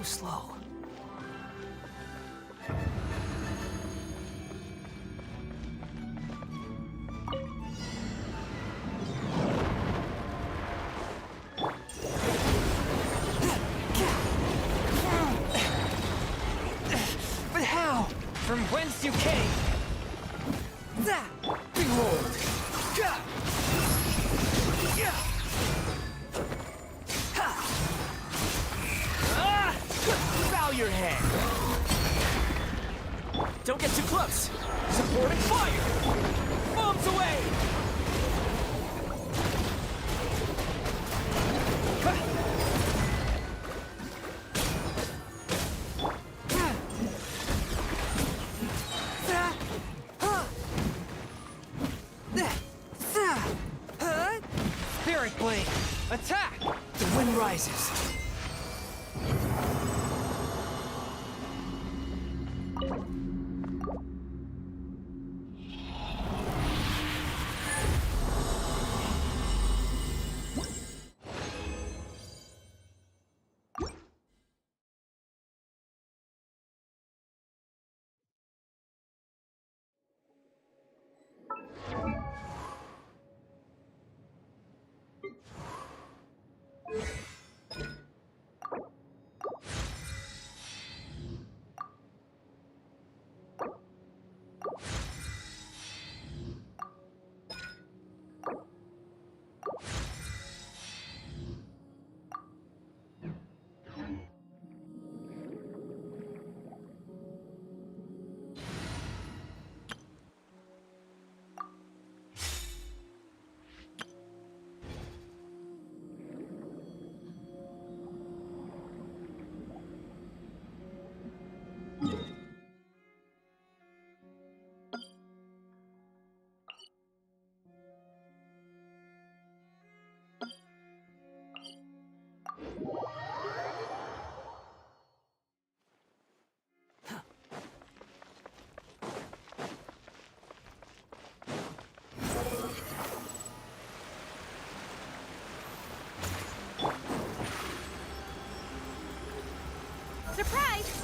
slow. But how? From whence you came? Behold! Bow your head! Don't get too close! Supporting fire! Bombs away! Spirit Blade! Attack! The wind rises. Surprise!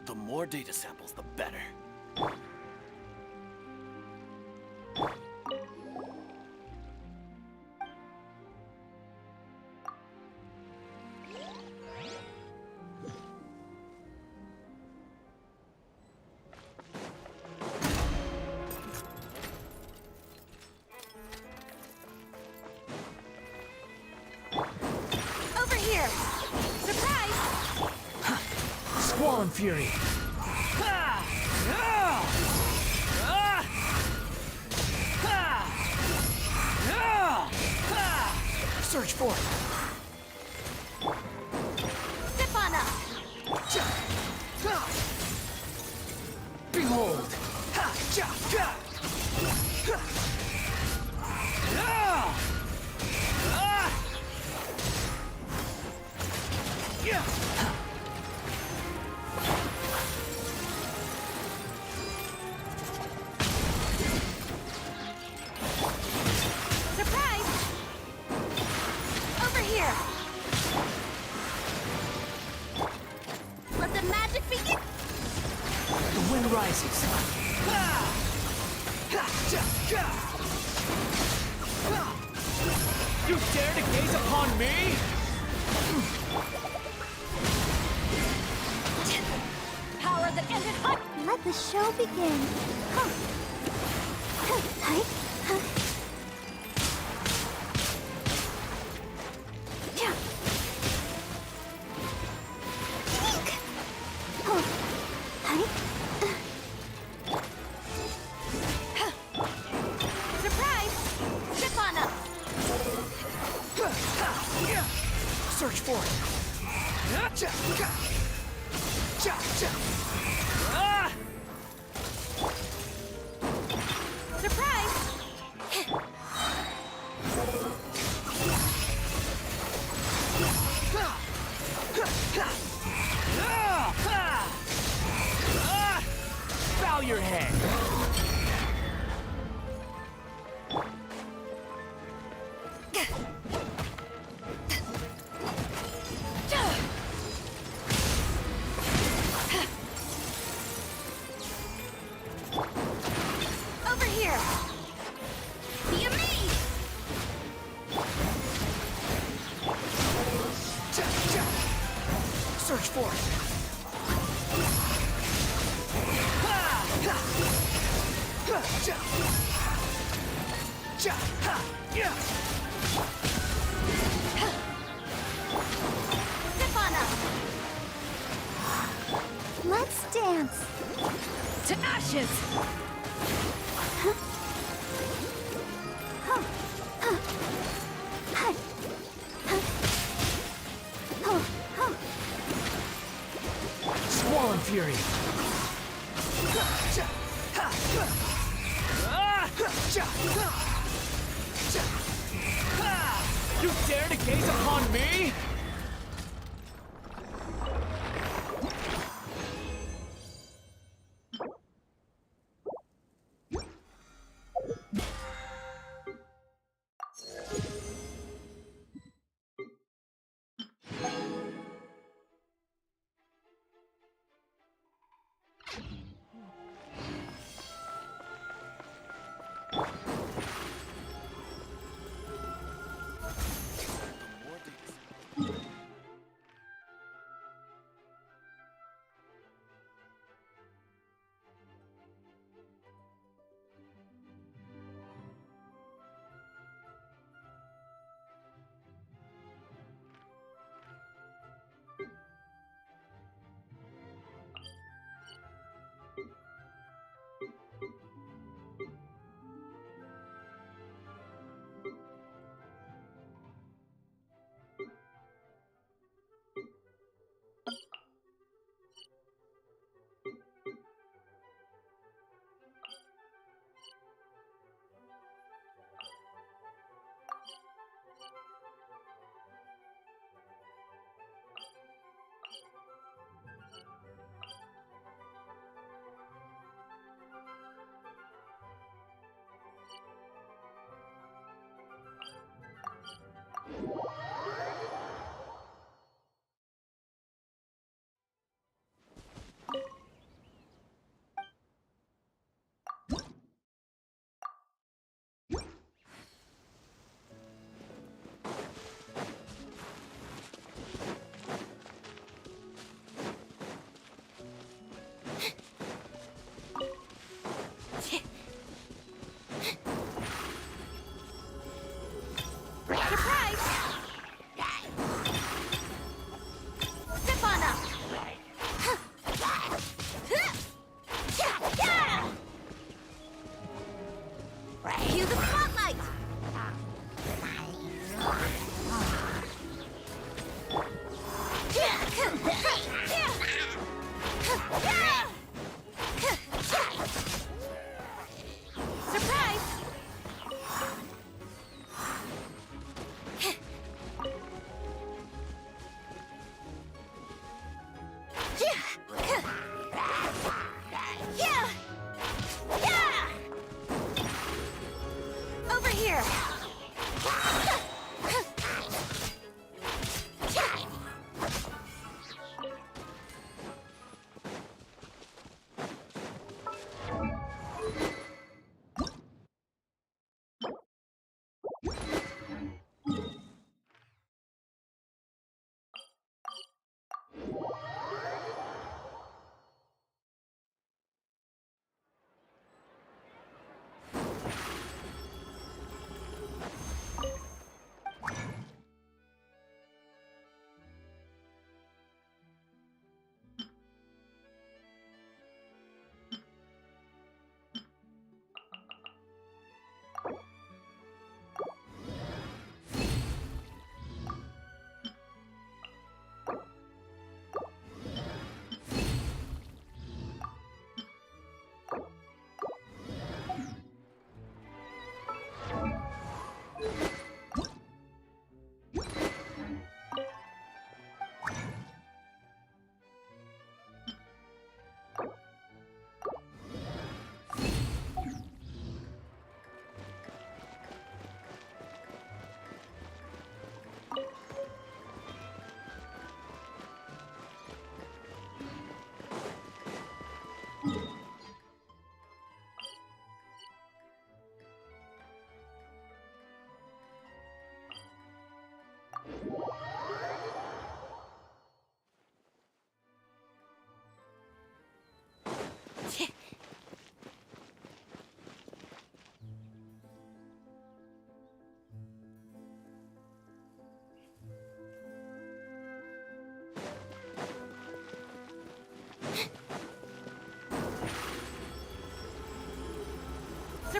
The more data samples, the better. Over here! Surprise! Squall and Fury! Search for it! Step on up! Behold! Surprise! Over here! Let the magic begin! The wind rises. You dare to gaze upon me? Power that ended hunt! Let the show begin! Surprise! Step on up! Search for it. bow your head. Over here. Be amazed. Search for it. Step on up. Let's dance. To ashes! Swollen Fury. You dare to gaze upon me?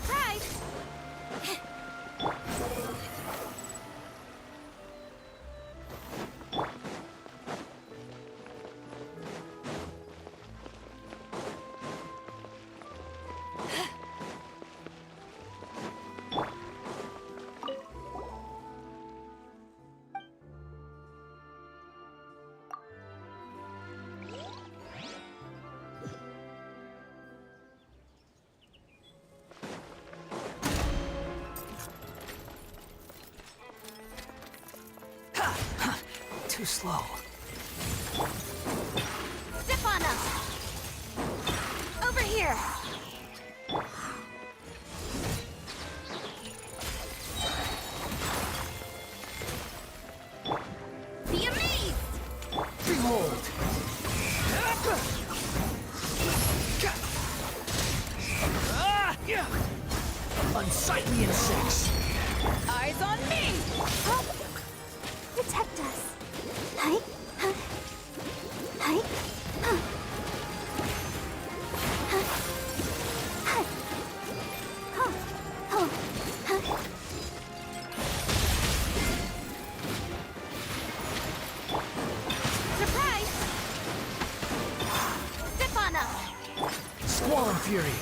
Surprise! Too slow. Step on us! Over here! Be amazed! Behold! Unsightly insects! Eyes on me! Huh? Protect us. Hi? Huh? Hi? Huh? Huh? Hi? Huh? Oh? Huh? Surprise! Step on us! Squall and fury!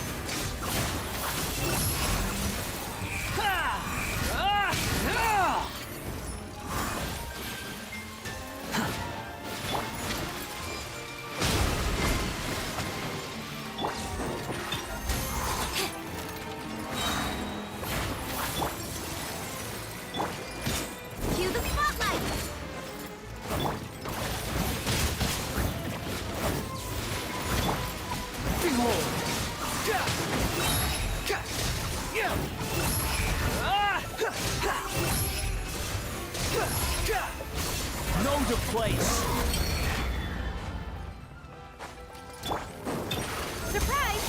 Cue the spotlight! Behold! Know the place! Surprise!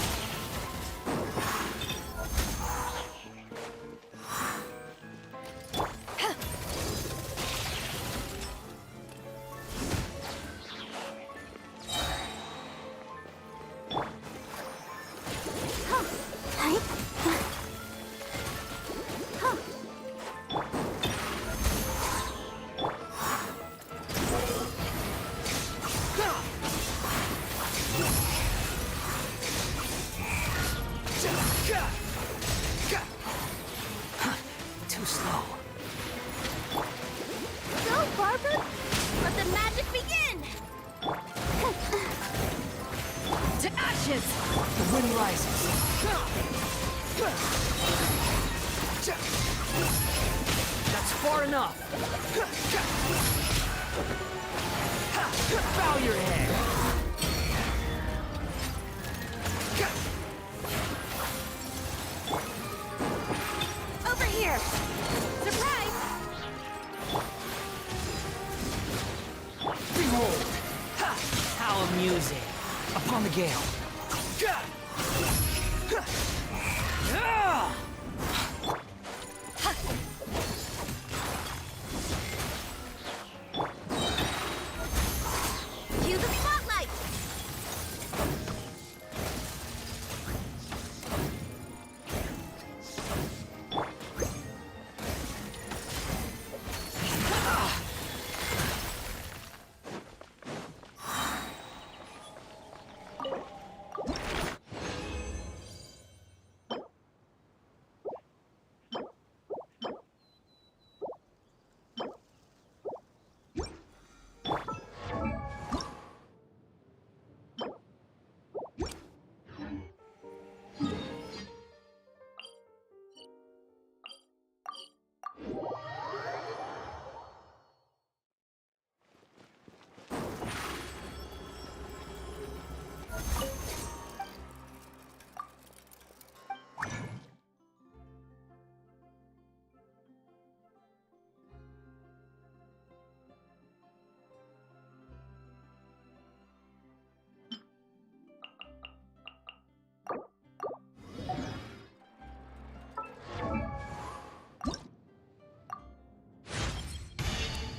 Huh? Hi? Huh? Too slow. Go, Barbara! Let the magic begin! To ashes! The wind rises. That's far enough. Bow your head. Over here! Surprise! Behold! How amusing. Upon the gale. Cue the spotlight!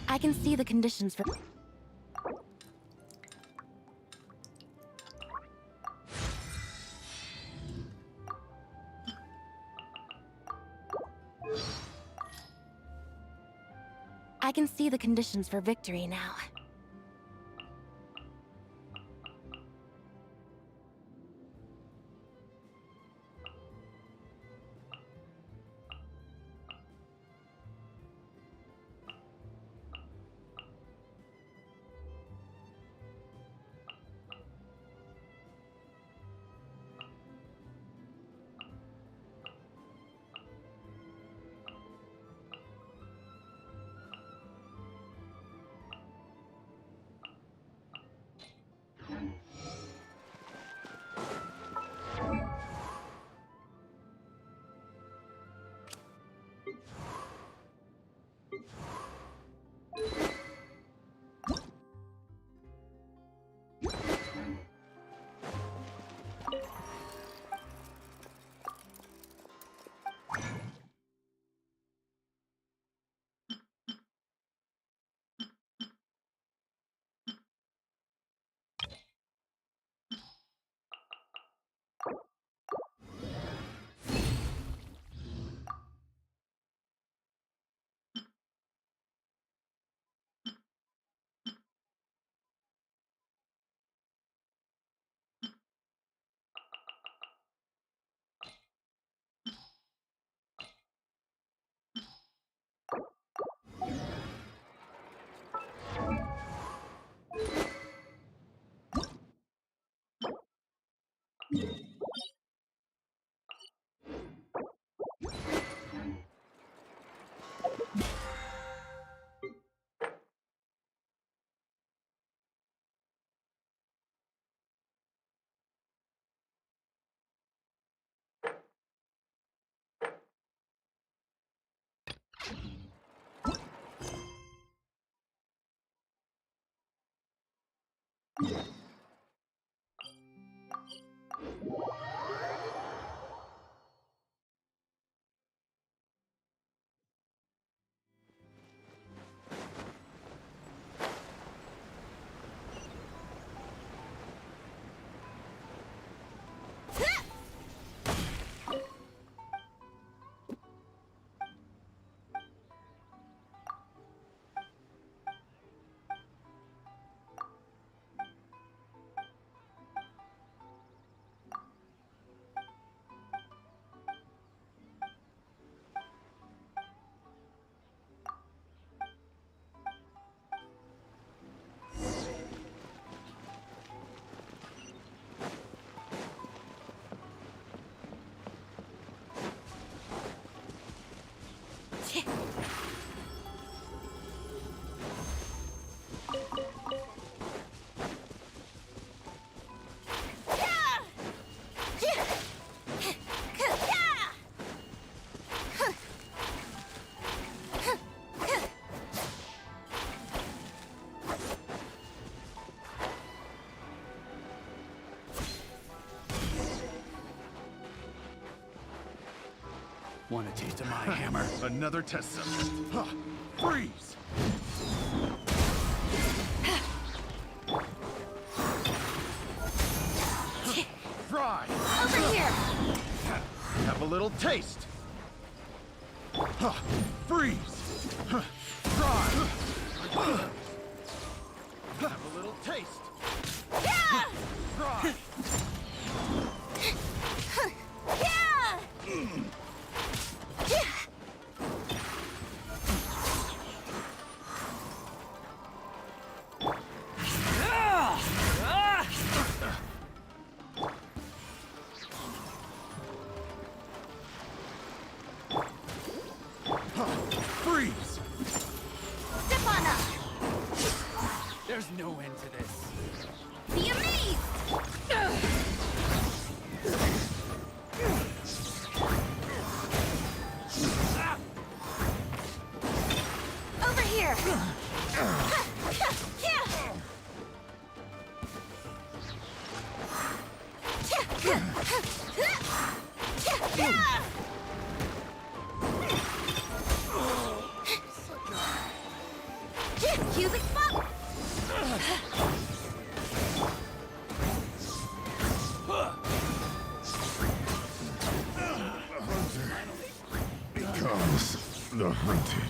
I can see the conditions for... I can see the conditions for victory now. Want a taste of my hammer? Another test subject. Huh. Freeze! Fry! Over here! Have a little taste. Huh. Freeze! Huh. Fry! Have a little taste. Fry! Freeze! Step on up! There's no end to this. Be amazed! Over here! Cubic pop! Becomes the hunted.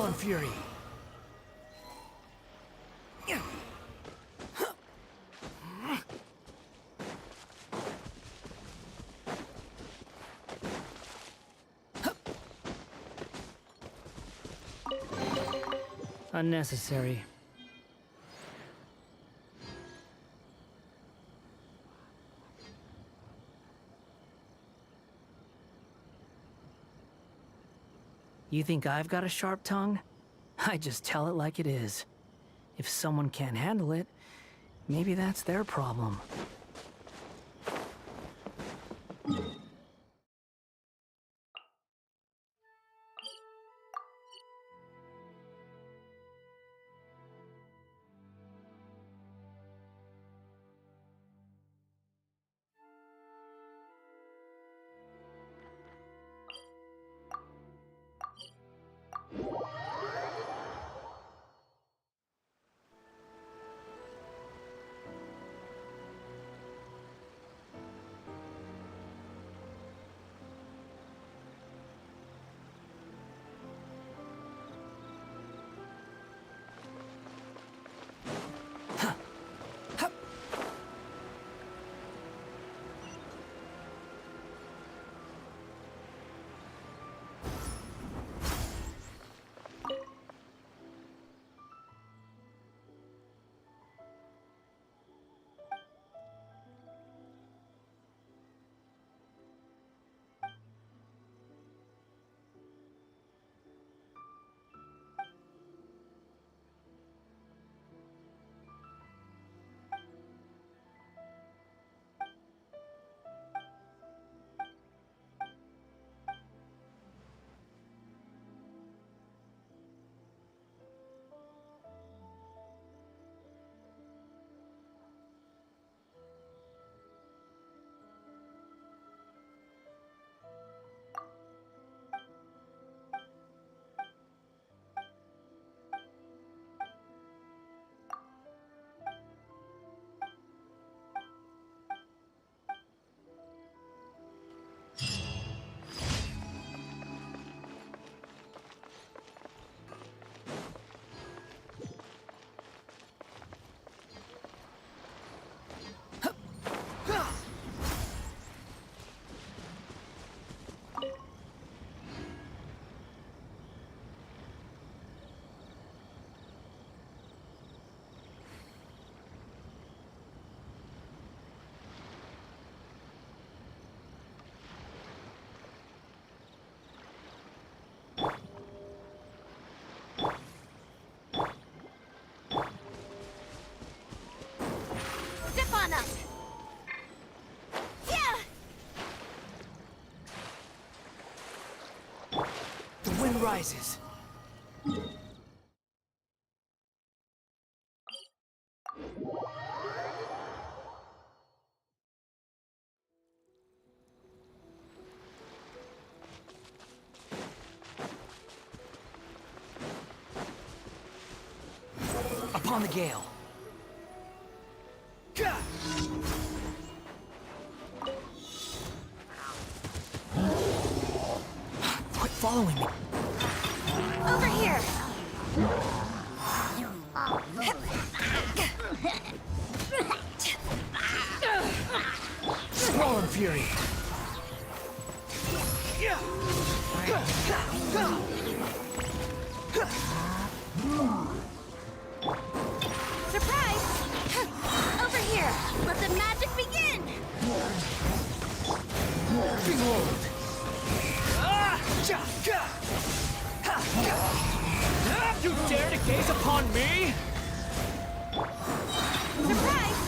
Swollen fury. Unnecessary. You think I've got a sharp tongue? I just tell it like it is. If someone can't handle it, maybe that's their problem. Step on us! Yeah! The wind rises. Upon the gale. Quit following me. Over here! Swollen fury. Surprise! Over here! Let the magic begin! Behold! You dare to gaze upon me? Surprise!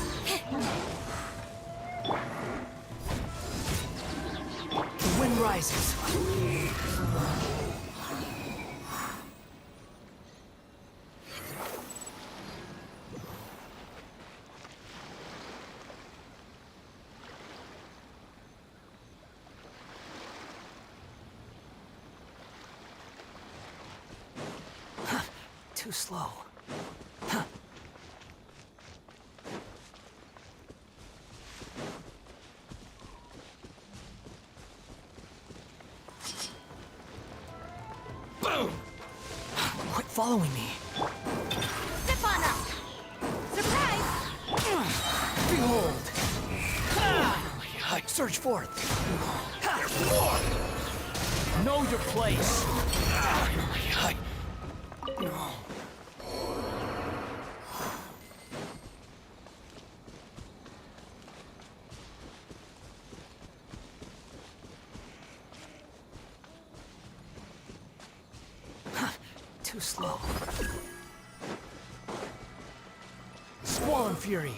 The wind rises. Too slow. Boom! following me. Step on up! Surprise! Behold! Surge forth! Know your place! Too slow. Squall and Fury!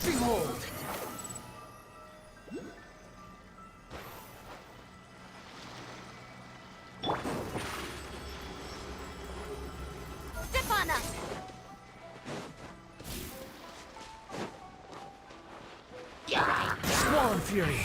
Behold! Step on up! Squall and Fury!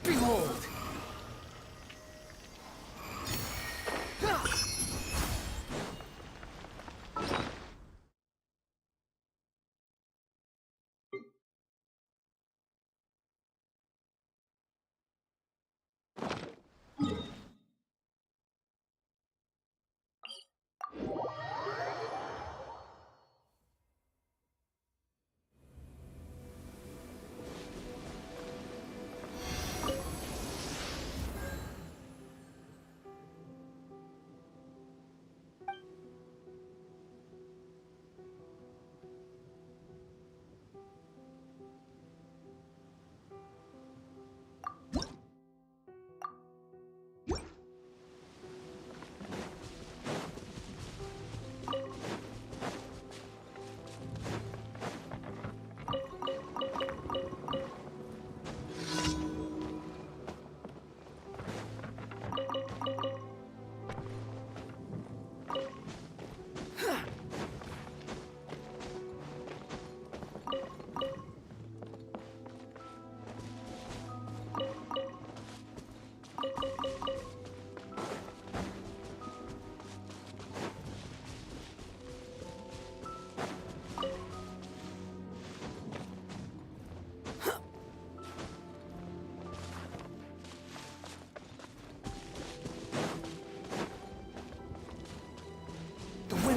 Behold!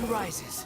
Rises.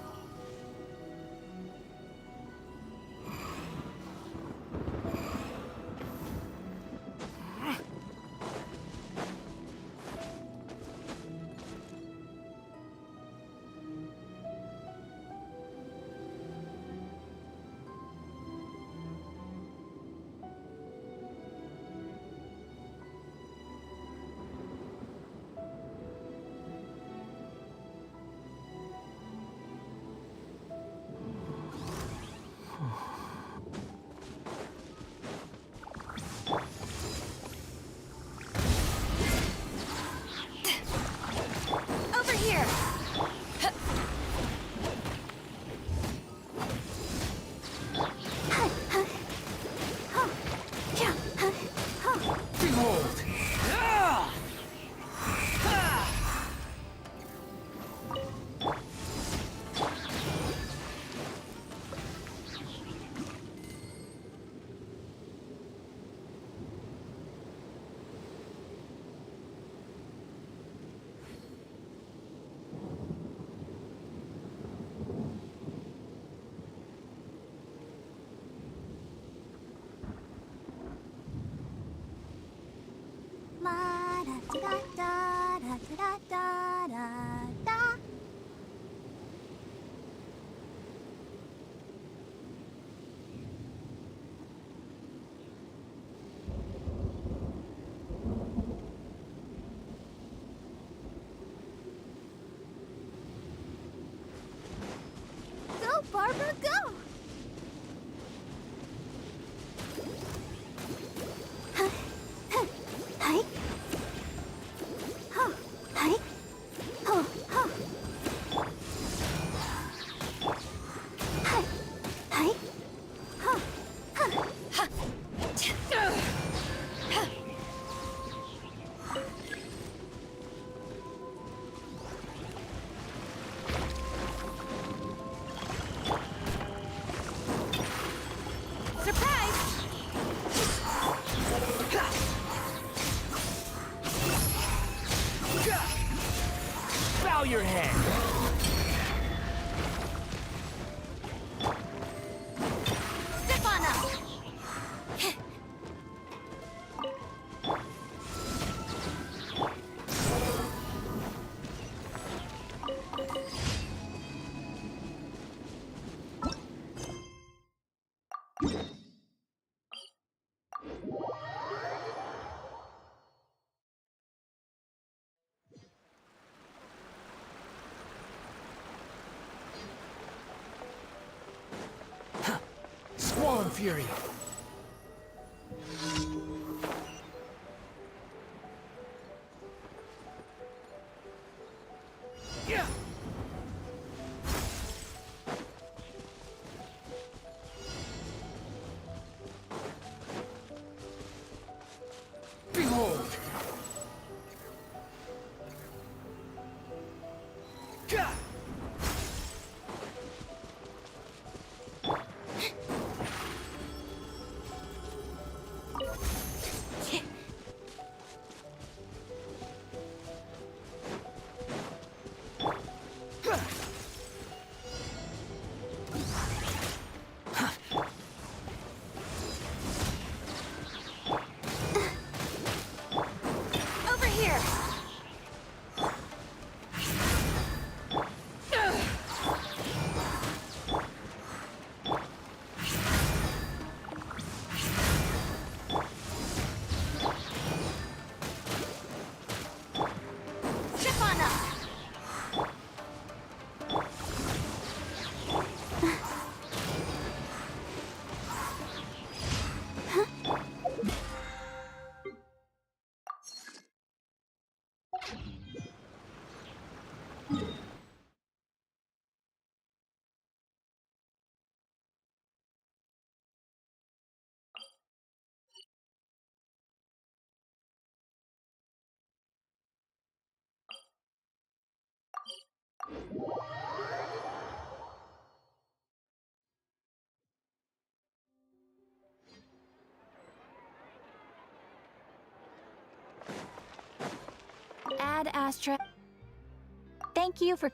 Bow your head. Step on up. Squall and Fury. Yeah. Behold. Gah! Over here. Step on up. Ad Astra. Thank you for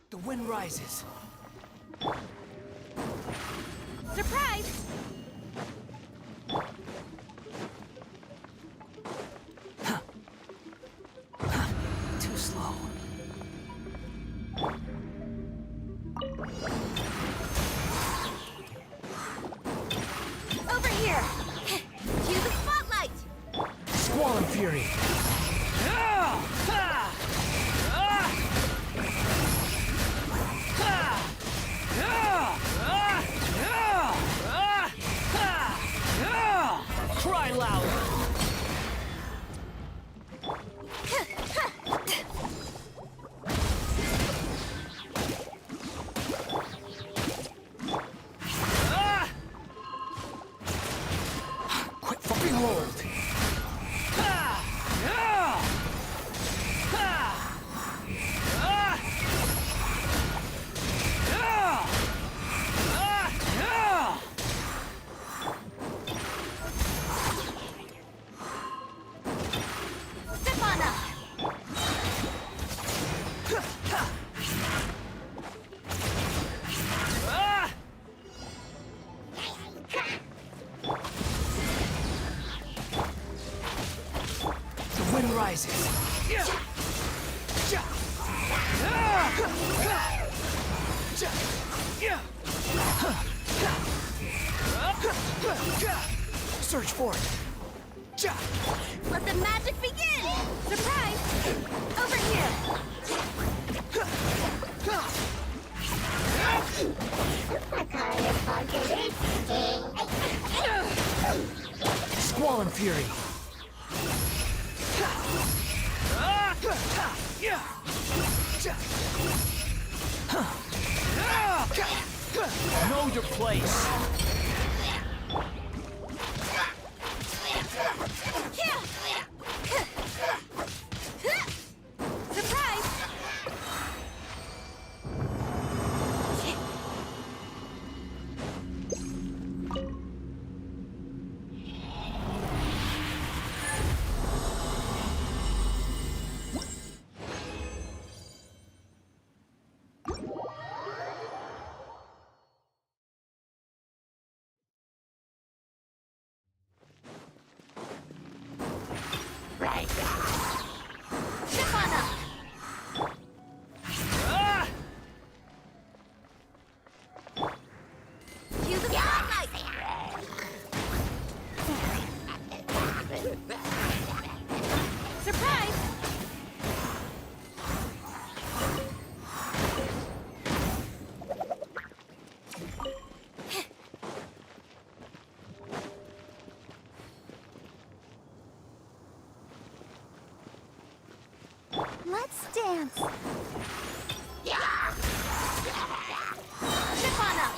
The wind rises. surprise. Too slow. Over here. Cue the spotlight. Squall and Fury. Cry louder. Quick for behold. rises. Search for it. Let the magic begin! Surprise! Over here! Squall and Fury. Know your place. Surprise! Step on up! Cue the spotlight! Surprise! Let's dance. Step on up.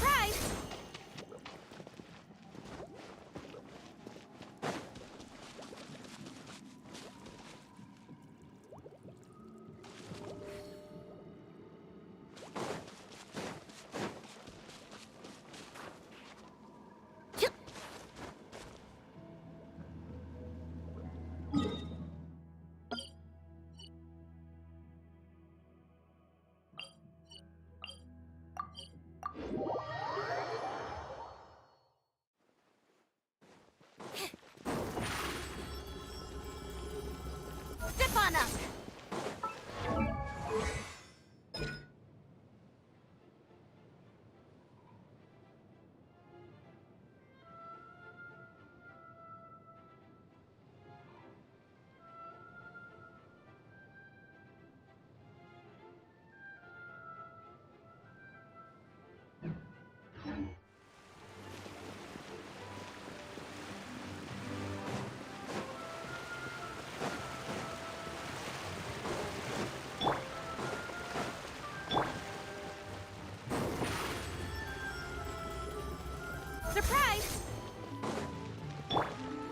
Surprise! Step on up! Surprise!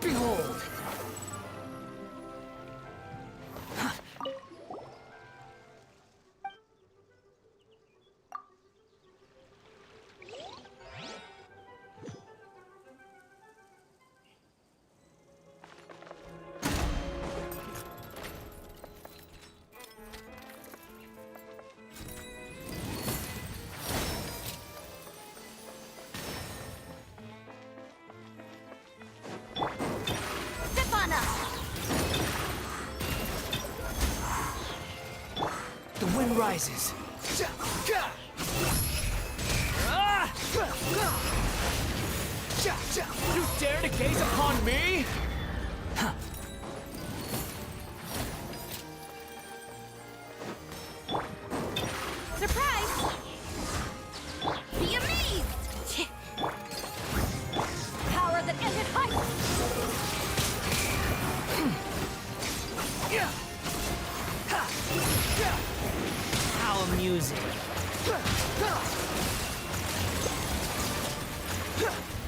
Behold! Step on up! The wind rises. You dare to gaze upon me? Surprise! Be amazed! Power that ended height! How amusing.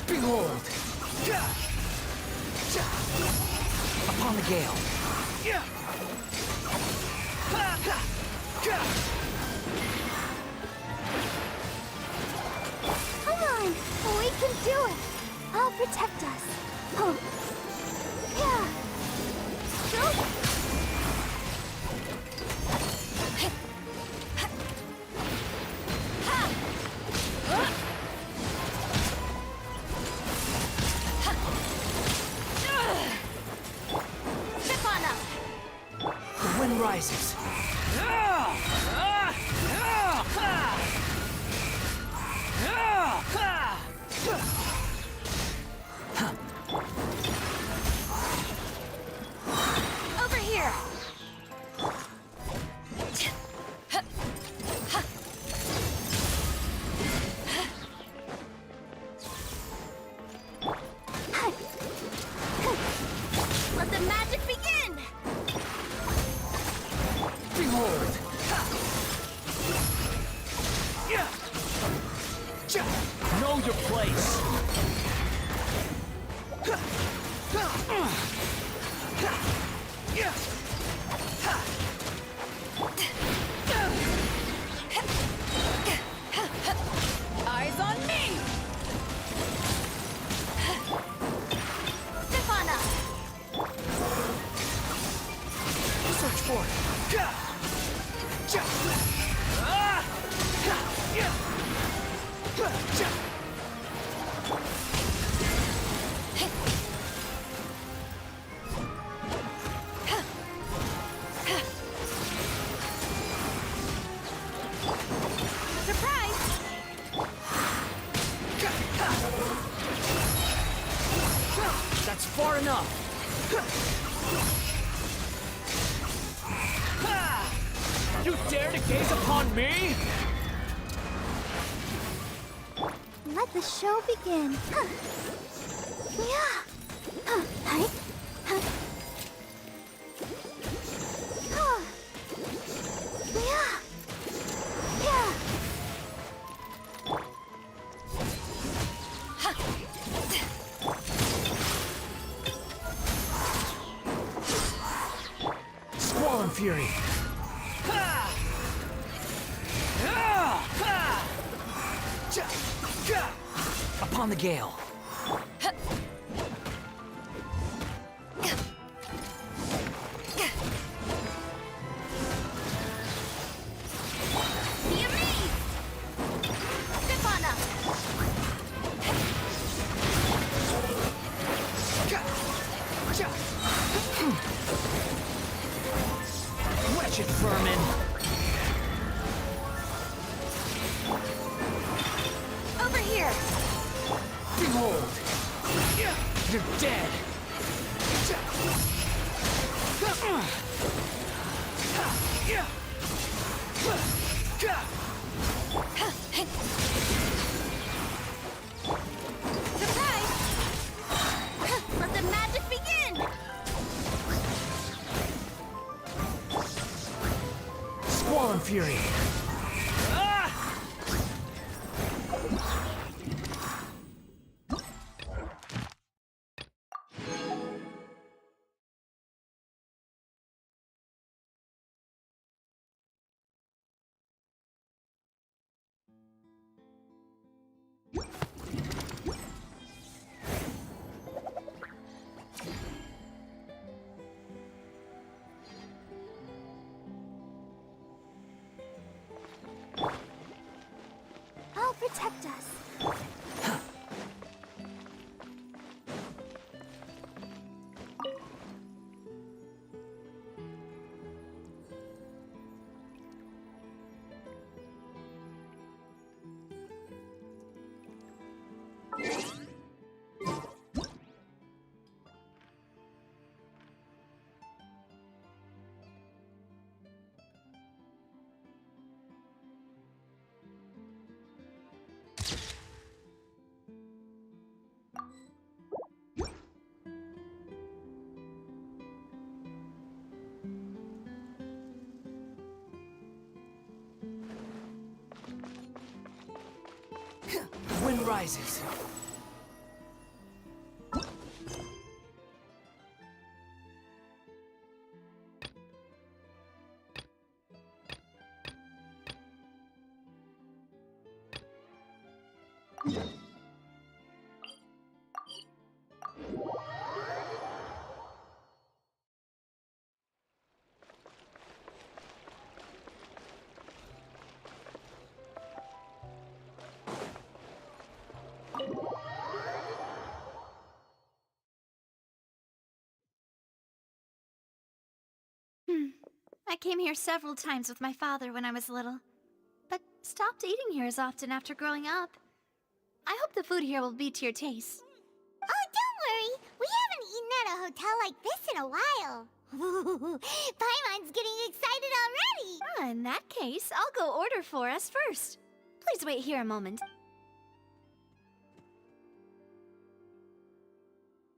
Behold! Upon the gale. Come on! We can do it! I'll protect us. Oh. Yeah. Go! Step on up! The wind rises. Over here! Let the magic begin! Behold! Know your place. Eyes on me! Step on up! Search for it. Surprise! That's far enough. You dare to gaze upon me? Let the show begin. Yeah. Hi. Yeah. Yeah. Fury. Upon the gale. Be amazed! Step on up! Wretched vermin. Over here! Behold. You're dead. Surprise! Let the magic begin! Squall and Fury. I'll protect us. Wind rises. I came here several times with my father when I was little, but stopped eating here as often after growing up. I hope the food here will be to your taste. Oh, don't worry. We haven't eaten at a hotel like this in a while. Paimon's getting excited already. In that case, I'll go order for us first. Please wait here a moment.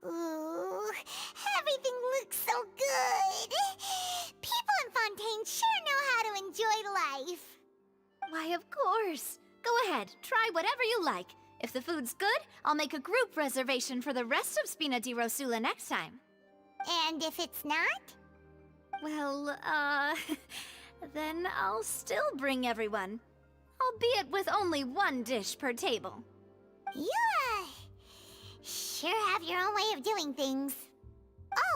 Ooh, everything looks so good. People in Fontaine sure know how to enjoy life. Why, of course. Go ahead, try whatever you like. If the food's good, I'll make a group reservation for the rest of Spina di Rosula next time. And if it's not? Well, then I'll still bring everyone. Albeit with only one dish per table. You, sure have your own way of doing things.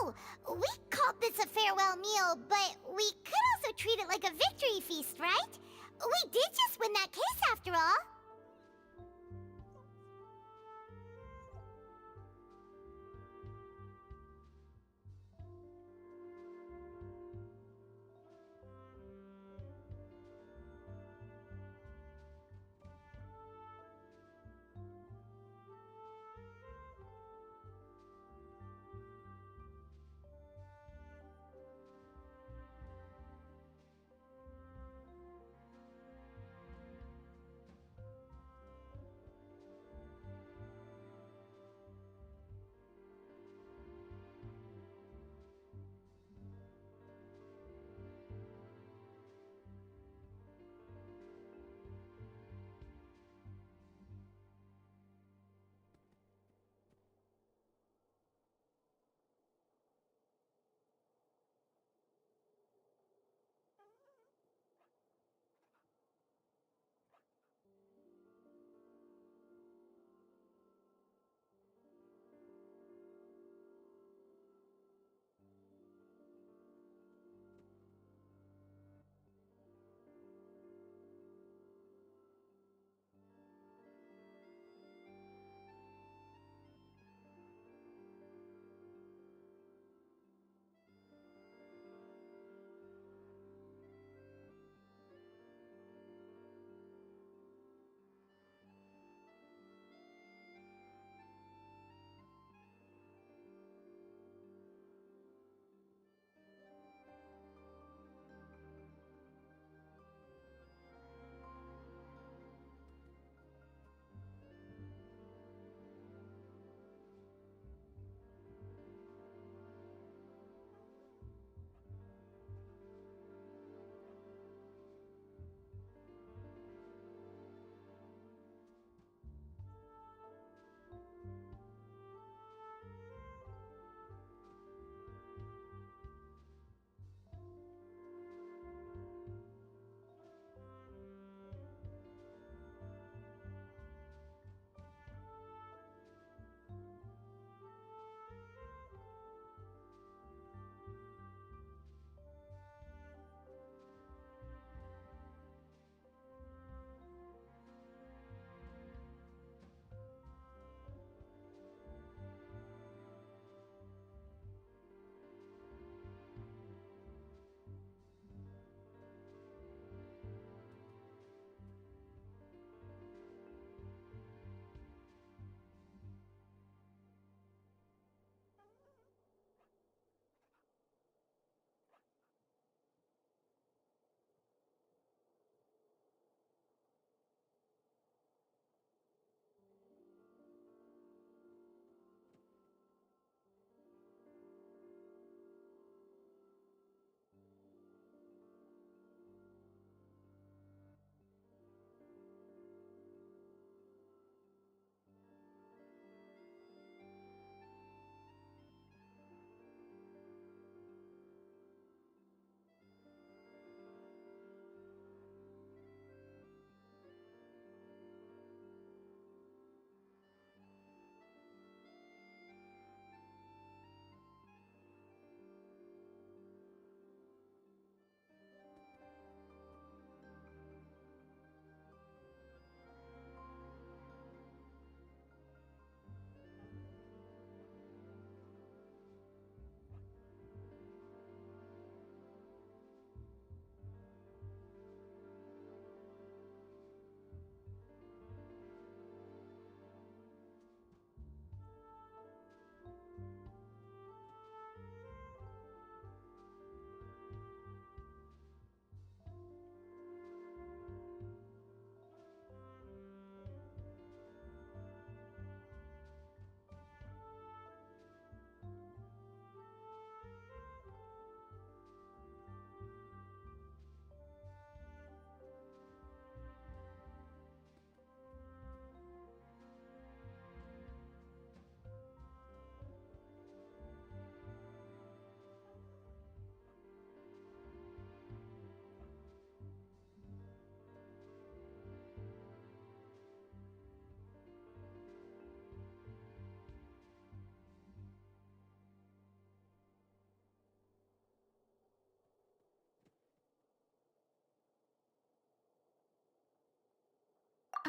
Oh, we called this a farewell meal, but we could also treat it like a victory feast, right? We did just win that case after all.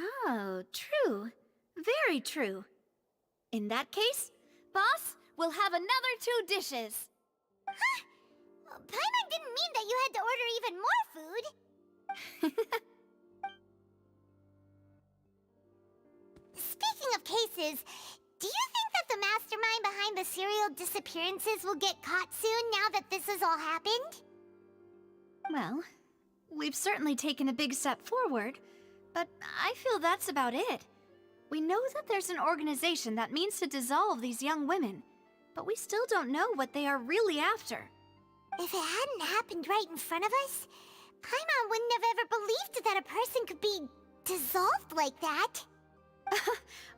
Oh, true. Very true. In that case, boss, we'll have another 2 dishes. Huh? Paimon didn't mean that you had to order even more food. Speaking of cases, do you think that the mastermind behind the serial disappearances will get caught soon now that this has all happened? Well, we've certainly taken a big step forward, but I feel that's about it. We know that there's an organization that means to dissolve these young women, but we still don't know what they are really after. If it hadn't happened right in front of us, Paimon wouldn't have ever believed that a person could be dissolved like that.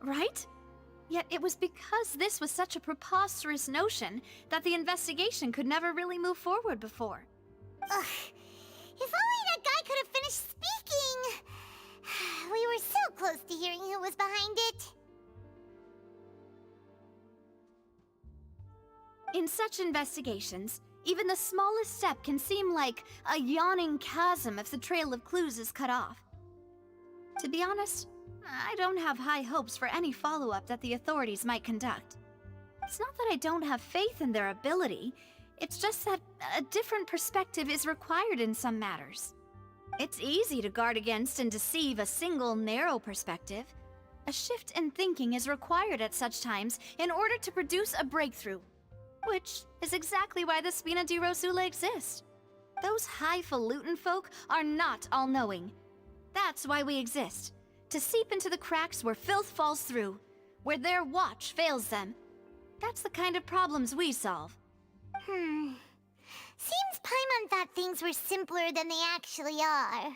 Right? Yet it was because this was such a preposterous notion that the investigation could never really move forward before. Ugh. If only that guy could have finished speaking! We were so close to hearing who was behind it. In such investigations, even the smallest step can seem like a yawning chasm if the trail of clues is cut off. To be honest, I don't have high hopes for any follow-up that the authorities might conduct. It's not that I don't have faith in their ability, it's just that a different perspective is required in some matters. It's easy to guard against and deceive a single narrow perspective. A shift in thinking is required at such times in order to produce a breakthrough. Which is exactly why the Spina di Rosula exist. Those highfalutin folk are not all-knowing. That's why we exist. To seep into the cracks where filth falls through, where their watch fails them. That's the kind of problems we solve. Seems Paimon thought things were simpler than they actually are.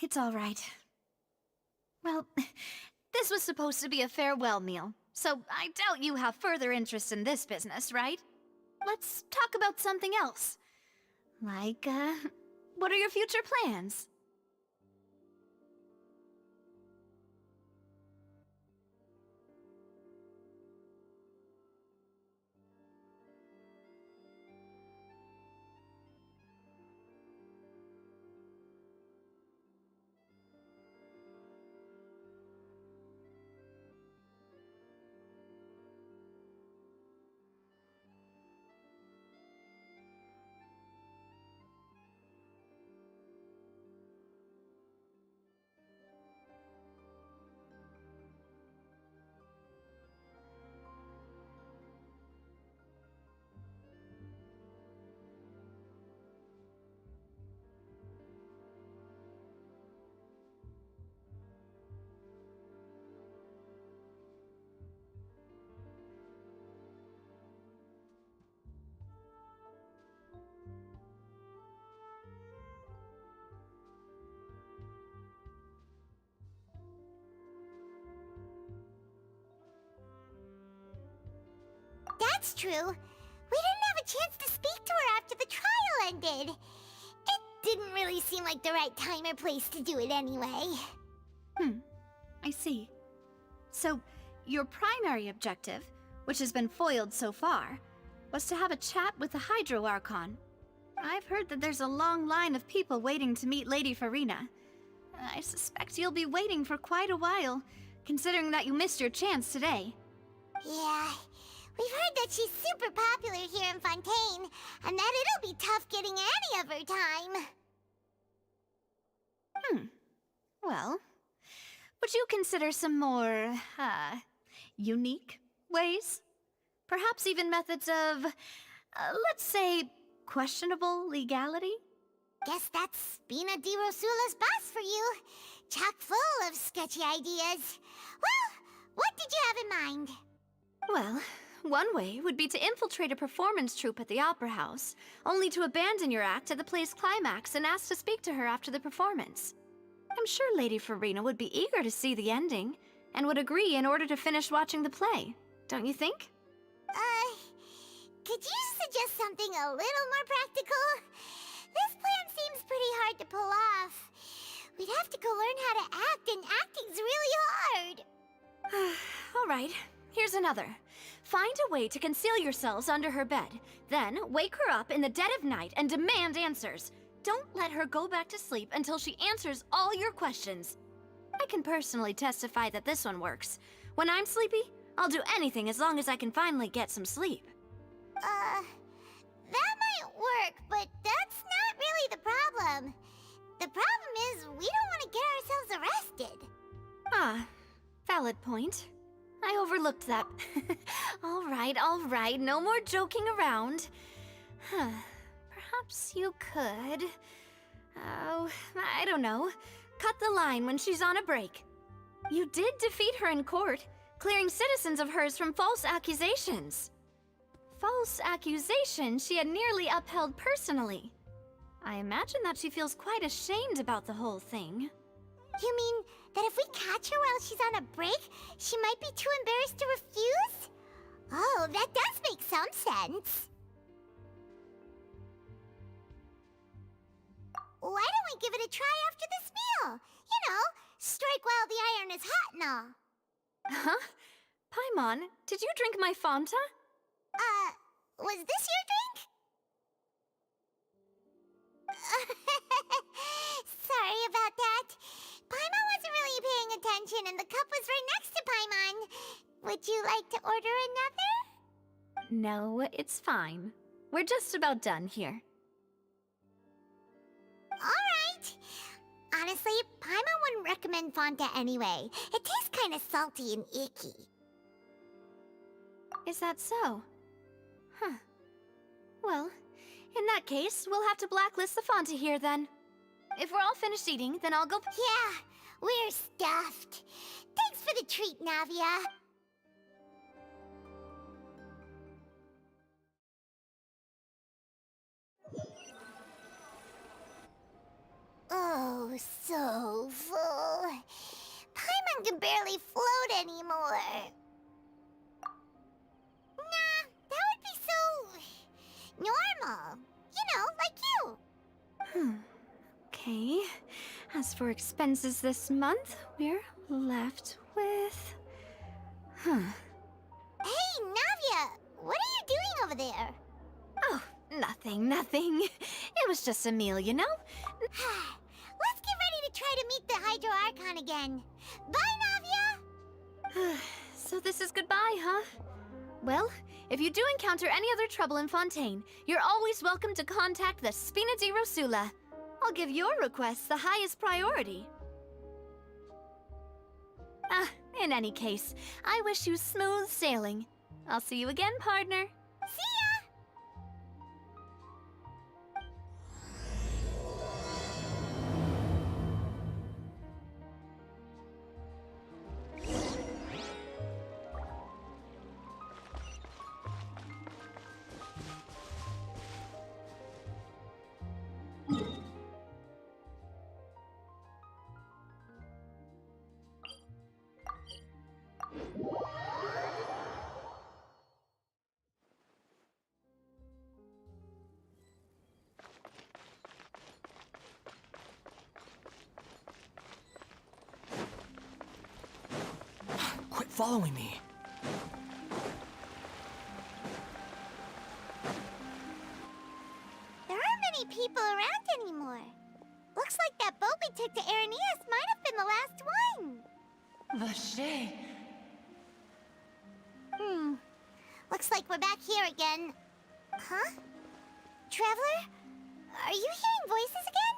It's all right. Well, this was supposed to be a farewell meal, so I doubt you have further interest in this business, right? Let's talk about something else. Like, what are your future plans? That's true. We didn't have a chance to speak to her after the trial ended. It didn't really seem like the right time or place to do it anyway. I see. So, your primary objective, which has been foiled so far, was to have a chat with the Hydro Archon. I've heard that there's a long line of people waiting to meet Lady Farina. I suspect you'll be waiting for quite a while, considering that you missed your chance today. Yeah, we've heard that she's super popular here in Fontaine, and that it'll be tough getting any of her time. Well, would you consider some more, unique ways? Perhaps even methods of, let's say, questionable legality? Guess that's Spina di Rosula's boss for you. Chock full of sketchy ideas. Well, what did you have in mind? Well, one way would be to infiltrate a performance troupe at the Opera House, only to abandon your act at the play's climax and ask to speak to her after the performance. I'm sure Lady Farina would be eager to see the ending, and would agree in order to finish watching the play, don't you think? Could you suggest something a little more practical? This plan seems pretty hard to pull off. We'd have to go learn how to act, and acting's really hard. All right, here's another. Find a way to conceal yourselves under her bed. Then wake her up in the dead of night and demand answers. Don't let her go back to sleep until she answers all your questions. I can personally testify that this one works. When I'm sleepy, I'll do anything as long as I can finally get some sleep. That might work, but that's not really the problem. The problem is we don't want to get ourselves arrested. Ah, valid point. I overlooked that. All right, no more joking around. Perhaps you could... Oh, I don't know. Cut the line when she's on a break. You did defeat her in court, clearing citizens of hers from false accusations. False accusations she had nearly upheld personally. I imagine that she feels quite ashamed about the whole thing. You mean that if we catch her while she's on a break, she might be too embarrassed to refuse? Oh, that does make some sense. Why don't we give it a try after this meal? You know, strike while the iron is hot and all. Huh? Paimon, did you drink my Fanta? Was this your drink? Sorry about that. Paimon wasn't really paying attention and the cup was right next to Paimon. Would you like to order another? No, it's fine. We're just about done here. Alright. Honestly, Paimon wouldn't recommend Fanta anyway. It tastes kind of salty and icky. Is that so? Huh. Well, in that case, we'll have to blacklist the Fanta here then. If we're all finished eating, then I'll go... Yeah, we're stuffed. Thanks for the treat, Navia. Oh, so full. Paimon can barely float anymore. Nah, that would be so... normal. You know, like you. Okay. As for expenses this month, we're left with... Hey, Navia! What are you doing over there? Oh, nothing. It was just a meal, you know? Let's get ready to try to meet the Hydro Archon again. Bye, Navia! So this is goodbye, huh? Well, if you do encounter any other trouble in Fontaine, you're always welcome to contact the Spina di Rosula. I'll give your requests the highest priority. In any case, I wish you smooth sailing. I'll see you again, partner. See ya! Quit following me. There aren't many people around anymore. Looks like that boat we took to Araneas might have been the last one. Vache. Looks like we're back here again. Huh? Traveler? Are you hearing voices again?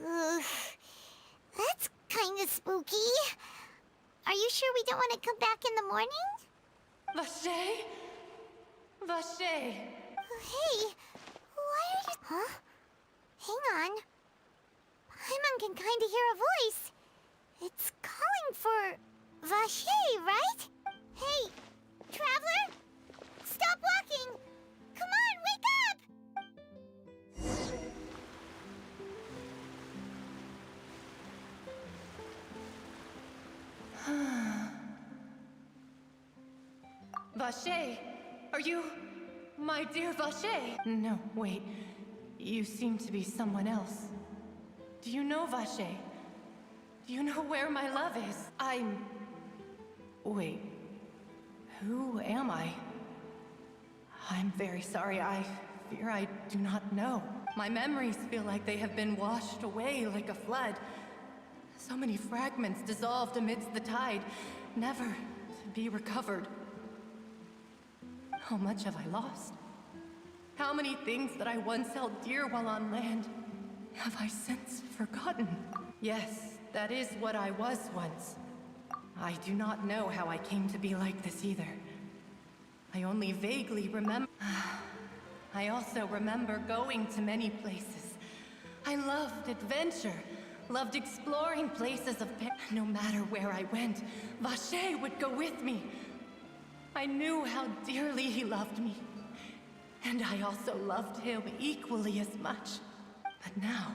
Ugh. That's kind of spooky. Are you sure we don't want to come back in the morning? Vache? Vache! Hey, why are you... Huh? Hang on. Paimon can kind of hear a voice. It's calling for Vache, right? Hey, traveler? Stop walking! Come on, wake up! Vache! Are you... my dear Vache? No, wait. You seem to be someone else. Do you know Vache? Do you know where my love is? Wait. Who am I? I'm very sorry. I fear I do not know. My memories feel like they have been washed away like a flood. So many fragments dissolved amidst the tide, never to be recovered. How much have I lost? How many things that I once held dear while on land have I since forgotten? Yes, that is what I was once. I do not know how I came to be like this either. I only vaguely remember. I also remember going to many places. I loved adventure, loved exploring places of pain. No matter where I went, Vache would go with me. I knew how dearly he loved me. And I also loved him equally as much. But now,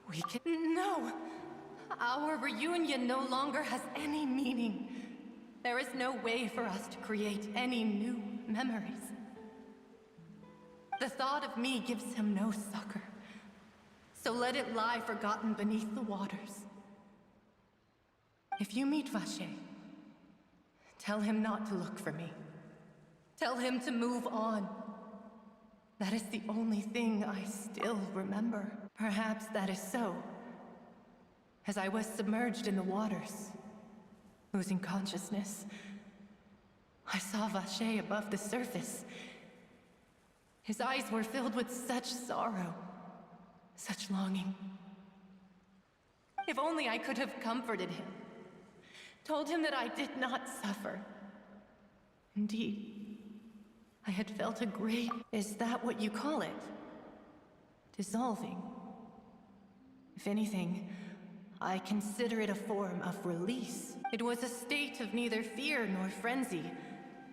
we can... No! Our reunion no longer has any meaning. There is no way for us to create any new memories. The thought of me gives him no succor. So let it lie forgotten beneath the waters. If you meet Vache, tell him not to look for me. Tell him to move on. That is the only thing I still remember. Perhaps that is so. As I was submerged in the waters, losing consciousness, I saw Vache above the surface. His eyes were filled with such sorrow, such longing. If only I could have comforted him, told him that I did not suffer. Indeed, I had felt a great... Is that what you call it? Dissolving? If anything, I consider it a form of release. It was a state of neither fear nor frenzy,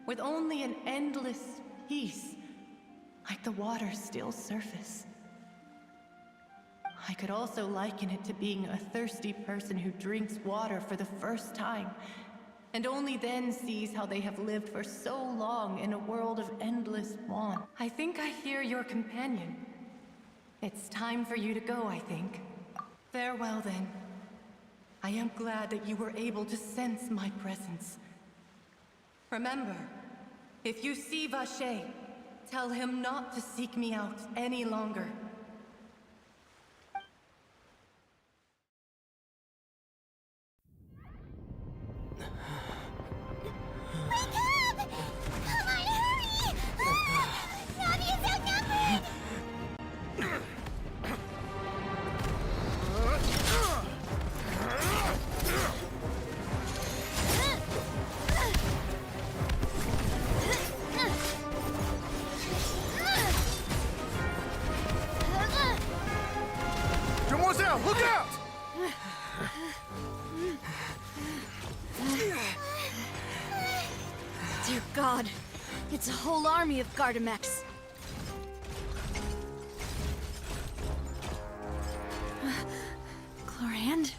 with only an endless peace, like the water's still surface. I could also liken it to being a thirsty person who drinks water for the first time, and only then sees how they have lived for so long in a world of endless want. I think I hear your companion. It's time for you to go, I think. Farewell, then. I am glad that you were able to sense my presence. Remember, if you see Vache, tell him not to seek me out any longer. Wake up! Come on, hurry! Ah! Navi is outnumbered! Demoiselle, look out! Dear God, it's a whole army of Gardamex. Chlorand?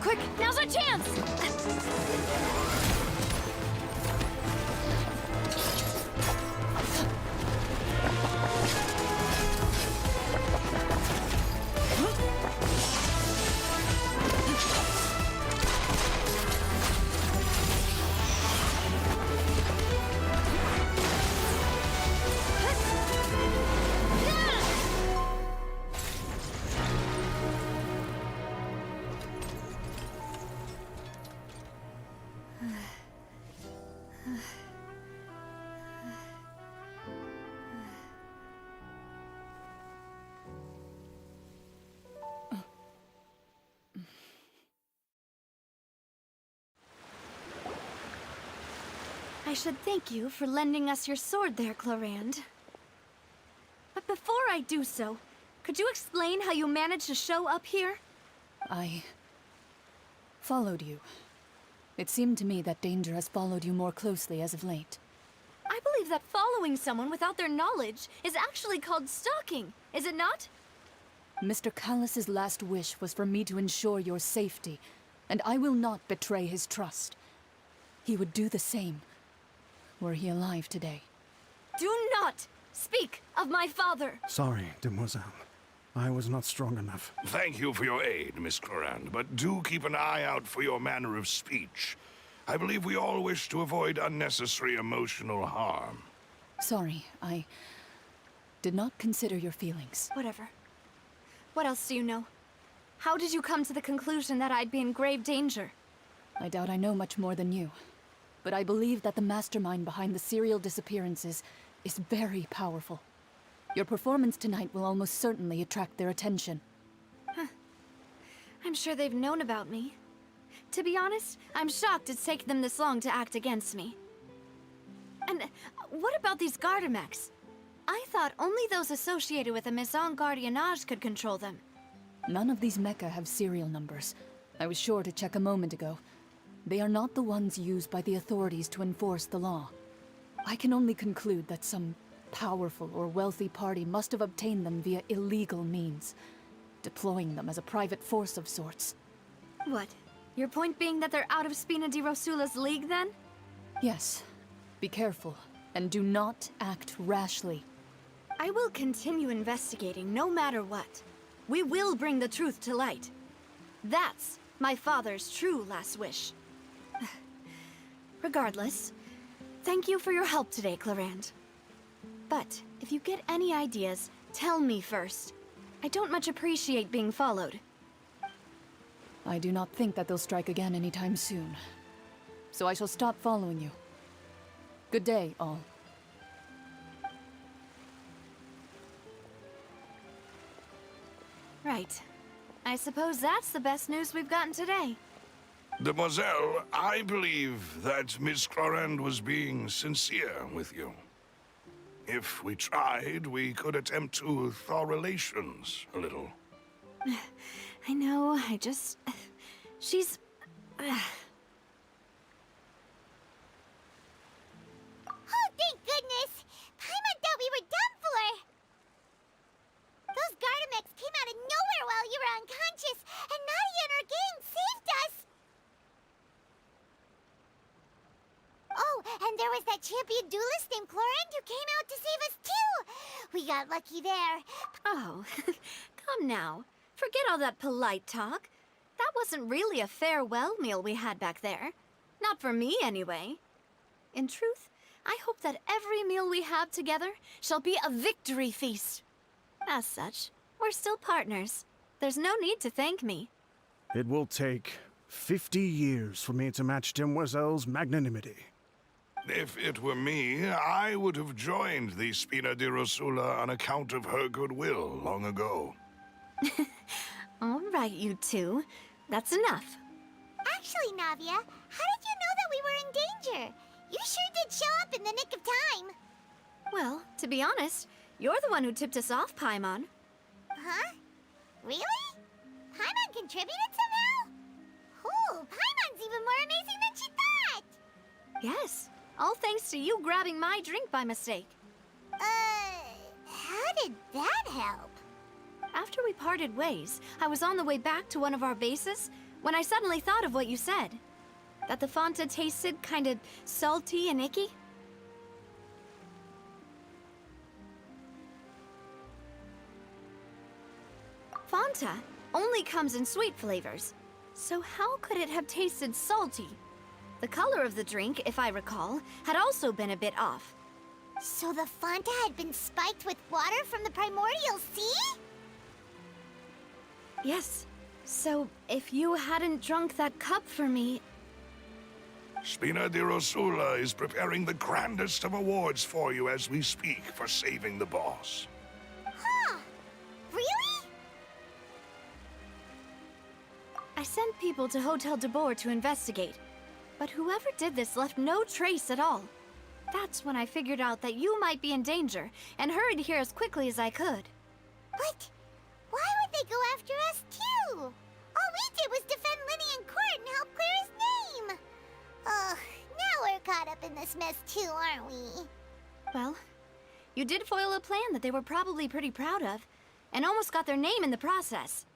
Quick, now's our chance! I should thank you for lending us your sword there, Clorand. But before I do so, could you explain how you managed to show up here? I followed you. It seemed to me that danger has followed you more closely as of late. I believe that following someone without their knowledge is actually called stalking, is it not? Mr. Callus's last wish was for me to ensure your safety, and I will not betray his trust. He would do the same, were he alive today. Do not speak of my father! Sorry, demoiselle. I was not strong enough. Thank you for your aid, Miss Clorand, but do keep an eye out for your manner of speech. I believe we all wish to avoid unnecessary emotional harm. Sorry, I did not consider your feelings. Whatever. What else do you know? How did you come to the conclusion that I'd be in grave danger? I doubt I know much more than you, but I believe that the mastermind behind the serial disappearances is very powerful. Your performance tonight will almost certainly attract their attention. I'm sure they've known about me. To be honest, I'm shocked it's taken them this long to act against me. And what about these Gardamex? I thought only those associated with a Maison Gardiennage could control them. None of these mecha have serial numbers. I was sure to check a moment ago. They are not the ones used by the authorities to enforce the law. I can only conclude that some powerful or wealthy party must have obtained them via illegal means, deploying them as a private force of sorts. What? Your point being that they're out of Spina di Rosula's league, then? Yes. Be careful, and do not act rashly. I will continue investigating no matter what. We will bring the truth to light. That's my father's true last wish. Regardless, thank you for your help today, Clorand. But if you get any ideas, tell me first. I don't much appreciate being followed. I do not think that they'll strike again anytime soon. So I shall stop following you. Good day, all. Right. I suppose that's the best news we've gotten today. Demoiselle, I believe that Miss Clorand was being sincere with you. If we tried, we could attempt to thaw relations a little. I know, she's... Oh, thank goodness! Paimon thought we were done for! Those Gardamex came out of nowhere while you were unconscious, and Nadia and her gang saved us! Oh, and there was that champion duelist named Clorand who came out to save us too! We got lucky there. Oh, come now. Forget all that polite talk. That wasn't really a farewell meal we had back there. Not for me, anyway. In truth, I hope that every meal we have together shall be a victory feast. As such, we're still partners. There's no need to thank me. It will take 50 years for me to match Demoiselle's magnanimity. If it were me, I would have joined the Spina di Rosula on account of her goodwill long ago. All right, you two. That's enough. Actually, Navia, how did you know that we were in danger? You sure did show up in the nick of time. Well, to be honest, you're the one who tipped us off, Paimon. Huh? Really? Paimon contributed somehow? Ooh, Paimon's even more amazing than she thought! Yes, all thanks to you grabbing my drink by mistake. How did that help? After we parted ways, I was on the way back to one of our bases when I suddenly thought of what you said. That the Fonta tasted kind of salty and icky. Fonta only comes in sweet flavors, so how could it have tasted salty? The color of the drink, if I recall, had also been a bit off. So the Fonta had been spiked with water from the primordial sea? Yes. So, if you hadn't drunk that cup for me... Spina di Rosula is preparing the grandest of awards for you as we speak for saving the boss. Huh. Really? I sent people to Hotel de Boer to investigate, but whoever did this left no trace at all. That's when I figured out that you might be in danger and hurried here as quickly as I could. But why would they go after us too? All we did was defend Linny in court and help clear his name. Ugh, now we're caught up in this mess too, aren't we? Well, you did foil a plan that they were probably pretty proud of, and almost got their name in the process.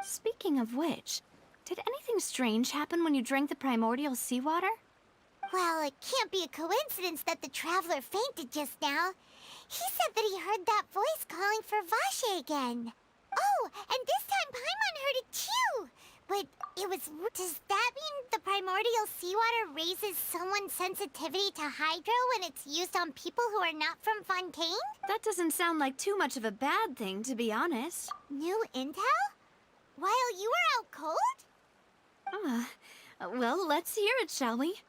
Speaking of which, did anything strange happen when you drank the primordial seawater? Well, it can't be a coincidence that the traveler fainted just now. He said that he heard that voice calling for Vache again. Oh, and this time Paimon heard it too. But it was... Does that mean the primordial seawater raises someone's sensitivity to hydro when it's used on people who are not from Fontaine? That doesn't sound like too much of a bad thing, to be honest. New intel? While you were out cold? Well, let's hear it, shall we?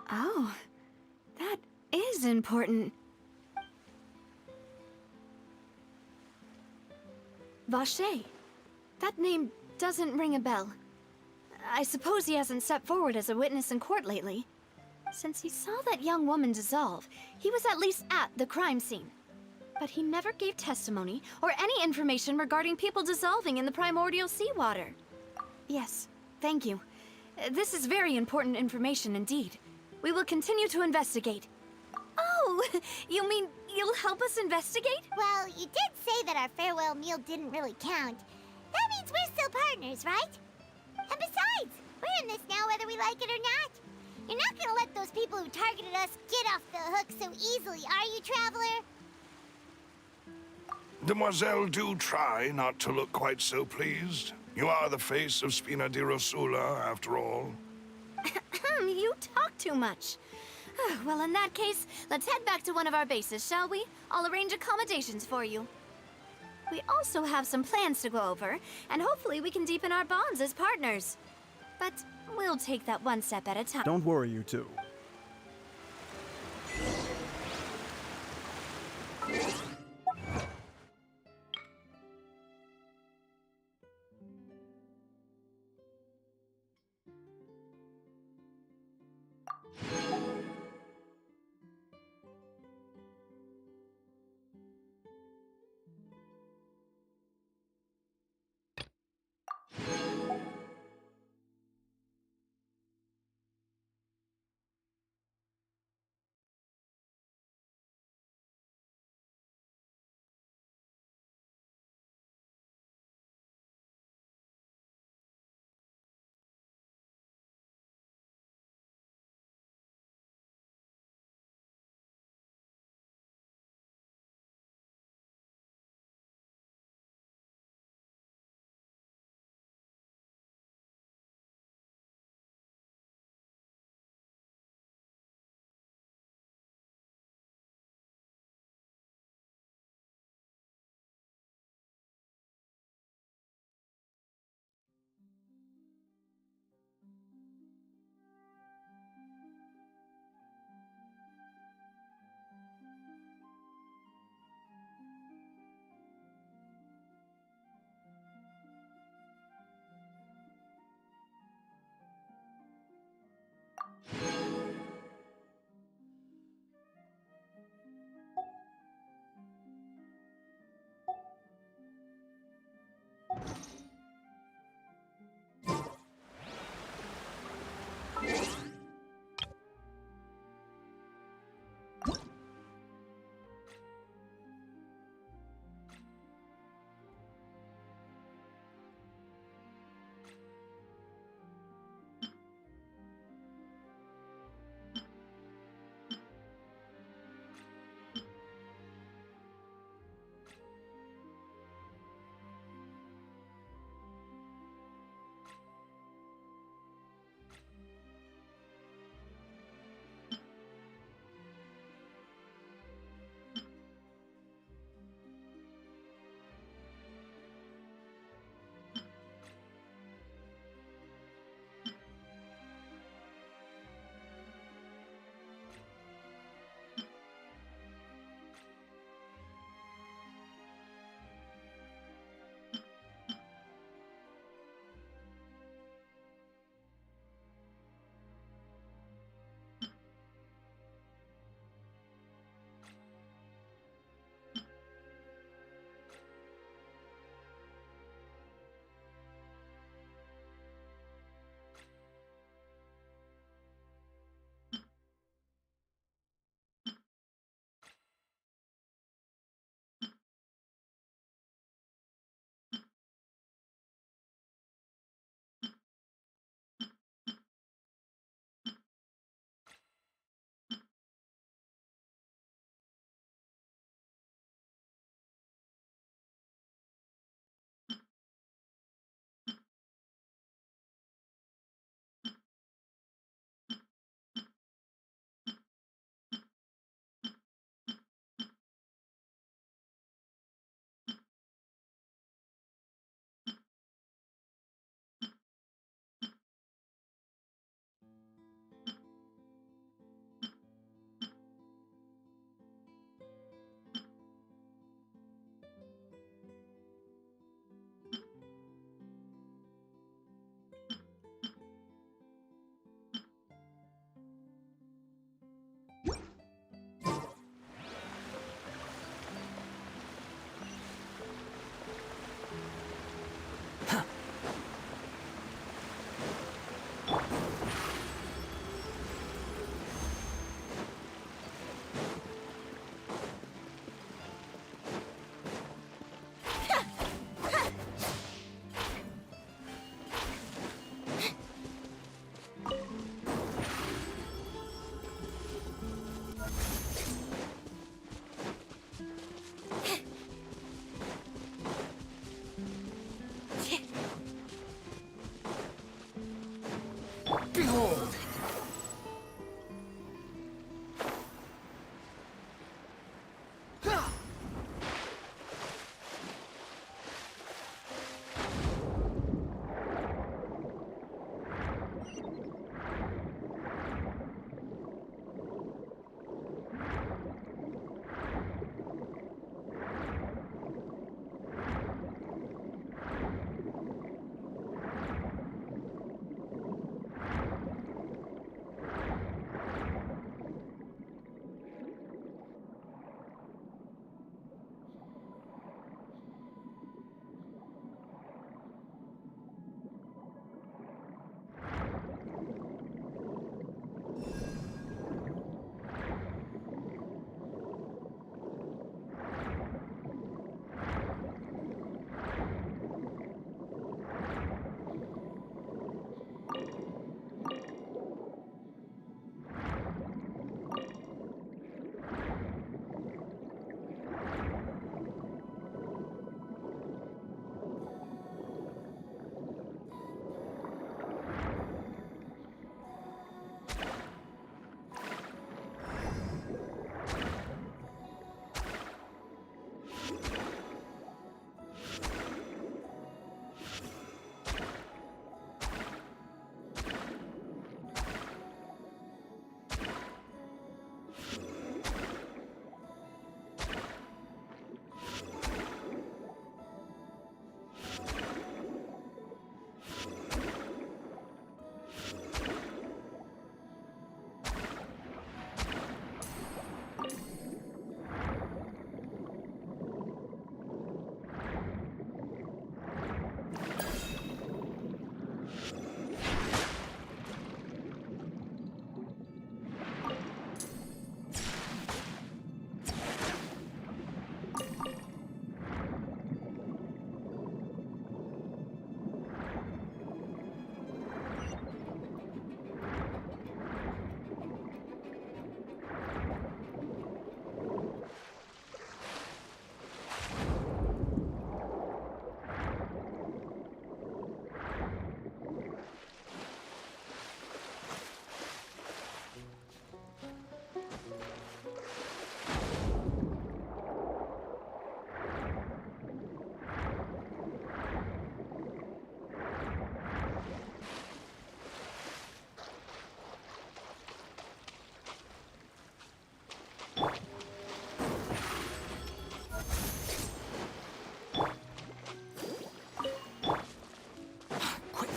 Oh, that is important. Vache. That name doesn't ring a bell. I suppose he hasn't stepped forward as a witness in court lately. Since he saw that young woman dissolve, he was at least at the crime scene. But he never gave testimony or any information regarding people dissolving in the primordial seawater. Yes, thank you. This is very important information indeed. We will continue to investigate. Oh, you mean you'll help us investigate? Well, you did say that our farewell meal didn't really count. That means we're still partners, right? And besides, we're in this now whether we like it or not. You're not gonna let those people who targeted us get off the hook so easily, are you, Traveler? Demoiselle, do try not to look quite so pleased. You are the face of Spina di Rosula, after all. You talk too much. Well, in that case, let's head back to one of our bases, shall we? I'll arrange accommodations for you. We also have some plans to go over, and hopefully we can deepen our bonds as partners. But we'll take that one step at a time. Don't worry, you two.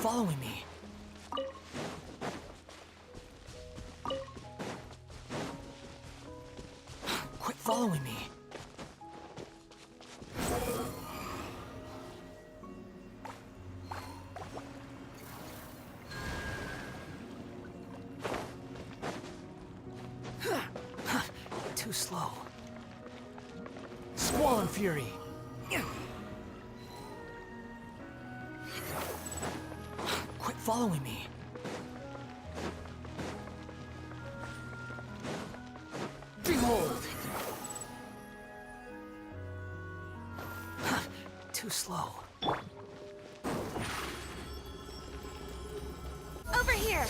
following me. Quit following me. Too slow. Squall and Fury. Quit following me. Behold! Too slow. Over here!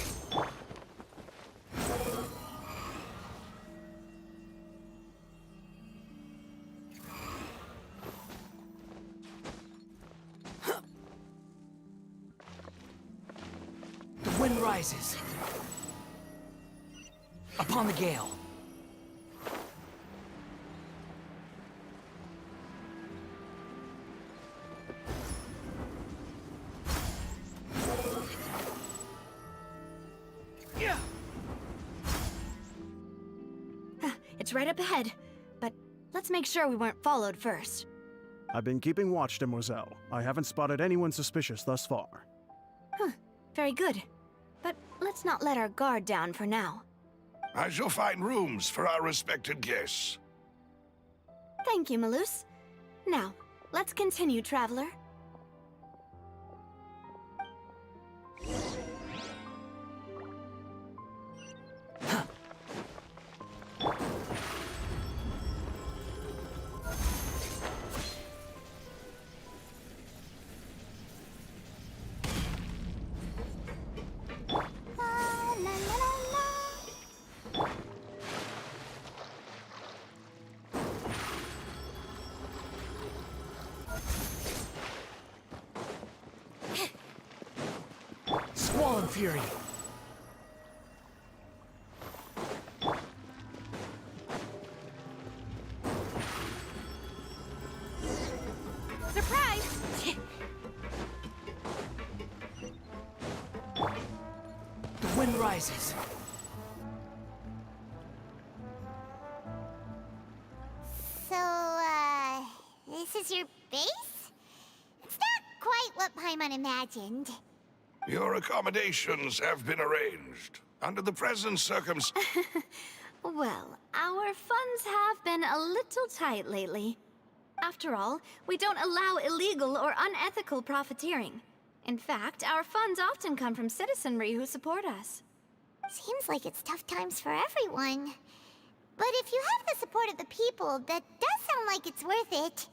The wind rises. Upon the gale. It's right up ahead, but let's make sure we weren't followed first. I've been keeping watch, Demoiselle. I haven't spotted anyone suspicious thus far. Very good. But let's not let our guard down for now. I shall find rooms for our respected guests. Thank you, Malus. Now, let's continue, traveler. Squall and Fury. Surprise! The wind rises. So, this is your base? It's not quite what Paimon imagined. Your accommodations have been arranged. Under the present circumstances. Well, our funds have been a little tight lately. After all, we don't allow illegal or unethical profiteering. In fact, our funds often come from citizenry who support us. Seems like it's tough times for everyone. But if you have the support of the people, that does sound like it's worth it.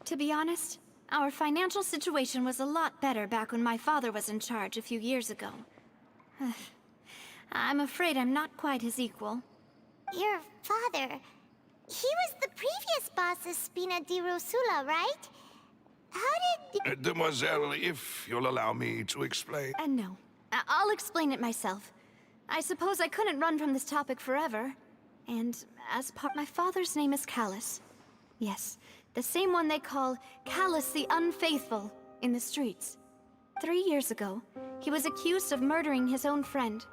To be honest, our financial situation was a lot better back when my father was in charge a few years ago. I'm afraid I'm not quite his equal. Your father... he was the previous boss of Spina di Rosula, right? How did... Demoiselle, if you'll allow me to explain. No. I'll explain it myself. I suppose I couldn't run from this topic forever. And my father's name is Callus. Yes, the same one they call Callus the Unfaithful in the streets. 3 years ago, he was accused of murdering his own friend.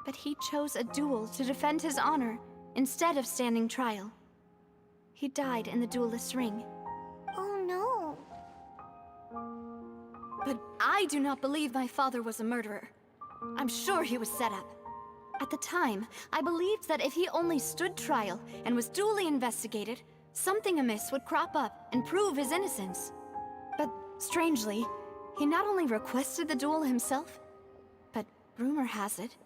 But he chose a duel to defend his honor instead of standing trial. He died in the duelist's ring. Oh no. But I do not believe my father was a murderer. I'm sure he was set up. At the time, I believed that if he only stood trial and was duly investigated, something amiss would crop up and prove his innocence. But strangely, he not only requested the duel himself, but rumor has it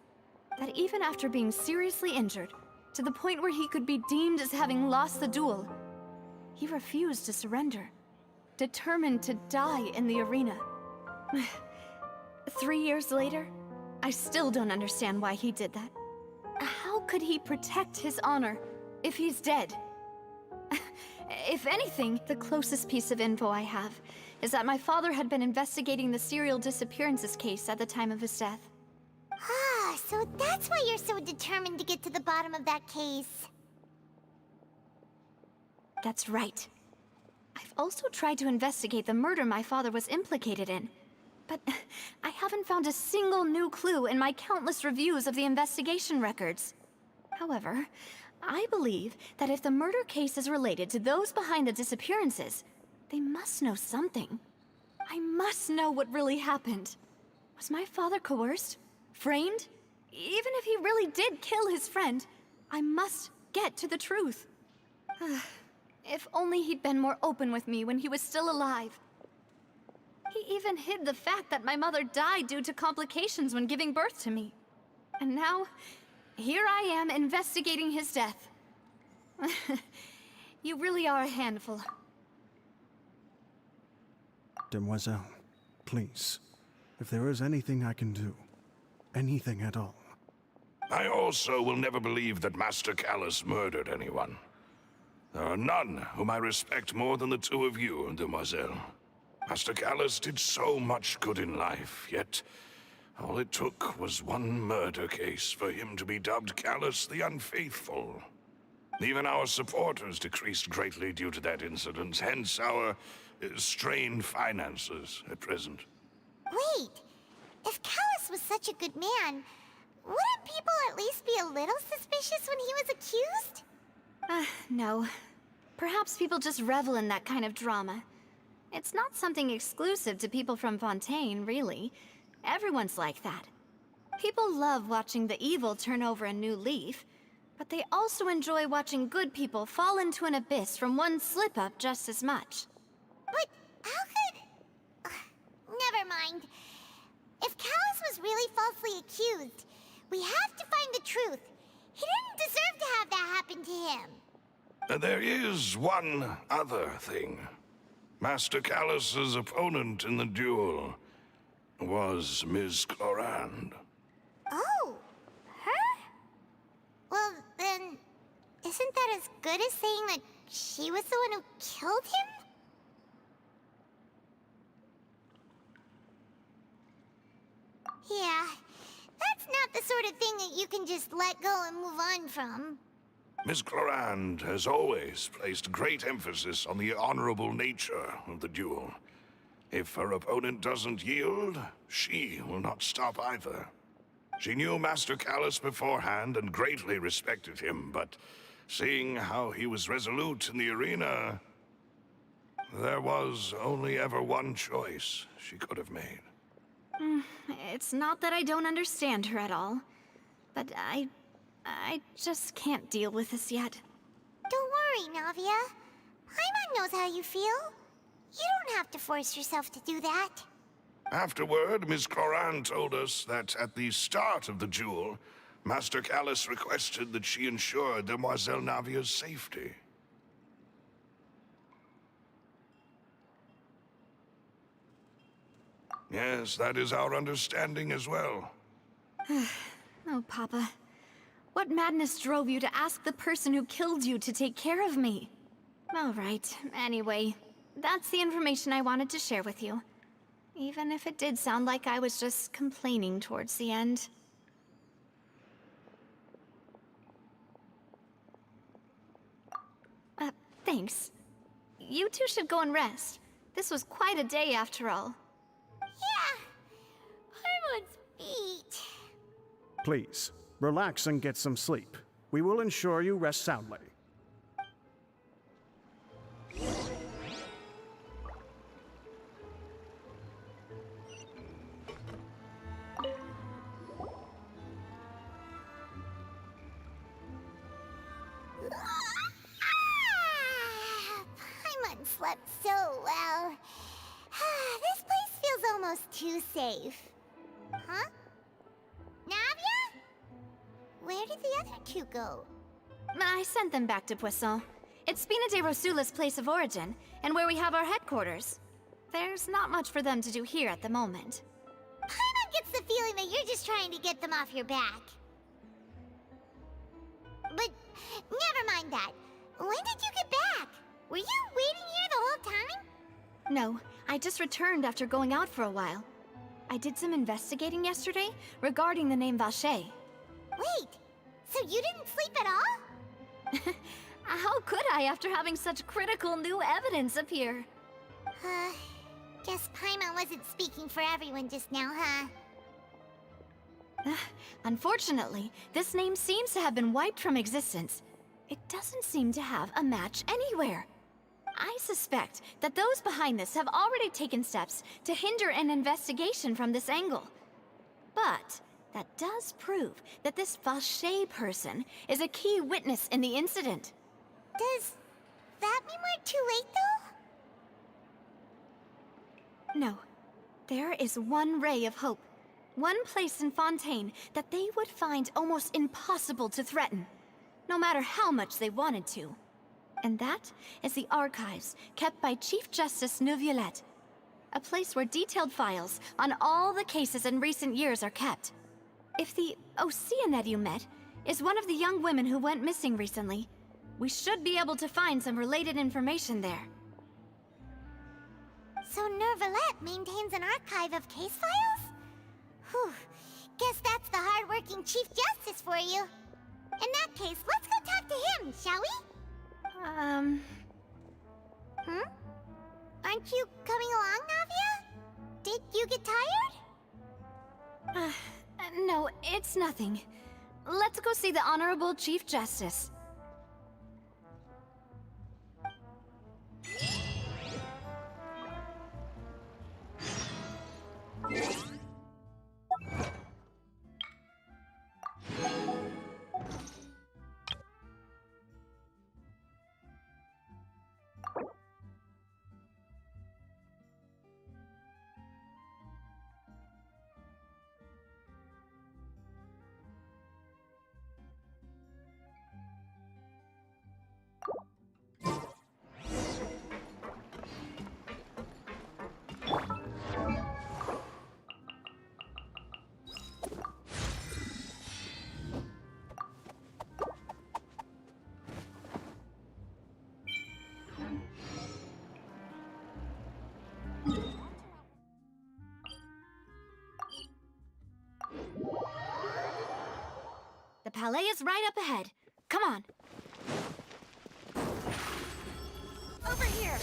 that even after being seriously injured, to the point where he could be deemed as having lost the duel, he refused to surrender, determined to die in the arena. 3 years later, I still don't understand why he did that. How could he protect his honor if he's dead? If anything, the closest piece of info I have is that my father had been investigating the serial disappearances case at the time of his death. Ah, so that's why you're so determined to get to the bottom of that case. That's right. I've also tried to investigate the murder my father was implicated in. but I haven't found a single new clue in my countless reviews of the investigation records. However, I believe that if the murder case is related to those behind the disappearances, they must know something. I must know what really happened. Was my father coerced? Framed? Even if he really did kill his friend, I must get to the truth. If only he'd been more open with me when he was still alive. He even hid the fact that my mother died due to complications when giving birth to me. And now, here I am investigating his death. You really are a handful. Demoiselle, please, if there is anything I can do, anything at all. I also will never believe that Master Callus murdered anyone. There are none whom I respect more than the two of you, Demoiselle. Master Callus did so much good in life, yet all it took was one murder case for him to be dubbed Callus the Unfaithful. Even our supporters decreased greatly due to that incident, hence our strained finances at present. Wait, if Callus was such a good man, wouldn't people at least be a little suspicious when he was accused? No. Perhaps people just revel in that kind of drama. It's not something exclusive to people from Fontaine, really. Everyone's like that. People love watching the evil turn over a new leaf, but they also enjoy watching good people fall into an abyss from one slip-up just as much. But how could... never mind. If Callus was really falsely accused, we have to find the truth. He didn't deserve to have that happen to him. There is one other thing. Master Callus's opponent in the duel was Ms. Clorand. Oh, her? Well, then, isn't that as good as saying that she was the one who killed him? Yeah, that's not the sort of thing that you can just let go and move on from. Ms. Clorand has always placed great emphasis on the honorable nature of the duel. If her opponent doesn't yield, she will not stop either. She knew Master Callus beforehand and greatly respected him, but seeing how he was resolute in the arena, there was only ever one choice she could have made. It's not that I don't understand her at all, but I just can't deal with this yet. Don't worry, Navia. Paimon knows how you feel. You don't have to force yourself to do that. Afterward, Ms. Clorand told us that at the start of the duel, Master Callus requested that she ensure Demoiselle Navia's safety. Yes, that is our understanding as well. Oh, Papa. What madness drove you to ask the person who killed you to take care of me? All right, anyway, that's the information I wanted to share with you. Even if it did sound like I was just complaining towards the end. Thanks. You two should go and rest. This was quite a day after all. Yeah, Paimon's feet. Please, relax and get some sleep. We will ensure you rest soundly. Paimon slept so well. This place feels almost too safe. Huh? Navia? Where did the other two go? I sent them back to Poisson. It's Spina de Rosula's place of origin, and where we have our headquarters. There's not much for them to do here at the moment. Paimon gets the feeling that you're just trying to get them off your back. But never mind that. When did you get back? Were you waiting here the whole time? No, I just returned after going out for a while. I did some investigating yesterday regarding the name Vacher. Wait, so you didn't sleep at all? How could I after having such critical new evidence appear? Guess Paimon wasn't speaking for everyone just now, huh? Unfortunately, this name seems to have been wiped from existence. It doesn't seem to have a match anywhere. I suspect that those behind this have already taken steps to hinder an investigation from this angle. But that does prove that this Vache person is a key witness in the incident. Does that mean we're too late, though? No. There is one ray of hope. One place in Fontaine that they would find almost impossible to threaten, no matter how much they wanted to. And that is the archives kept by Chief Justice lvl70, a place where detailed files on all the cases in recent years are kept. If the Oceanette you met is one of the young women who went missing recently, we should be able to find some related information there. So lvl70 maintains an archive of case files? Whew. Guess that's the hard-working Chief Justice for you. In that case, let's go talk to him, shall we? Aren't you coming along, Navia? Did you get tired? No, it's nothing. Let's go see the Honorable Chief Justice. The Palais is right up ahead. Come on. Over here!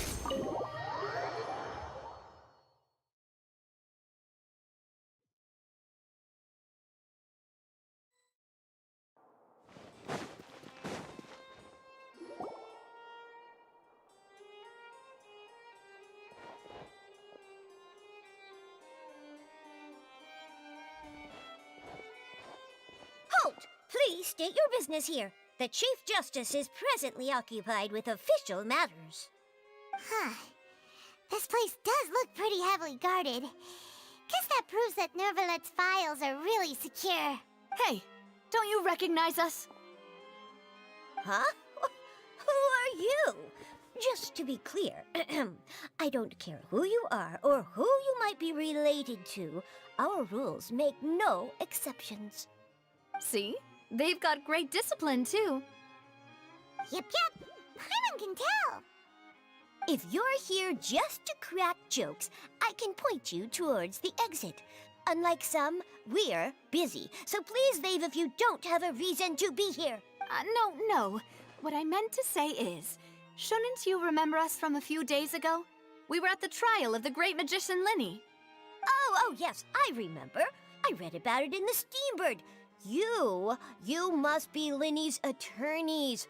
Halt! Please state your business here. The Chief Justice is presently occupied with official matters. Huh. This place does look pretty heavily guarded. Guess that proves that lvl70's files are really secure. Hey, don't you recognize us? Huh? Who are you? Just to be clear, I don't care who you are or who you might be related to. Our rules make no exceptions. See? They've got great discipline, too. Yep. Paimon can tell. If you're here just to crack jokes, I can point you towards the exit. Unlike some, we're busy, so please leave if you don't have a reason to be here. No. What I meant to say is, shouldn't you remember us from a few days ago? We were at the trial of the great magician Linny. Oh, yes, I remember. I read about it in the Steambird. You must be Linny's attorneys.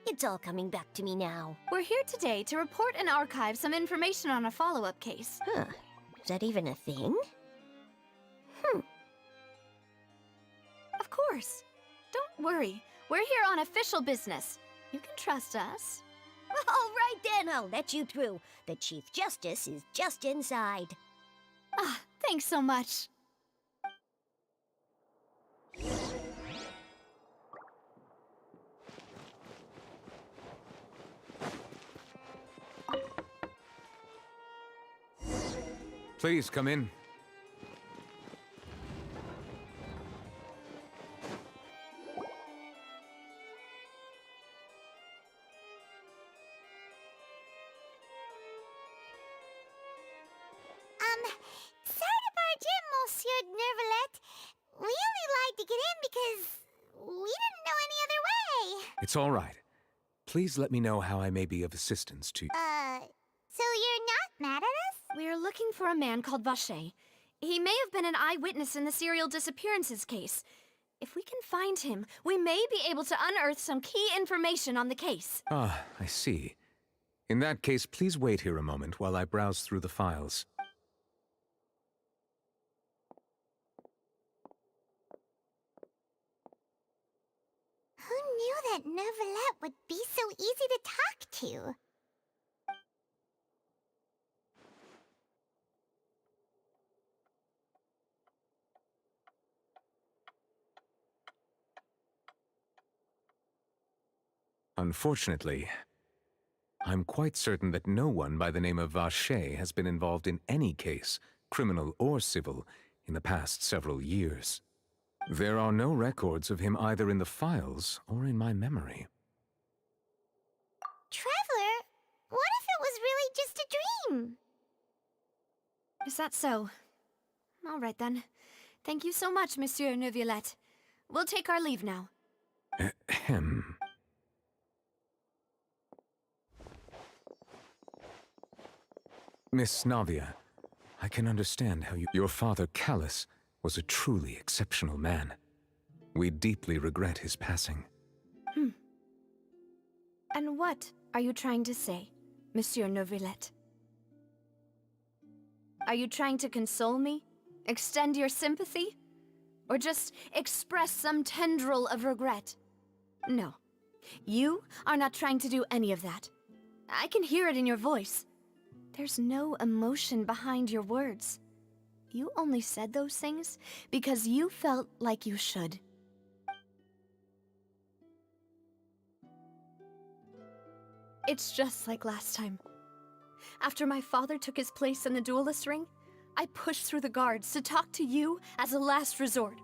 It's all coming back to me now. We're here today to report and archive some information on a follow-up case. Huh. Is that even a thing? Of course. Don't worry. We're here on official business. You can trust us. All right then, I'll let you through. The Chief Justice is just inside. Thanks so much. Please come in. Sorry to barge in, Monsieur lvl70. We only lied to get in because we didn't know any other way. It's all right. Please let me know how I may be of assistance to you. So you're not mad at us? We're looking for a man called Vacher. He may have been an eyewitness in the serial disappearances case. If we can find him, we may be able to unearth some key information on the case. Ah, I see. In that case, please wait here a moment while I browse through the files. Who knew that Neuvillette would be so easy to talk to? Unfortunately, I'm quite certain that no one by the name of Vacher has been involved in any case, criminal or civil, in the past several years. There are no records of him either in the files or in my memory. Traveler, what if it was really just a dream? Is that so? All right then. Thank you so much, Monsieur Neuvillette. We'll take our leave now. Ahem. Miss Navia, I can understand how your father, Callus, was a truly exceptional man. We deeply regret his passing. And what are you trying to say, Monsieur Neuvillette? Are you trying to console me? Extend your sympathy? Or just express some tendril of regret? No. You are not trying to do any of that. I can hear it in your voice. There's no emotion behind your words. You only said those things because you felt like you should. It's just like last time. After my father took his place in the duelist ring, I pushed through the guards to talk to you as a last resort.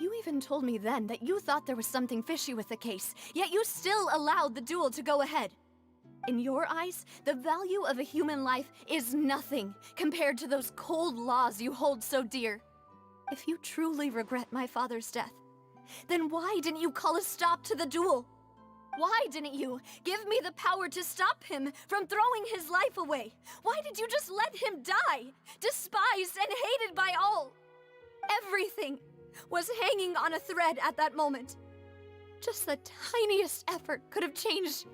You even told me then that you thought there was something fishy with the case, yet you still allowed the duel to go ahead. In your eyes, the value of a human life is nothing compared to those cold laws you hold so dear. If you truly regret my father's death, then why didn't you call a stop to the duel? Why didn't you give me the power to stop him from throwing his life away? Why did you just let him die, despised and hated by all? Everything was hanging on a thread at that moment. Just the tiniest effort could have changed.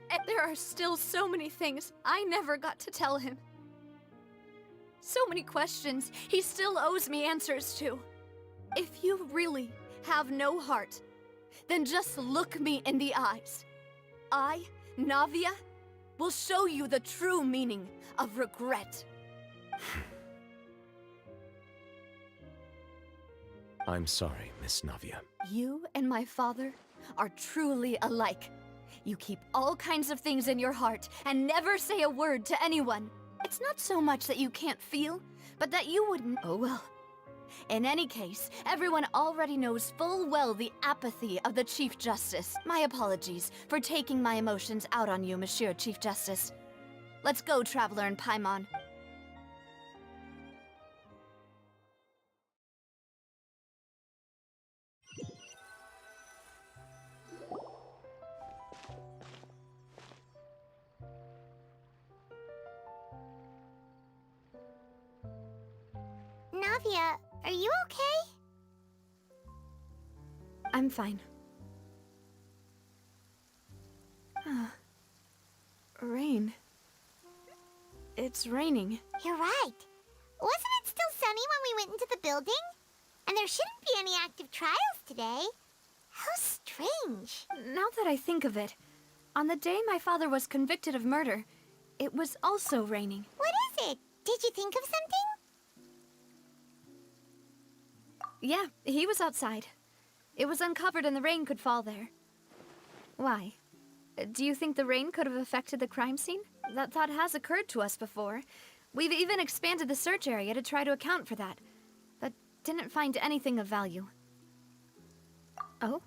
And there are still so many things I never got to tell him. So many questions he still owes me answers to. If you really have no heart, then just look me in the eyes. I, Navia, will show you the true meaning of regret. I'm sorry, Miss Navia. You and my father are truly alike. You keep all kinds of things in your heart and never say a word to anyone. It's not so much that you can't feel, but that you wouldn't. Oh well. In any case, everyone already knows full well the apathy of the Chief Justice. My apologies for taking my emotions out on you, Monsieur Chief Justice. Let's go, Traveler and Paimon. Navia, are you okay? I'm fine. Rain. It's raining. You're right. Wasn't it still sunny when we went into the building? And there shouldn't be any active trials today. How strange. Now that I think of it, on the day my father was convicted of murder, it was also raining. What is it? Did you think of something? Yeah, he was outside. It was uncovered and the rain could fall there. Why? Do you think the rain could have affected the crime scene? That thought has occurred to us before. We've even expanded the search area to try to account for that, but didn't find anything of value. Oh?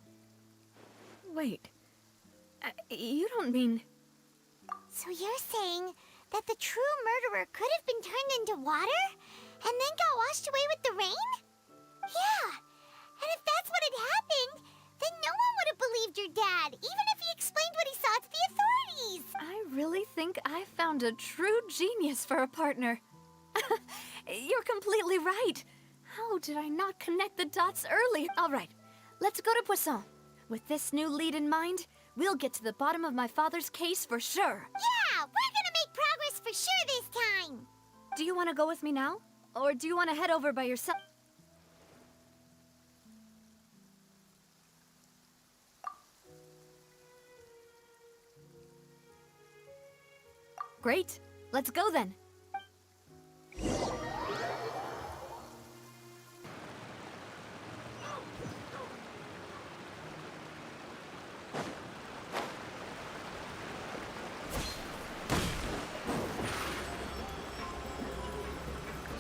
Wait. You don't mean... So you're saying that the true murderer could have been turned into water and then got washed away with the rain? Yeah, and if that's what had happened, then no one would have believed your dad, even if he explained what he saw to the authorities. I really think I found a true genius for a partner. You're completely right. How did I not connect the dots earlier? All right, let's go to Poisson. With this new lead in mind, we'll get to the bottom of my father's case for sure. Yeah, we're gonna make progress for sure this time. Do you want to go with me now? Or do you want to head over by yourself? Great. Let's go then.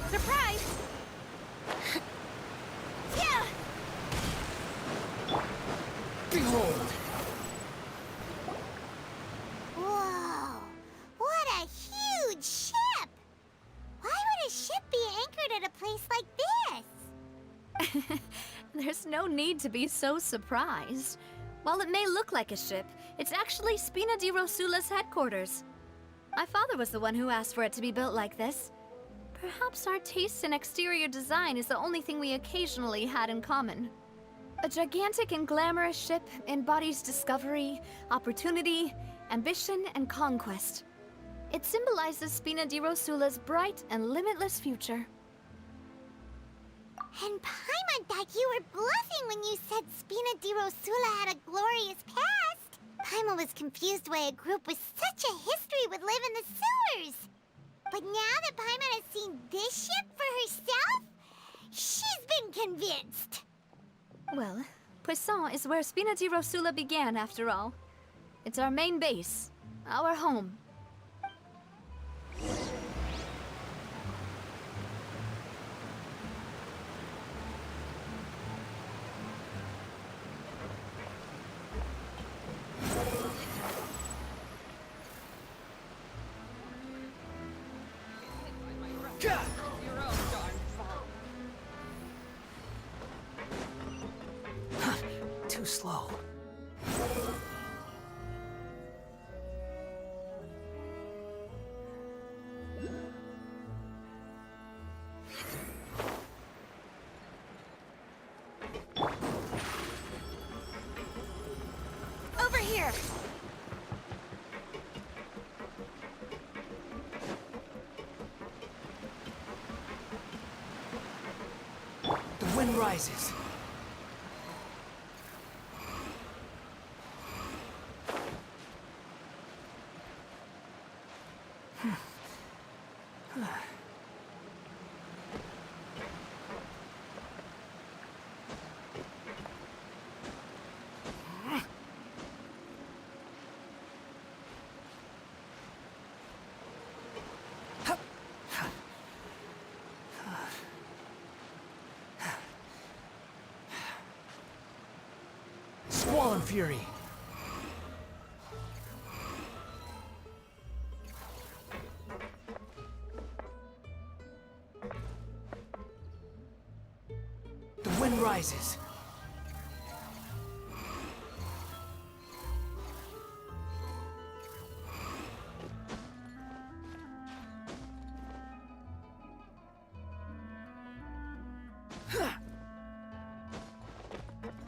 Surprise! Yeah! Behold! Whoa, what a huge ship! Why would a ship be anchored at a place like this? There's no need to be so surprised. While it may look like a ship, it's actually Spina di Rosula's headquarters. My father was the one who asked for it to be built like this. Perhaps our taste in exterior design is the only thing we occasionally had in common. A gigantic and glamorous ship embodies discovery, opportunity, ambition, and conquest. It symbolizes Spina di Rosula's bright and limitless future. And Paimon thought you were bluffing when you said Spina di Rosula had a glorious past. Paimon was confused why a group with such a history would live in the sewers. But now that Paimon has seen this ship for herself, she's been convinced. Well, Poisson is where Spina di Rosula began, after all. It's our main base, our home. Too slow. Over here. The wind rises. Squall Fury. The wind rises.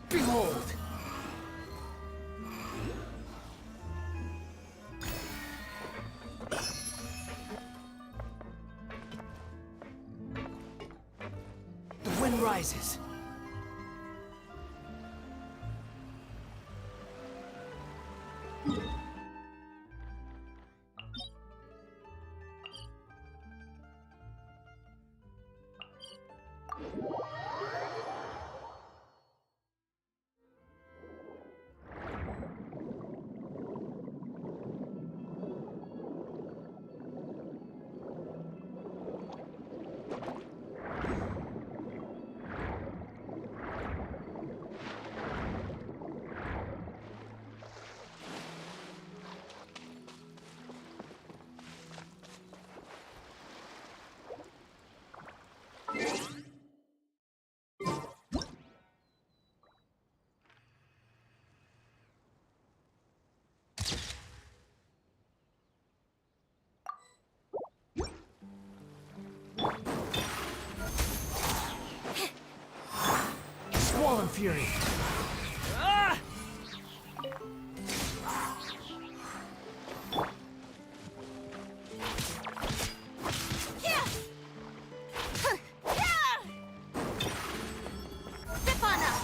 Behold! The wind rises. fury. Ah! Yeah! Huh. Yeah! Zip on up!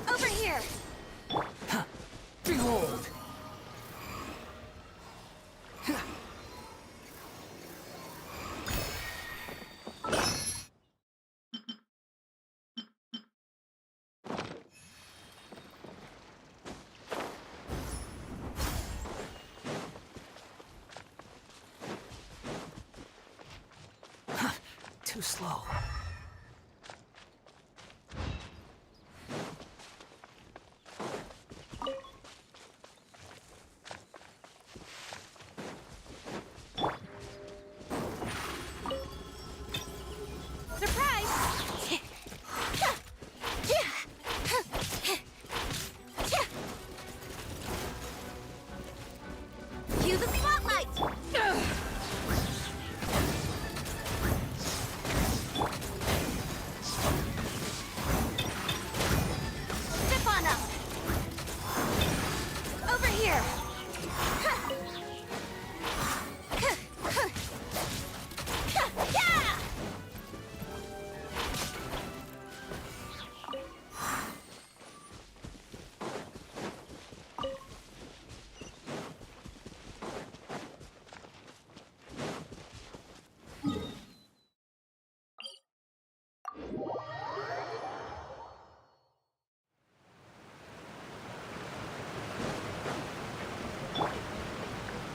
Over here! Behold! Too slow. Cue the spotlight! Zip on up! Over here! Yeah!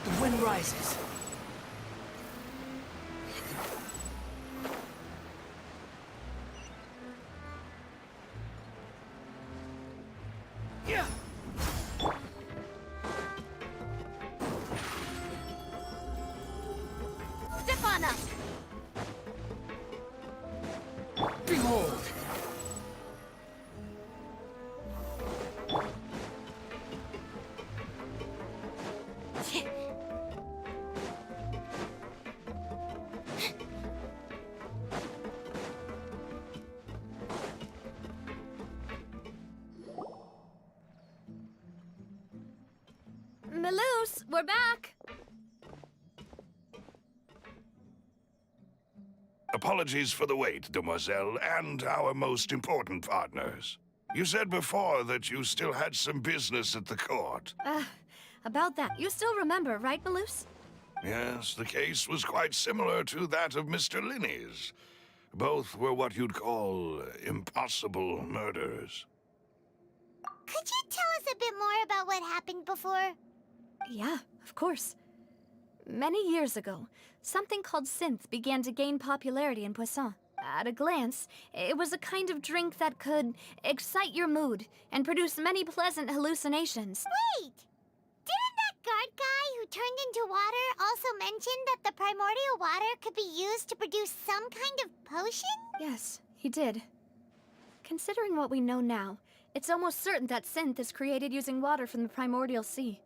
The wind rises. Yeah. Zip on up! Behold! Maloose, we're back! Apologies for the wait, demoiselle, and our most important partners. You said before that you still had some business at the court. About that, you still remember, right, Maloose? Yes, the case was quite similar to that of Mr. Linney's. Both were what you'd call impossible murders. Could you tell us a bit more about what happened before? Yeah, of course. Many years ago, something called synth began to gain popularity in Poisson. At a glance, it was a kind of drink that could excite your mood and produce many pleasant hallucinations. Wait! Didn't that guard guy who turned into water also mention that the primordial water could be used to produce some kind of potion? Yes, he did. Considering what we know now, it's almost certain that synth is created using water from the primordial sea.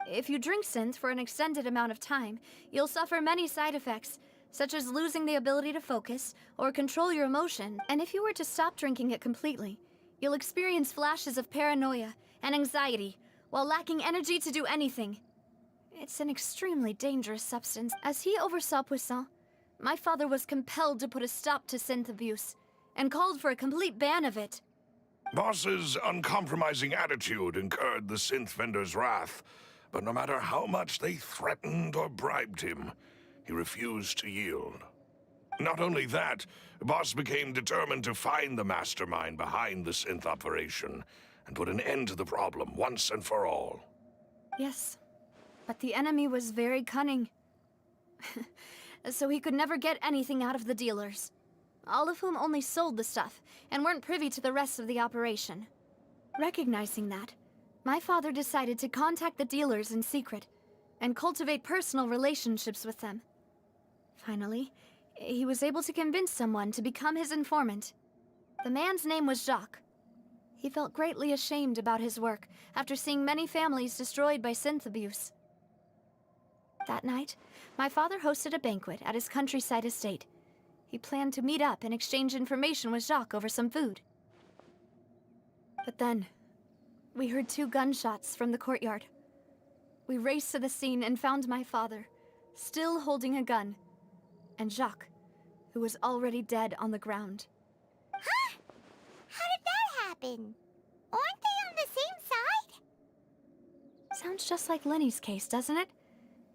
If you drink synth for an extended amount of time, you'll suffer many side effects, such as losing the ability to focus or control your emotion. And if you were to stop drinking it completely, you'll experience flashes of paranoia and anxiety while lacking energy to do anything. It's an extremely dangerous substance. As he oversaw Poisson, my father was compelled to put a stop to synth abuse and called for a complete ban of it. Boss's uncompromising attitude incurred the synth vendor's wrath, but no matter how much they threatened or bribed him, he refused to yield. Not only that, Boss became determined to find the mastermind behind the synth operation and put an end to the problem once and for all. Yes, but the enemy was very cunning. So he could never get anything out of the dealers, all of whom only sold the stuff and weren't privy to the rest of the operation. Recognizing that, my father decided to contact the dealers in secret and cultivate personal relationships with them. Finally, he was able to convince someone to become his informant. The man's name was Jacques. He felt greatly ashamed about his work after seeing many families destroyed by synth abuse. That night, my father hosted a banquet at his countryside estate. He planned to meet up and exchange information with Jacques over some food. But then, we heard 2 gunshots from the courtyard. We raced to the scene and found my father, still holding a gun, and Jacques, who was already dead on the ground. Huh? How did that happen? Aren't they on the same side? Sounds just like Lenny's case, doesn't it?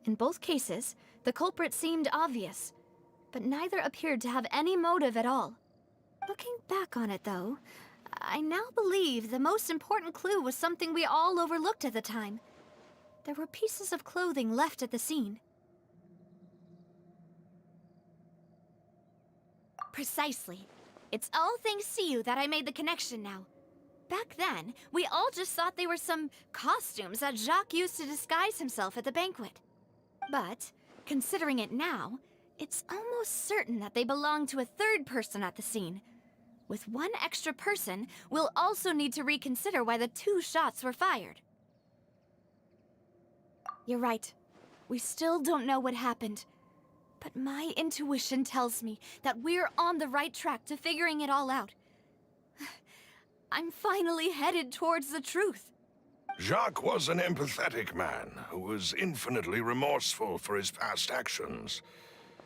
In both cases, the culprit seemed obvious, but neither appeared to have any motive at all. Looking back on it, though, I now believe the most important clue was something we all overlooked at the time. There were pieces of clothing left at the scene. Precisely. It's all thanks to you that I made the connection now. Back then, we all just thought they were some costumes that Jacques used to disguise himself at the banquet. But, considering it now, it's almost certain that they belong to a third person at the scene. With one extra person, we'll also need to reconsider why the 2 shots were fired. You're right. We still don't know what happened. But my intuition tells me that we're on the right track to figuring it all out. I'm finally headed towards the truth. Jacques was an empathetic man who was infinitely remorseful for his past actions.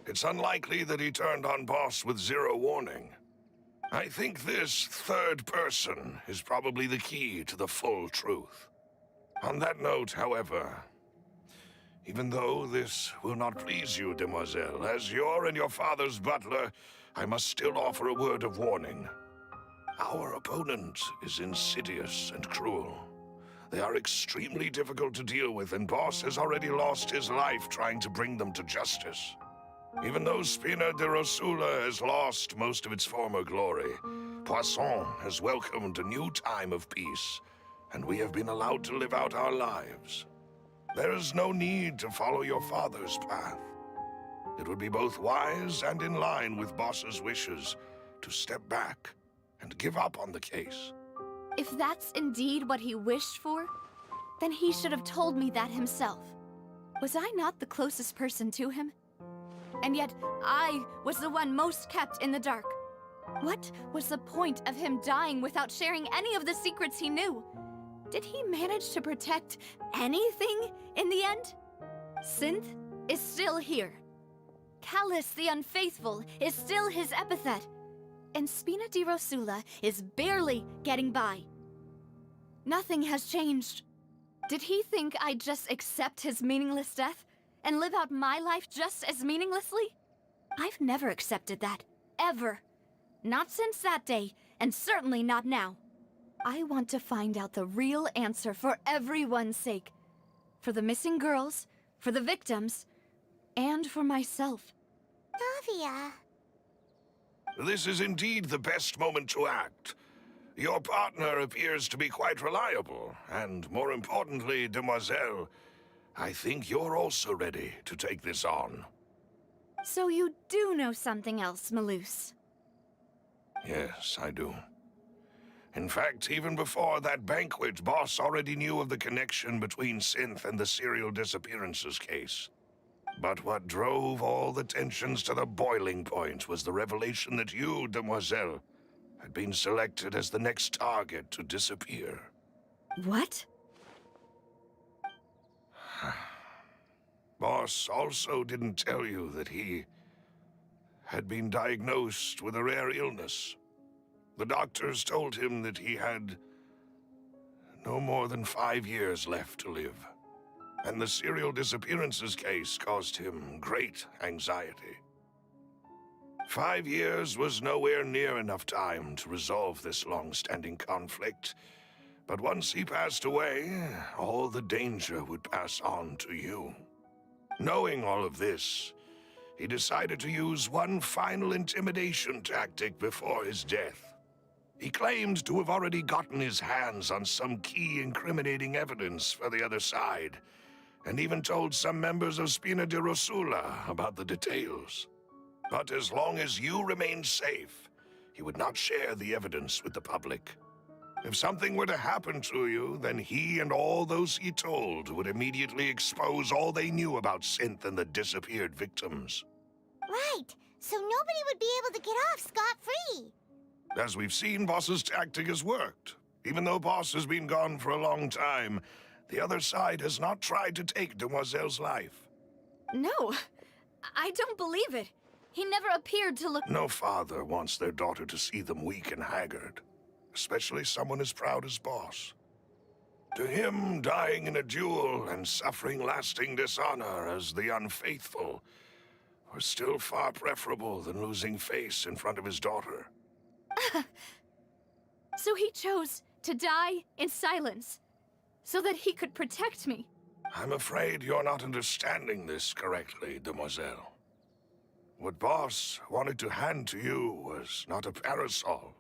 It's unlikely that he turned on Boss with 0 warning. I think this third person is probably the key to the full truth. On that note, however, even though this will not please you, demoiselle, as your and your father's butler, I must still offer a word of warning. Our opponent is insidious and cruel. They are extremely difficult to deal with, and Boss has already lost his life trying to bring them to justice. Even though Spina de Rosula has lost most of its former glory, Poisson has welcomed a new time of peace, and we have been allowed to live out our lives. There is no need to follow your father's path. It would be both wise and in line with Boss's wishes to step back and give up on the case. If that's indeed what he wished for, then he should have told me that himself. Was I not the closest person to him? And yet, I was the one most kept in the dark. What was the point of him dying without sharing any of the secrets he knew? Did he manage to protect anything in the end? Synth is still here. Callous the Unfaithful is still his epithet. And Spina di Rosula is barely getting by. Nothing has changed. Did he think I'd just accept his meaningless death and live out my life just as meaninglessly? I've never accepted that, ever. Not since that day, and certainly not now. I want to find out the real answer for everyone's sake. For the missing girls, for the victims, and for myself. Navia. This is indeed the best moment to act. Your partner appears to be quite reliable, and more importantly, demoiselle, I think you're also ready to take this on. So you do know something else, Malouse? Yes, I do. In fact, even before that banquet, Boss already knew of the connection between Synth and the serial disappearances case. But what drove all the tensions to the boiling point was the revelation that you, demoiselle, had been selected as the next target to disappear. What? Boss also didn't tell you that he had been diagnosed with a rare illness. The doctors told him that he had no more than 5 years left to live. And the serial disappearances case caused him great anxiety. 5 years was nowhere near enough time to resolve this long-standing conflict. But once he passed away, all the danger would pass on to you. Knowing all of this, he decided to use one final intimidation tactic before his death. He claimed to have already gotten his hands on some key incriminating evidence for the other side, and even told some members of Spina di Rosula about the details. But as long as you remained safe, he would not share the evidence with the public. If something were to happen to you, then he and all those he told would immediately expose all they knew about Synth and the disappeared victims. Right, so nobody would be able to get off scot-free. As we've seen, Boss's tactic has worked. Even though Boss has been gone for a long time, the other side has not tried to take Demoiselle's life. No, I don't believe it. He never appeared to look— No father wants their daughter to see them weak and haggard, especially someone as proud as Boss. To him, dying in a duel and suffering lasting dishonor as the unfaithful was still far preferable than losing face in front of his daughter. So he chose to die in silence, so that he could protect me. I'm afraid you're not understanding this correctly, Demoiselle. What Boss wanted to hand to you was not a parasol,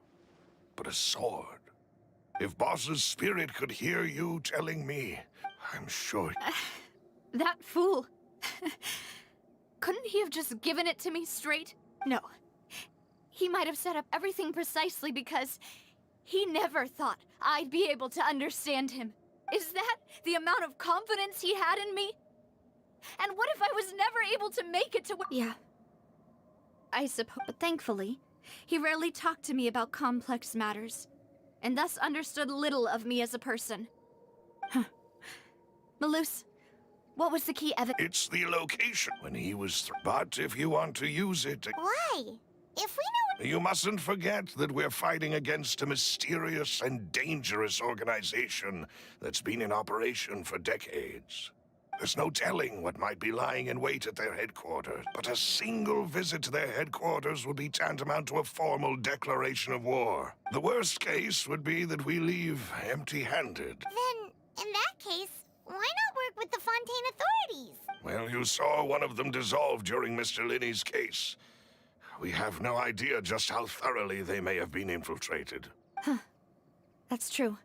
but a sword. If Boss's spirit could hear you telling me, I'm sure— That fool. Couldn't he have just given it to me straight? No. He might have set up everything precisely because he never thought I'd be able to understand him. Is that the amount of confidence he had in me? And what if I was never able to make it to Yeah. I suppose, but thankfully, he rarely talked to me about complex matters, and thus understood little of me as a person. Malus, what was the key evidence? it's the location when he was but if you want to use it— Why? If we know— You mustn't forget that we're fighting against a mysterious and dangerous organization that's been in operation for decades. There's no telling what might be lying in wait at their headquarters, but a single visit to their headquarters would be tantamount to a formal declaration of war. The worst case would be that we leave empty-handed. Then, in that case, why not work with the Fontaine authorities? Well, you saw one of them dissolve during Mr. Linney's case. We have no idea just how thoroughly they may have been infiltrated. That's true.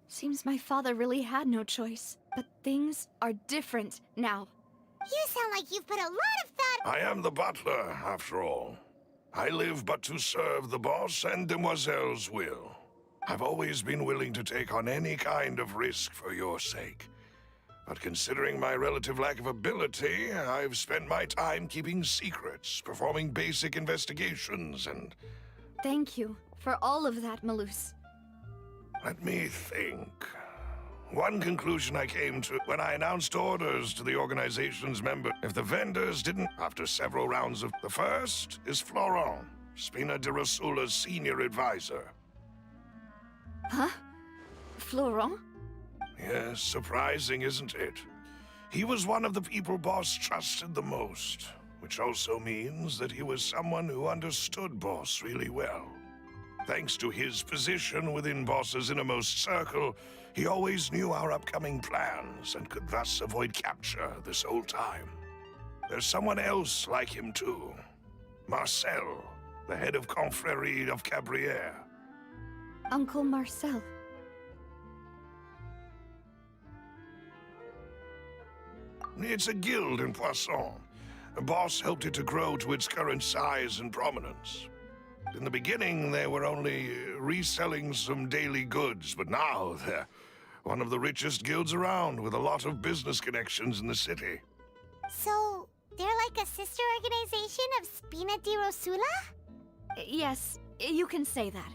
Seems my father really had no choice. But things are different now. You sound like you've put a lot of thought— I am the butler, after all. I live but to serve the boss and Demoiselle's will. I've always been willing to take on any kind of risk for your sake. But considering my relative lack of ability, I've spent my time keeping secrets, performing basic investigations, and— Thank you for all of that, Malus. Let me think. One conclusion I came to when I announced orders to the organization's members: if the vendors didn't, after several rounds of— The first is Florent, Spina di Rosula's senior advisor. Huh? Florent? Yes, surprising, isn't it? He was one of the people Boss trusted the most, which also means that he was someone who understood Boss really well. Thanks to his position within Boss's innermost circle, he always knew our upcoming plans and could thus avoid capture this whole time. There's someone else like him too. Marcel, the head of Confrérie of Cabrières. Uncle Marcel. It's a guild in Poisson. Boss helped it to grow to its current size and prominence. In the beginning, they were only reselling some daily goods, but now they're one of the richest guilds around, with a lot of business connections in the city. So, they're like a sister organization of Spina di Rosula? Yes, you can say that.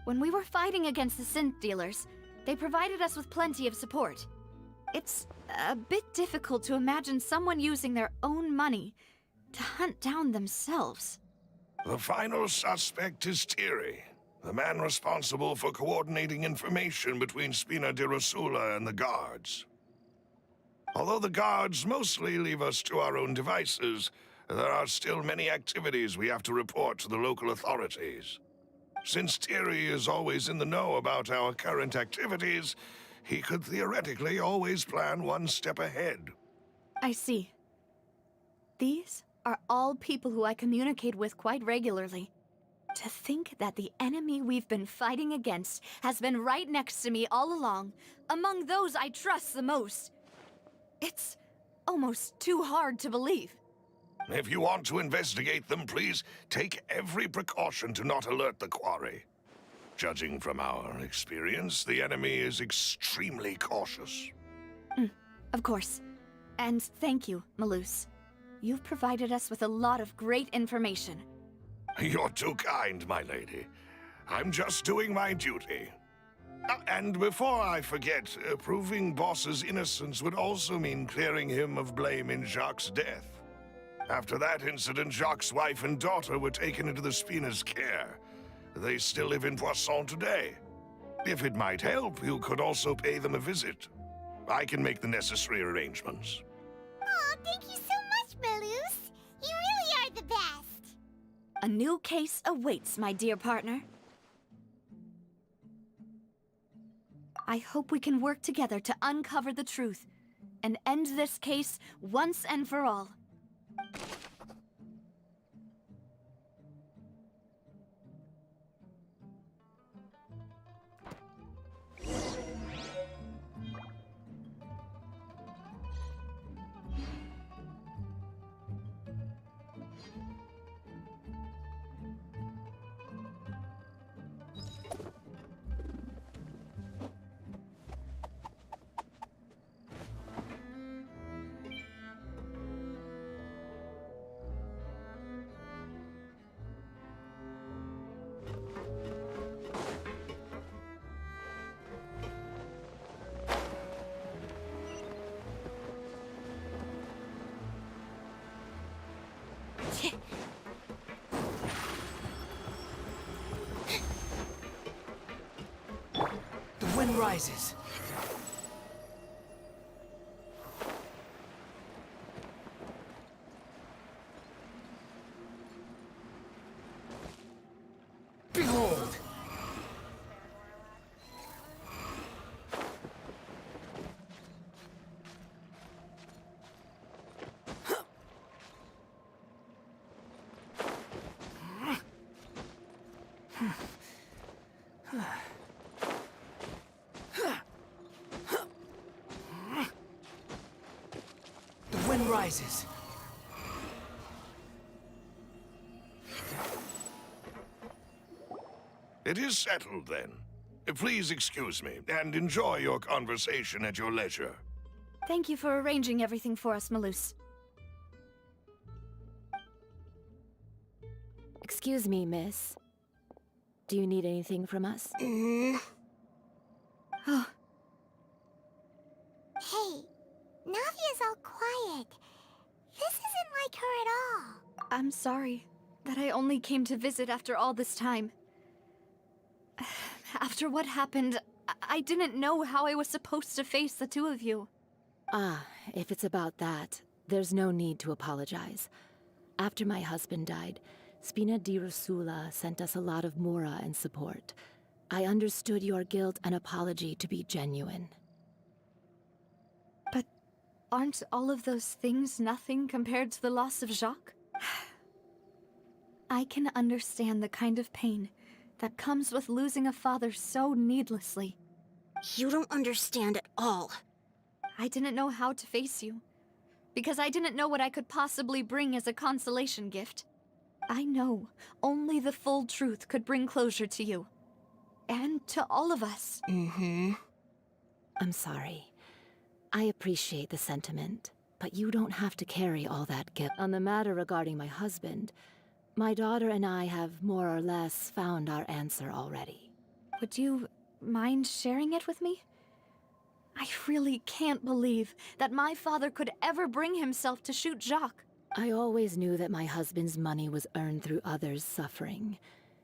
When we were fighting against the synth dealers, they provided us with plenty of support. It's a bit difficult to imagine someone using their own money to hunt down themselves. The final suspect is Thierry, the man responsible for coordinating information between Spina di Rosula and the guards. Although the guards mostly leave us to our own devices, there are still many activities we have to report to the local authorities. Since Thierry is always in the know about our current activities, he could theoretically always plan one step ahead. I see. These are all people who I communicate with quite regularly. To think that the enemy we've been fighting against has been right next to me all along, among those I trust the most. It's almost too hard to believe. If you want to investigate them, please take every precaution to not alert the quarry. Judging from our experience, the enemy is extremely cautious. Of course. And thank you, Malus. You've provided us with a lot of great information. You're too kind, my lady. I'm just doing my duty. And before I forget, proving Boss's innocence would also mean clearing him of blame in Jacques' death. After that incident, Jacques' wife and daughter were taken into the Spina's care. They still live in Poisson today. If it might help, you could also pay them a visit. I can make the necessary arrangements. Oh, thank you so much, Malus. You really are the best. A new case awaits, my dear partner. I hope we can work together to uncover the truth and end this case once and for all. The wind rises. Behold! The wind rises. It is settled, then. Please excuse me, and enjoy your conversation at your leisure. Thank you for arranging everything for us, Malus. Excuse me, miss. Do you need anything from us? Oh, Hey, Navia's all quiet. This isn't like her at all. I'm sorry that I only came to visit after all this time. After what happened, I didn't know how I was supposed to face the two of you. Ah, if it's about that, there's no need to apologize. After my husband died, Spina di Rosula sent us a lot of mora and support. I understood your guilt and apology to be genuine. But aren't all of those things nothing compared to the loss of Jacques? I can understand the kind of pain that comes with losing a father so needlessly. You don't understand at all. I didn't know how to face you, because I didn't know what I could possibly bring as a consolation gift. I know only the full truth could bring closure to you. And to all of us. I'm sorry. I appreciate the sentiment, but you don't have to carry all that guilt. On the matter regarding my husband, my daughter and I have more or less found our answer already. Would you mind sharing it with me? I really can't believe that my father could ever bring himself to shoot Jacques. I always knew that my husband's money was earned through others' suffering.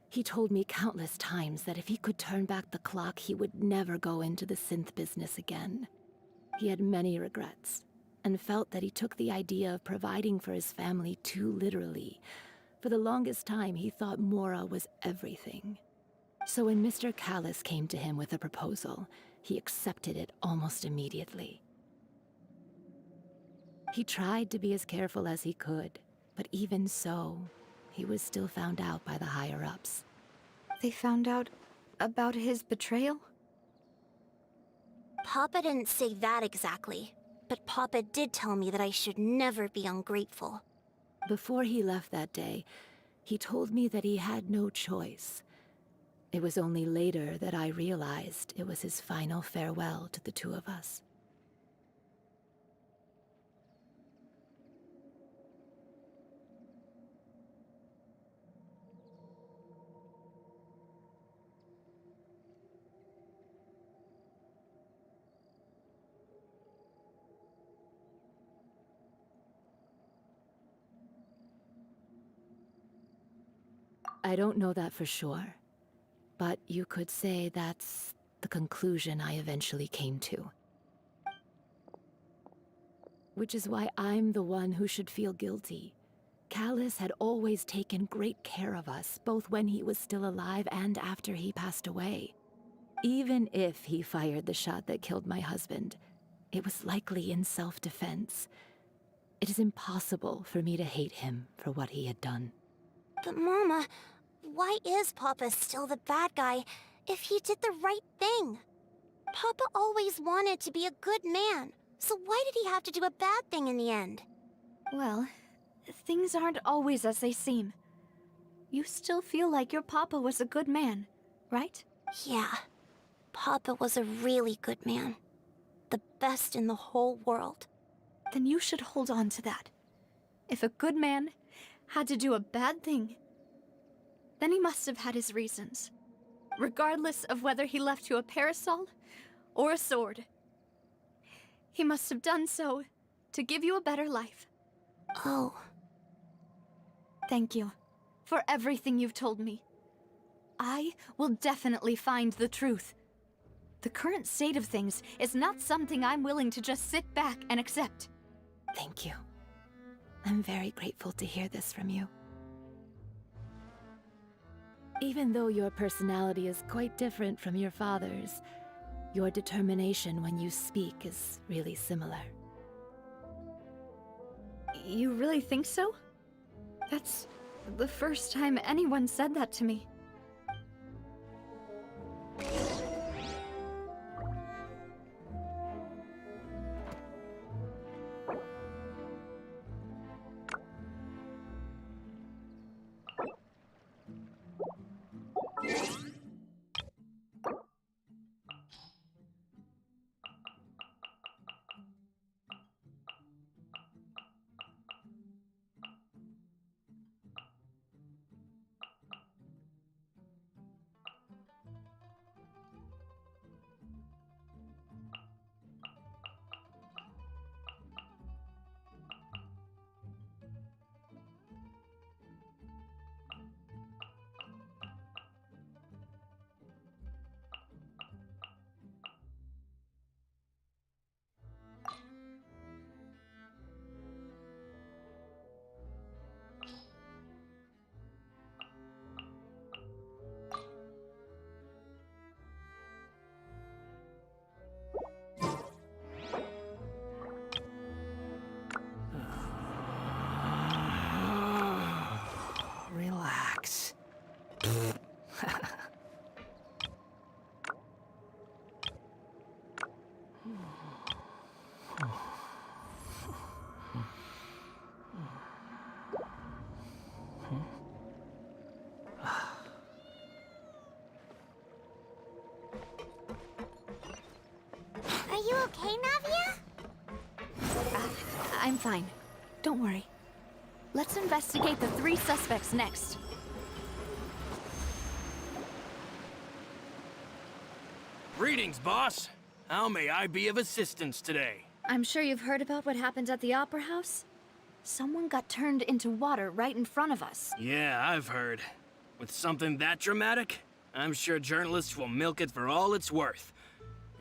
He told me countless times that if he could turn back the clock, he would never go into the synth business again. He had many regrets, and felt that he took the idea of providing for his family too literally. For the longest time, he thought Mora was everything. So when Mr. Callis came to him with a proposal, he accepted it almost immediately. He tried to be as careful as he could, but even so, he was still found out by the higher-ups. They found out about his betrayal? Papa didn't say that exactly, but Papa did tell me that I should never be ungrateful. Before he left that day, he told me that he had no choice. It was only later that I realized it was his final farewell to the two of us. I don't know that for sure, but you could say that's the conclusion I eventually came to. Which is why I'm the one who should feel guilty. Callis had always taken great care of us, both when he was still alive and after he passed away. Even if he fired the shot that killed my husband, it was likely in self-defense. It is impossible for me to hate him for what he had done. But Mama, why is Papa still the bad guy if he did the right thing? Papa always wanted to be a good man, so why did he have to do a bad thing in the end? Well, things aren't always as they seem. You still feel like your papa was a good man, right? Yeah, Papa was a really good man. The best in the whole world. Then you should hold on to that. If a good man had to do a bad thing, then he must have had his reasons. Regardless of whether he left you a parasol or a sword. He must have done so to give you a better life. Oh. Thank you for everything you've told me. I will definitely find the truth. The current state of things is not something I'm willing to just sit back and accept. Thank you. I'm very grateful to hear this from you. Even though your personality is quite different from your father's, your determination when you speak is really similar. You really think so? That's the first time anyone said that to me. Relax. Are you okay, Navia? I'm fine. Don't worry. Let's investigate the 3 suspects next. Greetings, boss. How may I be of assistance today? I'm sure you've heard about what happened at the Opera House? Someone got turned into water right in front of us. Yeah, I've heard. With something that dramatic, I'm sure journalists will milk it for all it's worth.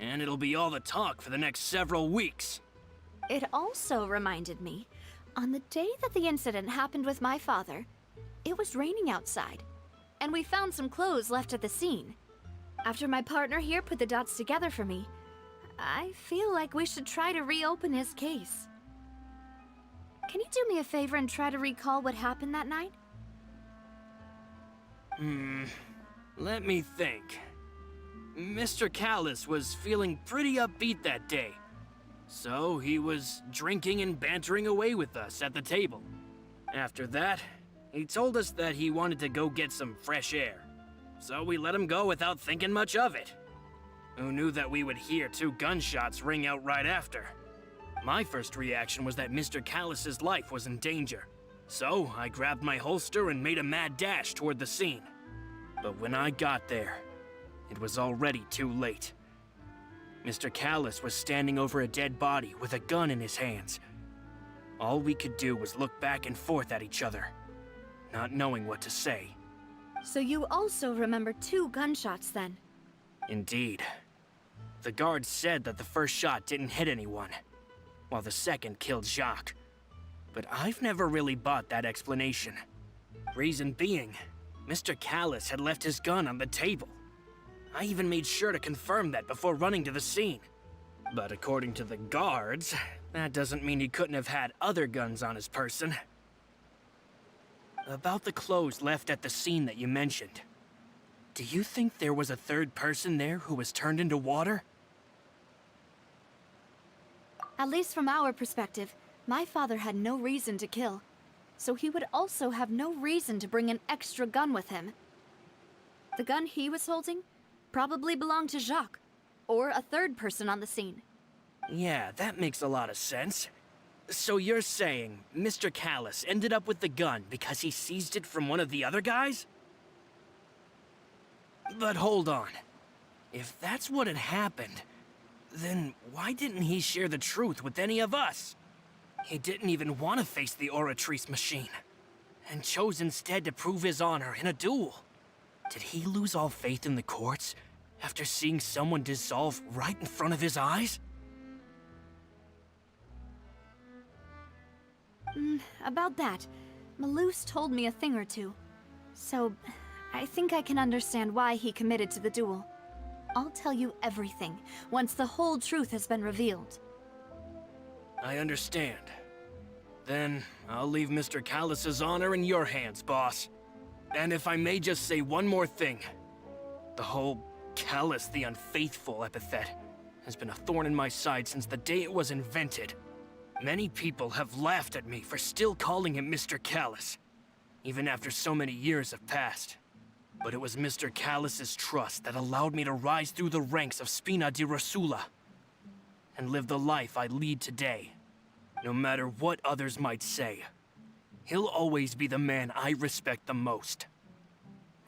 And it'll be all the talk for the next several weeks. It also reminded me, on the day that the incident happened with my father, it was raining outside, and we found some clothes left at the scene. After my partner here put the dots together for me, I feel like we should try to reopen his case. Can you do me a favor and try to recall what happened that night? Let me think. Mr. Callus was feeling pretty upbeat that day. So he was drinking and bantering away with us at the table. After that, he told us that he wanted to go get some fresh air. So we let him go without thinking much of it. Who knew that we would hear 2 gunshots ring out right after? My first reaction was that Mr. Callus's life was in danger. So I grabbed my holster and made a mad dash toward the scene. But when I got there, it was already too late. Mr. Callus was standing over a dead body with a gun in his hands. All we could do was look back and forth at each other, not knowing what to say. So you also remember 2 gunshots then? Indeed. The guard said that the first shot didn't hit anyone, while the second killed Jacques. But I've never really bought that explanation. Reason being, Mr. Callus had left his gun on the table. I even made sure to confirm that before running to the scene. But according to the guards, that doesn't mean he couldn't have had other guns on his person. About the clothes left at the scene that you mentioned, do you think there was a 3rd person there who was turned into water? At least from our perspective, my father had no reason to kill. So he would also have no reason to bring an extra gun with him. The gun he was holding probably belonged to Jacques, or a 3rd person on the scene. Yeah, that makes a lot of sense. So you're saying Mr. Callus ended up with the gun because he seized it from one of the other guys? But hold on. If that's what had happened, then why didn't he share the truth with any of us? He didn't even want to face the Oratrice machine, and chose instead to prove his honor in a duel. Did he lose all faith in the courts after seeing someone dissolve right in front of his eyes? About that, Malus told me a thing or two. So, I think I can understand why he committed to the duel. I'll tell you everything, once the whole truth has been revealed. I understand. Then, I'll leave Mr. Callus's honor in your hands, boss. And if I may just say one more thing. The whole Callus the Unfaithful epithet has been a thorn in my side since the day it was invented. Many people have laughed at me for still calling him Mr. Callus, even after so many years have passed. But it was Mr. Callus's trust that allowed me to rise through the ranks of Spina di Rosula and live the life I lead today. No matter what others might say, he'll always be the man I respect the most.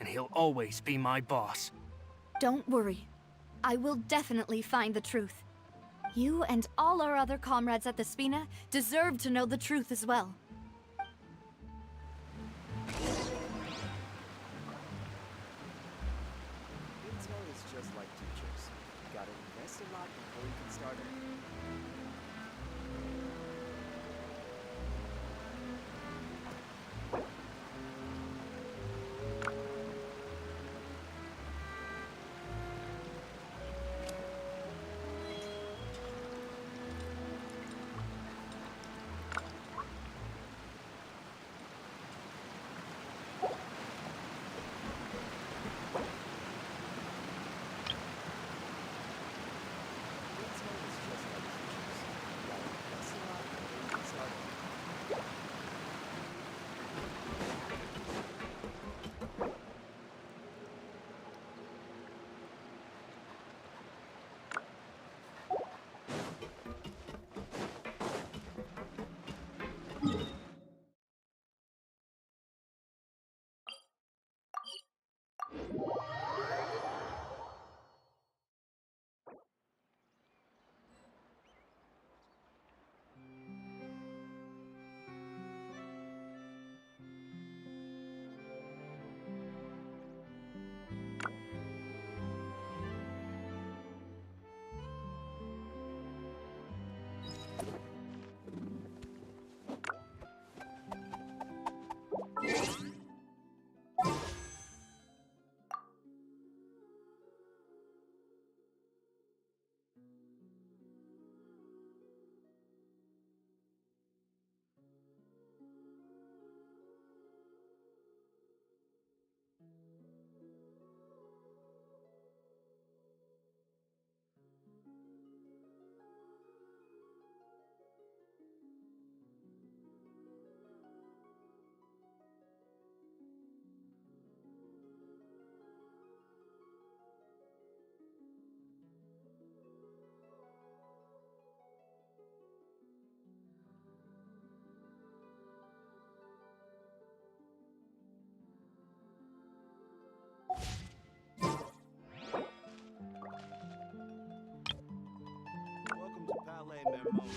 And he'll always be my boss. Don't worry. I will definitely find the truth. You and all our other comrades at the Spina deserve to know the truth as well. Intel is just like teachers. You gotta invest a lot before you can start it. Palais Mermoni.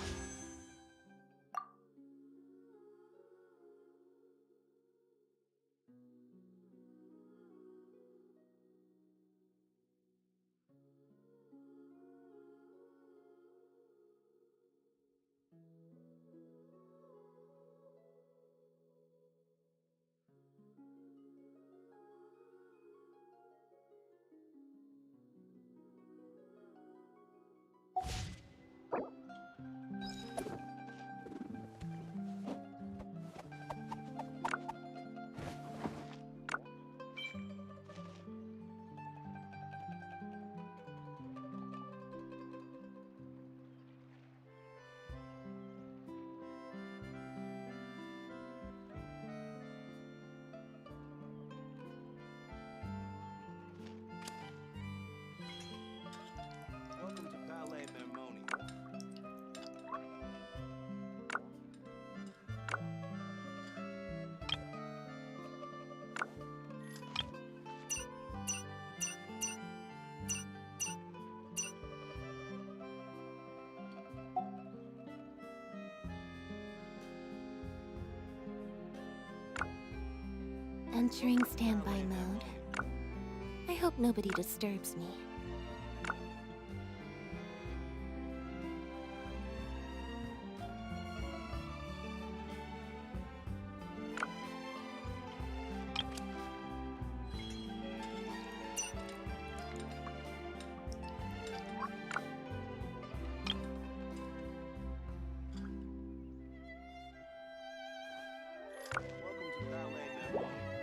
Welcome to Palais Mermoni. Entering standby mode. I hope nobody disturbs me. Welcome to Palais Mermoni.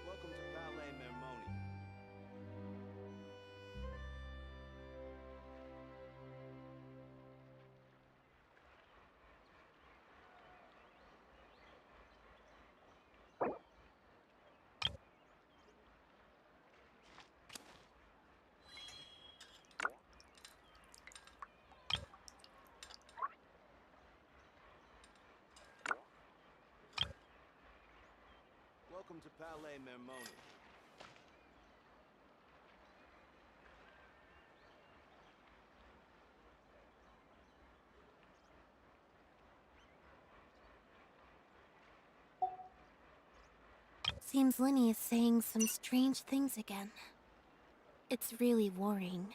Welcome to Palais Mermoni. Welcome to Palais Mermoni. Seems Linny is saying some strange things again. It's really worrying.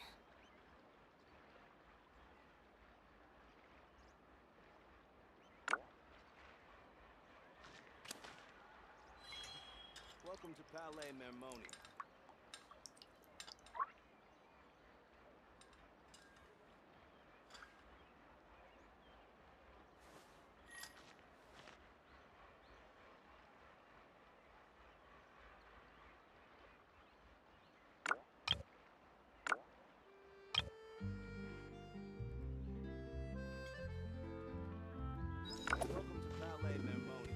Welcome to Palais Mermoni. Welcome to Palais Mermoni.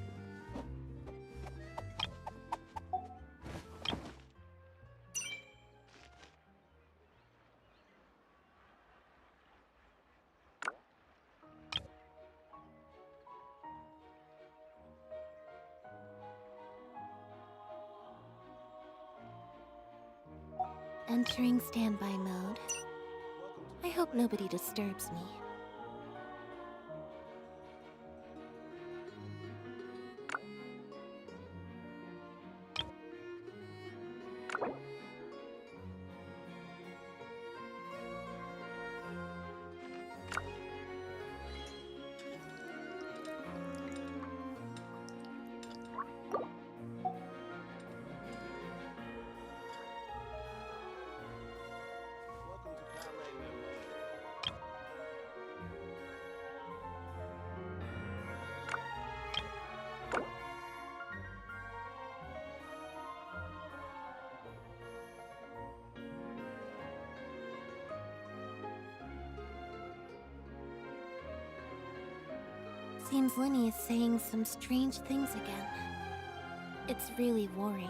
Entering standby mode. Welcome to I hope Palais nobody Mermoni. disturbs me. Welcome to Palais Mermoni. Seems Linny is saying some strange things again. It's really worrying.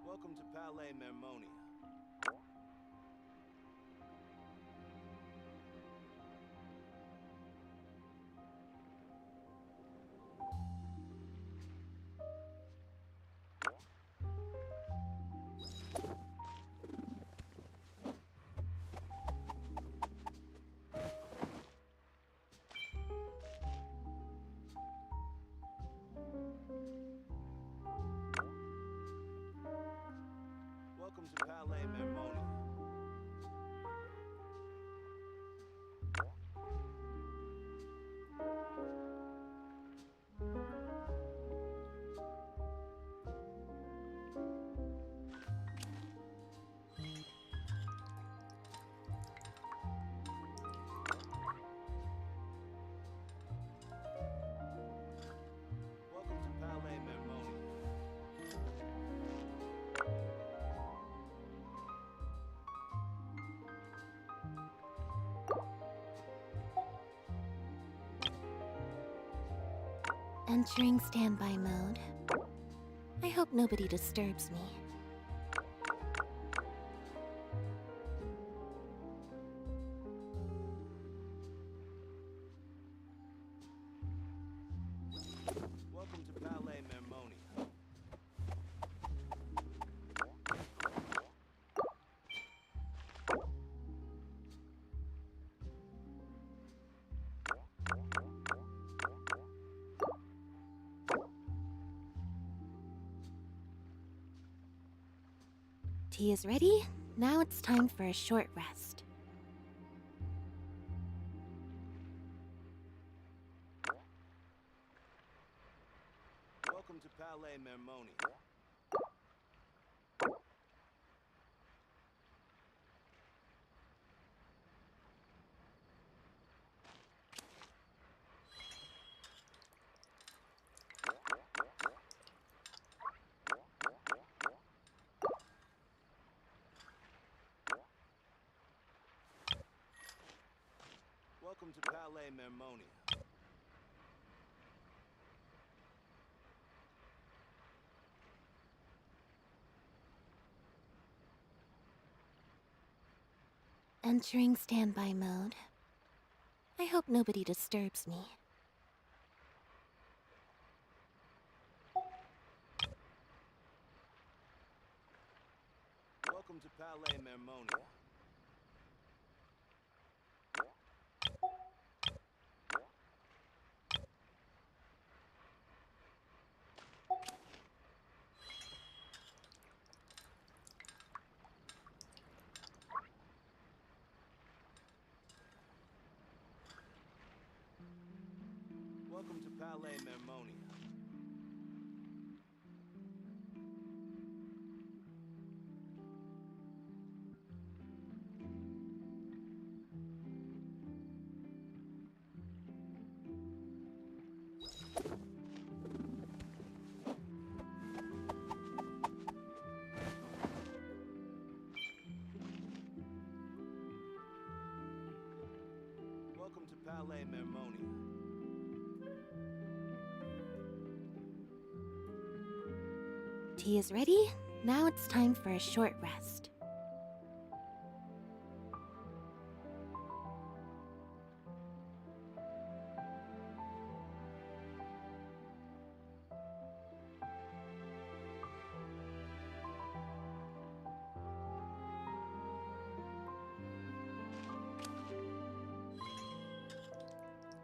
Welcome to Palais Mermonia. Welcome to Palais Mermonia. Welcome to Palais Mermonia. Entering standby mode. I hope nobody disturbs me. Welcome to Palais Mermonia. Tea is ready. Now it's time for a short rest. Welcome to Palais Mermonia. Welcome to Palais Mermonia. Entering standby mode. I hope nobody disturbs me. Welcome to Palais Mermonia. Welcome to Palais Mermonia. Welcome to Palais Mermonia. Tea is ready. Now it's time for a short rest.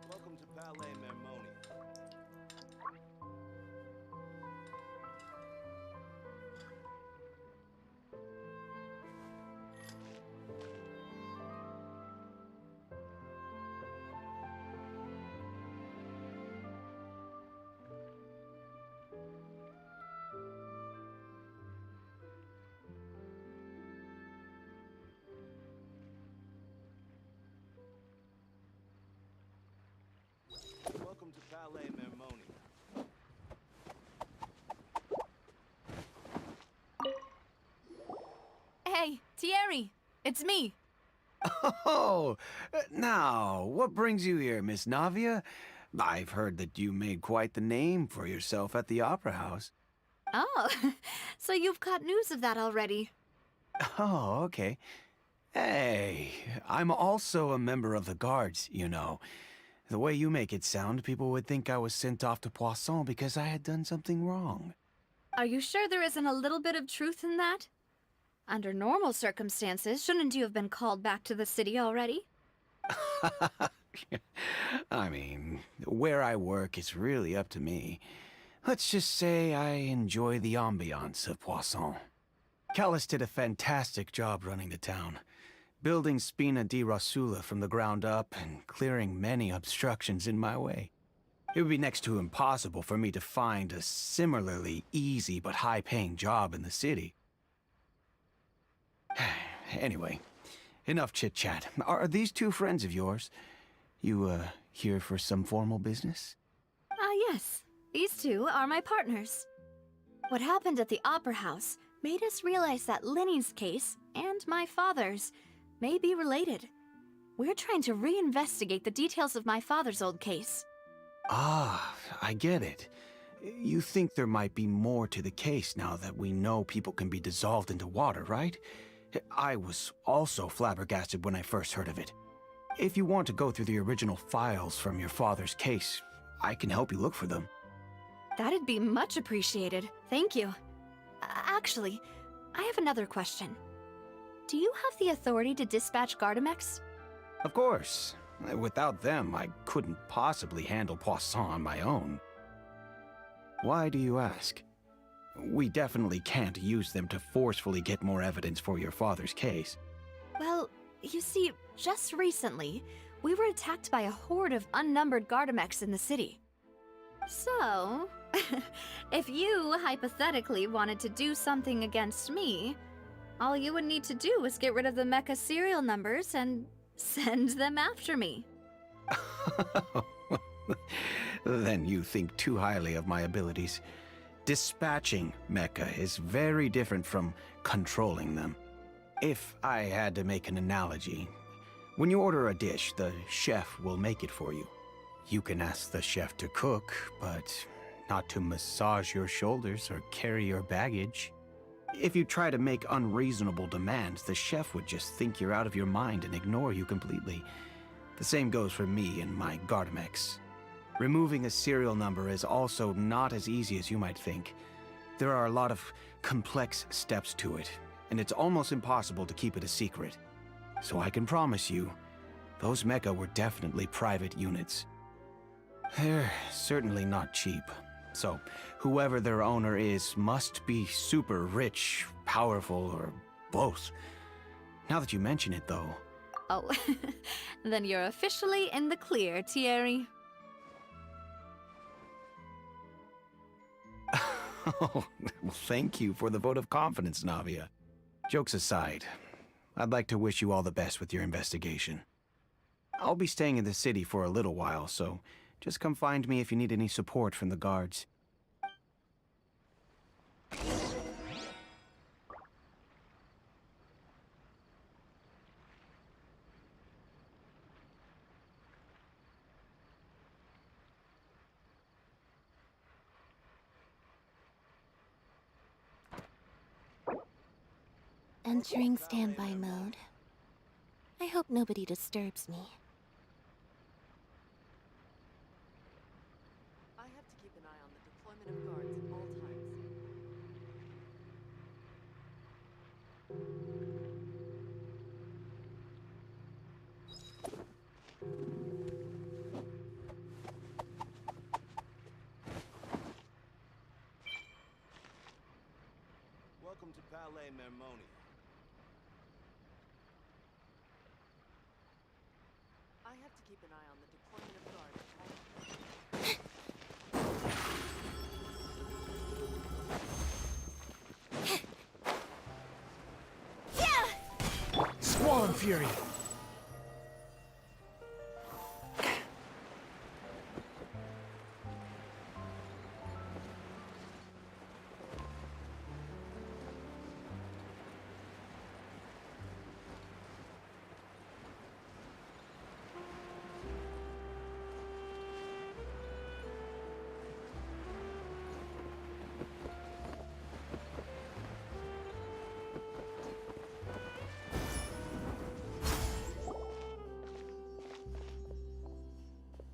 Welcome to Palais Mermonia. Thierry, it's me. Oh, now, what brings you here, Miss Navia? I've heard that you made quite the name for yourself at the Opera House. Oh, so you've got news of that already. Oh, okay. Hey, I'm also a member of the Guards, you know. The way you make it sound, people would think I was sent off to Poisson because I had done something wrong. Are you sure there isn't a little bit of truth in that? Under normal circumstances, shouldn't you have been called back to the city already? I mean, where I work is really up to me. Let's just say I enjoy the ambiance of Poisson. Callis did a fantastic job running the town, building Spina di Rosula from the ground up and clearing many obstructions in my way. It would be next to impossible for me to find a similarly easy but high-paying job in the city. Anyway, enough chit-chat. Are these two friends of yours? You, here for some formal business? Yes. These two are my partners. What happened at the Opera House made us realize that Linny's case, and my father's, may be related. We're trying to reinvestigate the details of my father's old case. Ah, I get it. You think there might be more to the case now that we know people can be dissolved into water, right? I was also flabbergasted when I first heard of it. If you want to go through the original files from your father's case, I can help you look for them. That'd be much appreciated. Thank you. Actually, I have another question. Do you have the authority to dispatch Gardamex? Of course. Without them, I couldn't possibly handle Poisson on my own. Why do you ask? We definitely can't use them to forcefully get more evidence for your father's case. Well, you see, just recently, we were attacked by a horde of unnumbered Gardamex in the city. So, if you hypothetically wanted to do something against me, all you would need to do is get rid of the mecha serial numbers and send them after me. Then you think too highly of my abilities. Dispatching mecha is very different from controlling them. If I had to make an analogy, when you order a dish, the chef will make it for you. You can ask the chef to cook, but not to massage your shoulders or carry your baggage. If you try to make unreasonable demands, the chef would just think you're out of your mind and ignore you completely. The same goes for me and my Gardamex. Removing a serial number is also not as easy as you might think. There are a lot of complex steps to it, and it's almost impossible to keep it a secret. So I can promise you, those mecha were definitely private units. They're certainly not cheap. So, whoever their owner is must be super rich, powerful, or both. Now that you mention it, though... Oh, then you're officially in the clear, Thierry. Oh, well, thank you for the vote of confidence, Navia. Jokes aside, I'd like to wish you all the best with your investigation. I'll be staying in the city for a little while, so just come find me if you need any support from the guards. Entering standby mode. I hope nobody disturbs me. I have to keep an eye on the deployment of guards at all times. Welcome to Palais Mermoni. I have to keep an eye on the deployment of guards at all times. Squall Fury!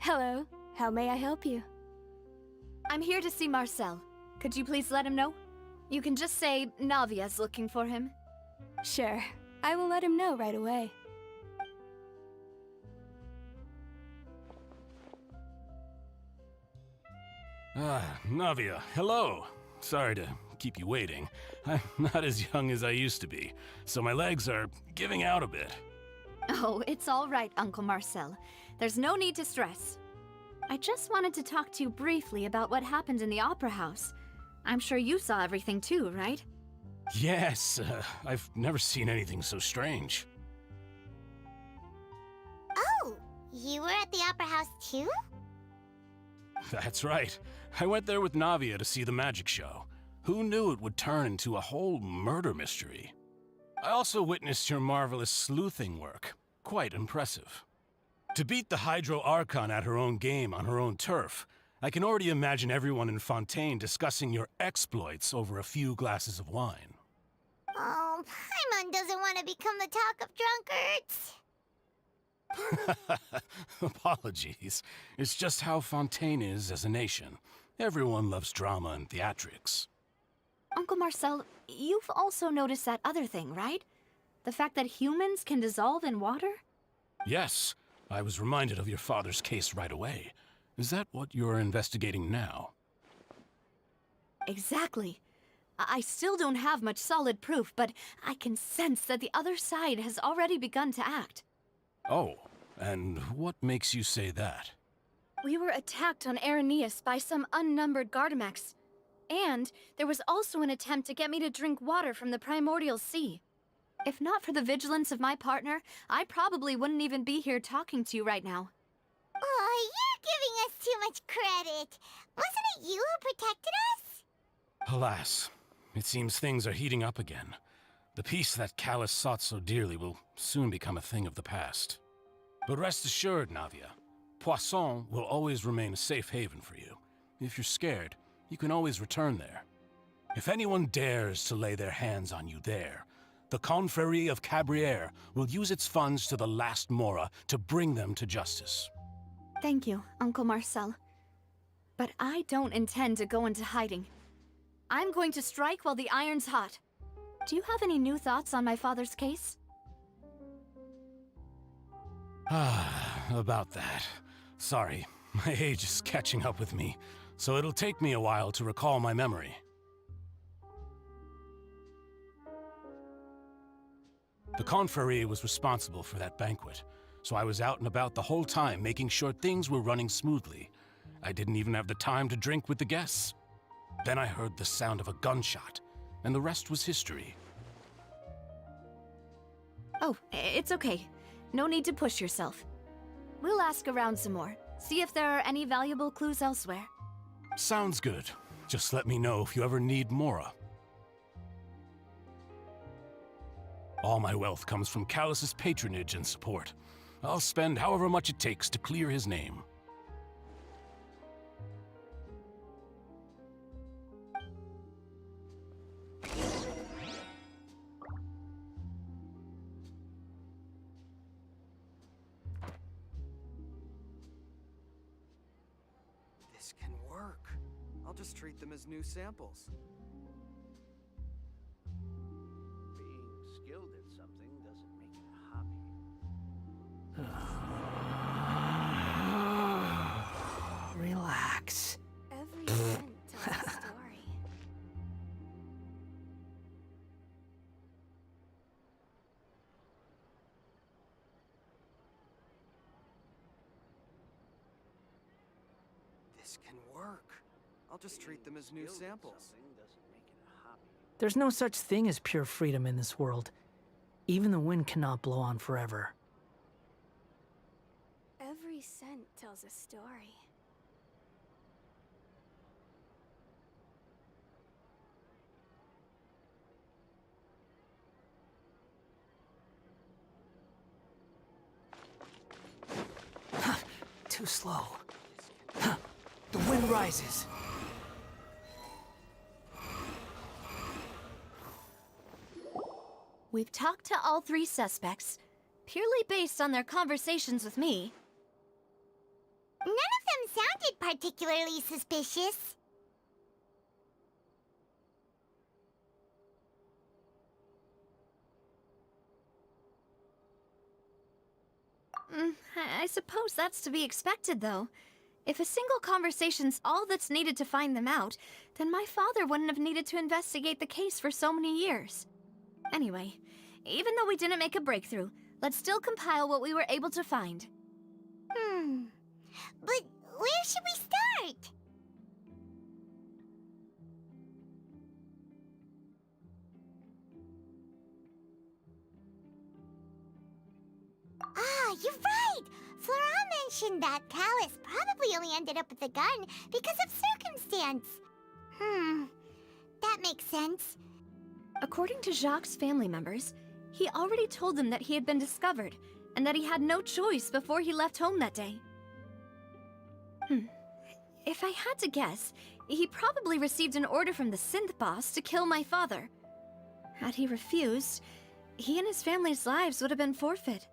Hello. How may I help you? I'm here to see Marcel. Could you please let him know? You can just say Navia's looking for him. Sure. I will let him know right away. Navia, hello. Sorry to keep you waiting. I'm not as young as I used to be, so my legs are giving out a bit. Oh, it's all right, Uncle Marcel. There's no need to stress. I just wanted to talk to you briefly about what happened in the Opera House. I'm sure you saw everything too, right? Yes, I've never seen anything so strange. Oh, you were at the Opera House too? That's right. I went there with Navia to see the magic show. Who knew it would turn into a whole murder mystery? I also witnessed your marvelous sleuthing work. Quite impressive. To beat the Hydro Archon at her own game on her own turf, I can already imagine everyone in Fontaine discussing your exploits over a few glasses of wine. Oh, Paimon doesn't want to become the talk of drunkards. Apologies. It's just how Fontaine is as a nation. Everyone loves drama and theatrics. Uncle Marcel, you've also noticed that other thing, right? The fact that humans can dissolve in water? Yes, I was reminded of your father's case right away. Is that what you're investigating now? Exactly. I still don't have much solid proof, but I can sense that the other side has already begun to act. Oh, and what makes you say that? We were attacked on Araneus by some unnumbered Gardamex. And there was also an attempt to get me to drink water from the primordial sea. If not for the vigilance of my partner, I probably wouldn't even be here talking to you right now. Oh, you're giving us too much credit. Wasn't it you who protected us? Alas, it seems things are heating up again. The peace that Callus sought so dearly will soon become a thing of the past. But rest assured, Navia, Poisson will always remain a safe haven for you. If you're scared, you can always return there. If anyone dares to lay their hands on you there, the Confrérie of Cabrières will use its funds to the last Mora to bring them to justice. Thank you, Uncle Marcel. But I don't intend to go into hiding. I'm going to strike while the iron's hot. Do you have any new thoughts on my father's case? About that. Sorry, my age is catching up with me, so it'll take me a while to recall my memory. The Confrérie was responsible for that banquet, so I was out and about the whole time making sure things were running smoothly. I didn't even have the time to drink with the guests. Then I heard the sound of a gunshot, and the rest was history. Oh, it's okay. No need to push yourself. We'll ask around some more, see if there are any valuable clues elsewhere. Sounds good. Just let me know if you ever need Mora. All my wealth comes from Callus's patronage and support. I'll spend however much it takes to clear his name. This can work. I'll just treat them as new samples. Being skilled at something doesn't make it a hobby. Relax. Every scent tells a story. This can work. I'll just treat them as new samples. There's no such thing as pure freedom in this world. Even the wind cannot blow on forever. Every scent tells a story. Too slow. The wind rises. We've talked to all three suspects, purely based on their conversations with me. None of them sounded particularly suspicious. I suppose that's to be expected, though. If a single conversation's all that's needed to find them out, then my father wouldn't have needed to investigate the case for so many years. Anyway, even though we didn't make a breakthrough, let's still compile what we were able to find. But where should we start? Ah, you're right! Flora mentioned that Callus probably only ended up with the gun because of circumstance. That makes sense. According to Jacques' family members, he already told them that he had been discovered, and that he had no choice before he left home that day. If I had to guess, he probably received an order from the synth boss to kill my father. Had he refused, he and his family's lives would have been forfeit.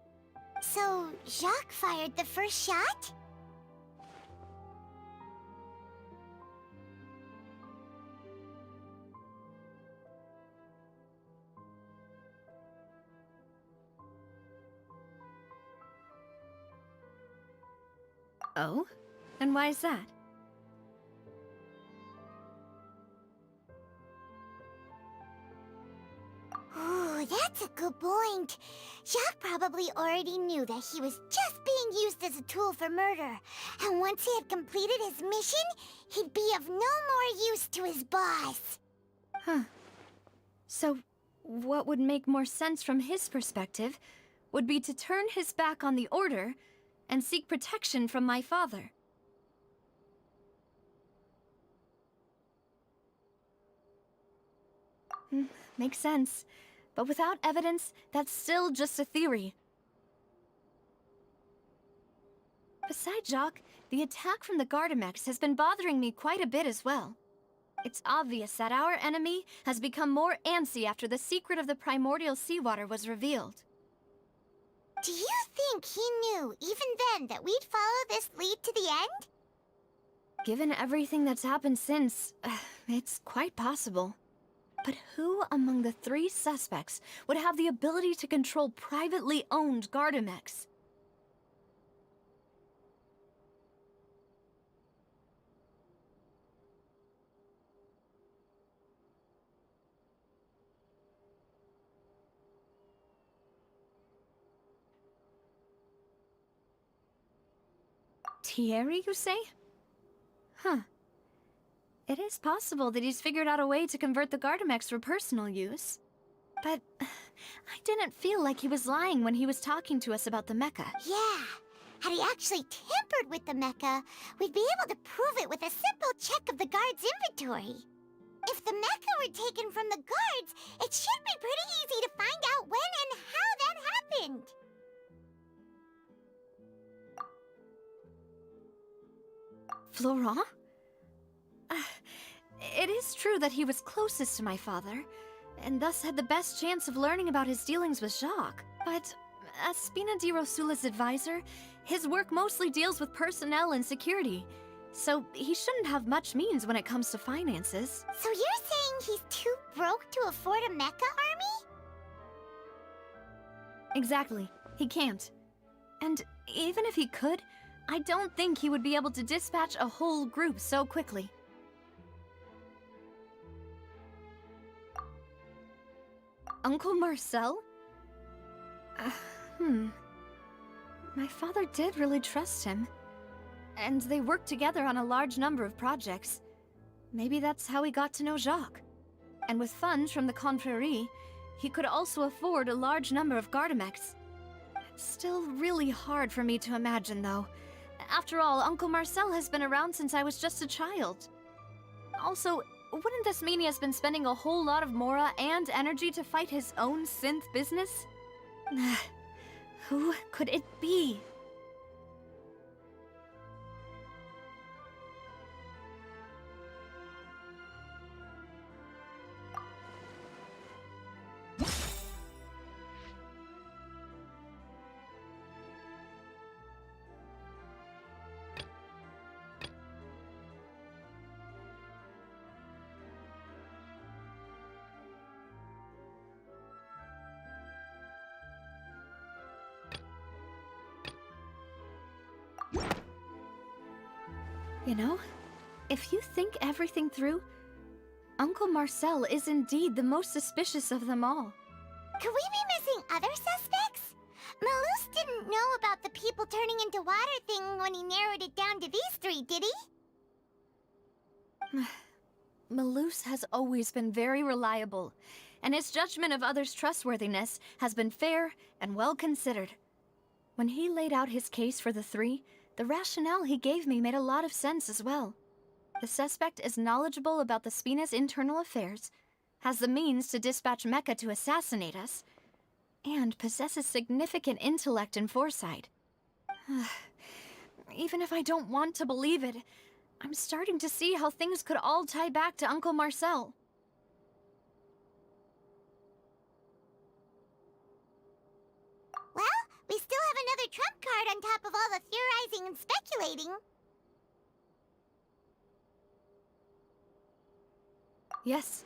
So, Jacques fired the first shot? Oh? And why is that? Ooh, that's a good point. Jacques probably already knew that he was just being used as a tool for murder. And once he had completed his mission, he'd be of no more use to his boss. So, what would make more sense from his perspective would be to turn his back on the Order and seek protection from my father. Makes sense. But without evidence, that's still just a theory. Besides Jacques, the attack from the Gardamex has been bothering me quite a bit as well. It's obvious that our enemy has become more antsy after the secret of the primordial seawater was revealed. Do you think he knew, even then, that we'd follow this lead to the end? Given everything that's happened since, it's quite possible. But who among the 3 suspects would have the ability to control privately owned Gardamex? Thierry, you say? It is possible that he's figured out a way to convert the Gardamex for personal use. But I didn't feel like he was lying when he was talking to us about the mecha. Yeah. Had he actually tampered with the mecha, we'd be able to prove it with a simple check of the guard's inventory. If the mecha were taken from the guards, it should be pretty easy to find out when and how that happened. Florent? It is true that he was closest to my father, and thus had the best chance of learning about his dealings with Jacques. But as Spina di Rosula's advisor, his work mostly deals with personnel and security, so he shouldn't have much means when it comes to finances. So you're saying he's too broke to afford a mecha army? Exactly. He can't. And even if he could, I don't think he would be able to dispatch a whole group so quickly. Uncle Marcel? My father did really trust him. And they worked together on a large number of projects. Maybe that's how he got to know Jacques. And with funds from the Confrérie, he could also afford a large number of Gardamex. It's still really hard for me to imagine, though. After all, Uncle Marcel has been around since I was just a child. Also, wouldn't this mean he has been spending a whole lot of mora and energy to fight his own synth business? Who could it be? You know, if you think everything through, Uncle Marcel is indeed the most suspicious of them all. Could we be missing other suspects? Malus didn't know about the people turning into water thing when he narrowed it down to these three, did he? Malus has always been very reliable, and his judgment of others' trustworthiness has been fair and well considered. When he laid out his case for the three, the rationale he gave me made a lot of sense as well. The suspect is knowledgeable about the Spina's internal affairs, has the means to dispatch Mecha to assassinate us, and possesses significant intellect and foresight. Even if I don't want to believe it, I'm starting to see how things could all tie back to Uncle Marcel. Well, we still have another trump card on top of all the theorizing and speculating. Yes,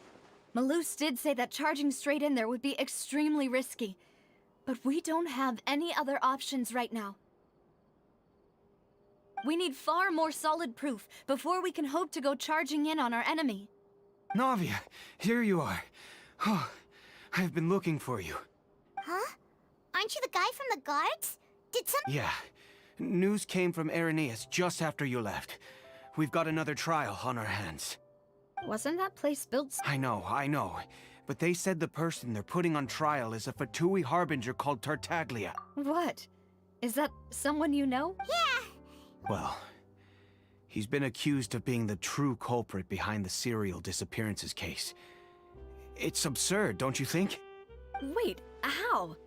Malus did say that charging straight in there would be extremely risky, but we don't have any other options right now. We need far more solid proof before we can hope to go charging in on our enemy. Navia, here you are. Oh, I've been looking for you. Huh? Aren't you the guy from the guards? Did some— Yeah. News came from Irenaeus just after you left. We've got another trial on our hands. Wasn't that place built— I know. But they said the person they're putting on trial is a Fatui harbinger called Tartaglia. What? Is that someone you know? Yeah! Well, he's been accused of being the true culprit behind the serial disappearances case. It's absurd, don't you think? Wait, how?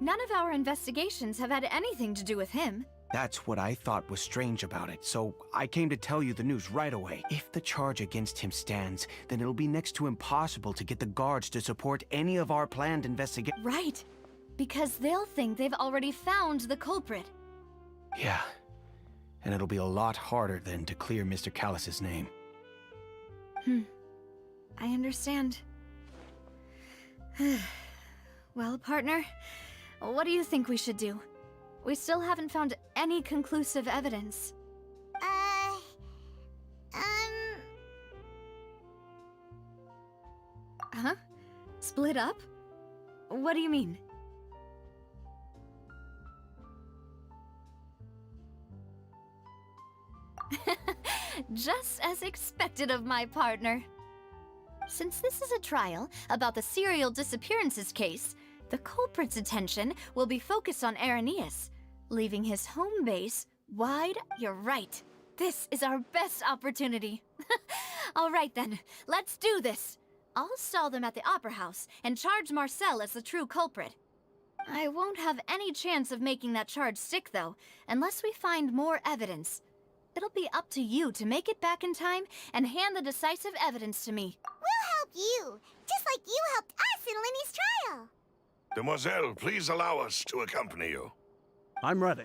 None of our investigations have had anything to do with him. That's what I thought was strange about it, so I came to tell you the news right away. If the charge against him stands, then it'll be next to impossible to get the guards to support any of our planned investigations. Right, because they'll think they've already found the culprit. Yeah, and it'll be a lot harder then to clear Mr. Callus's name. I understand. Well, partner, what do you think we should do? We still haven't found any conclusive evidence. Huh? Split up? What do you mean? Just as expected of my partner. Since this is a trial about the serial disappearances case, the culprit's attention will be focused on Irenaeus, leaving his home base wide. You're right. This is our best opportunity. All right then, let's do this. I'll stall them at the Opera House and charge Marcel as the true culprit. I won't have any chance of making that charge stick, though, unless we find more evidence. It'll be up to you to make it back in time and hand the decisive evidence to me. We'll help you, just like you helped us in Linny's trial. Demoiselle, please allow us to accompany you. I'm ready.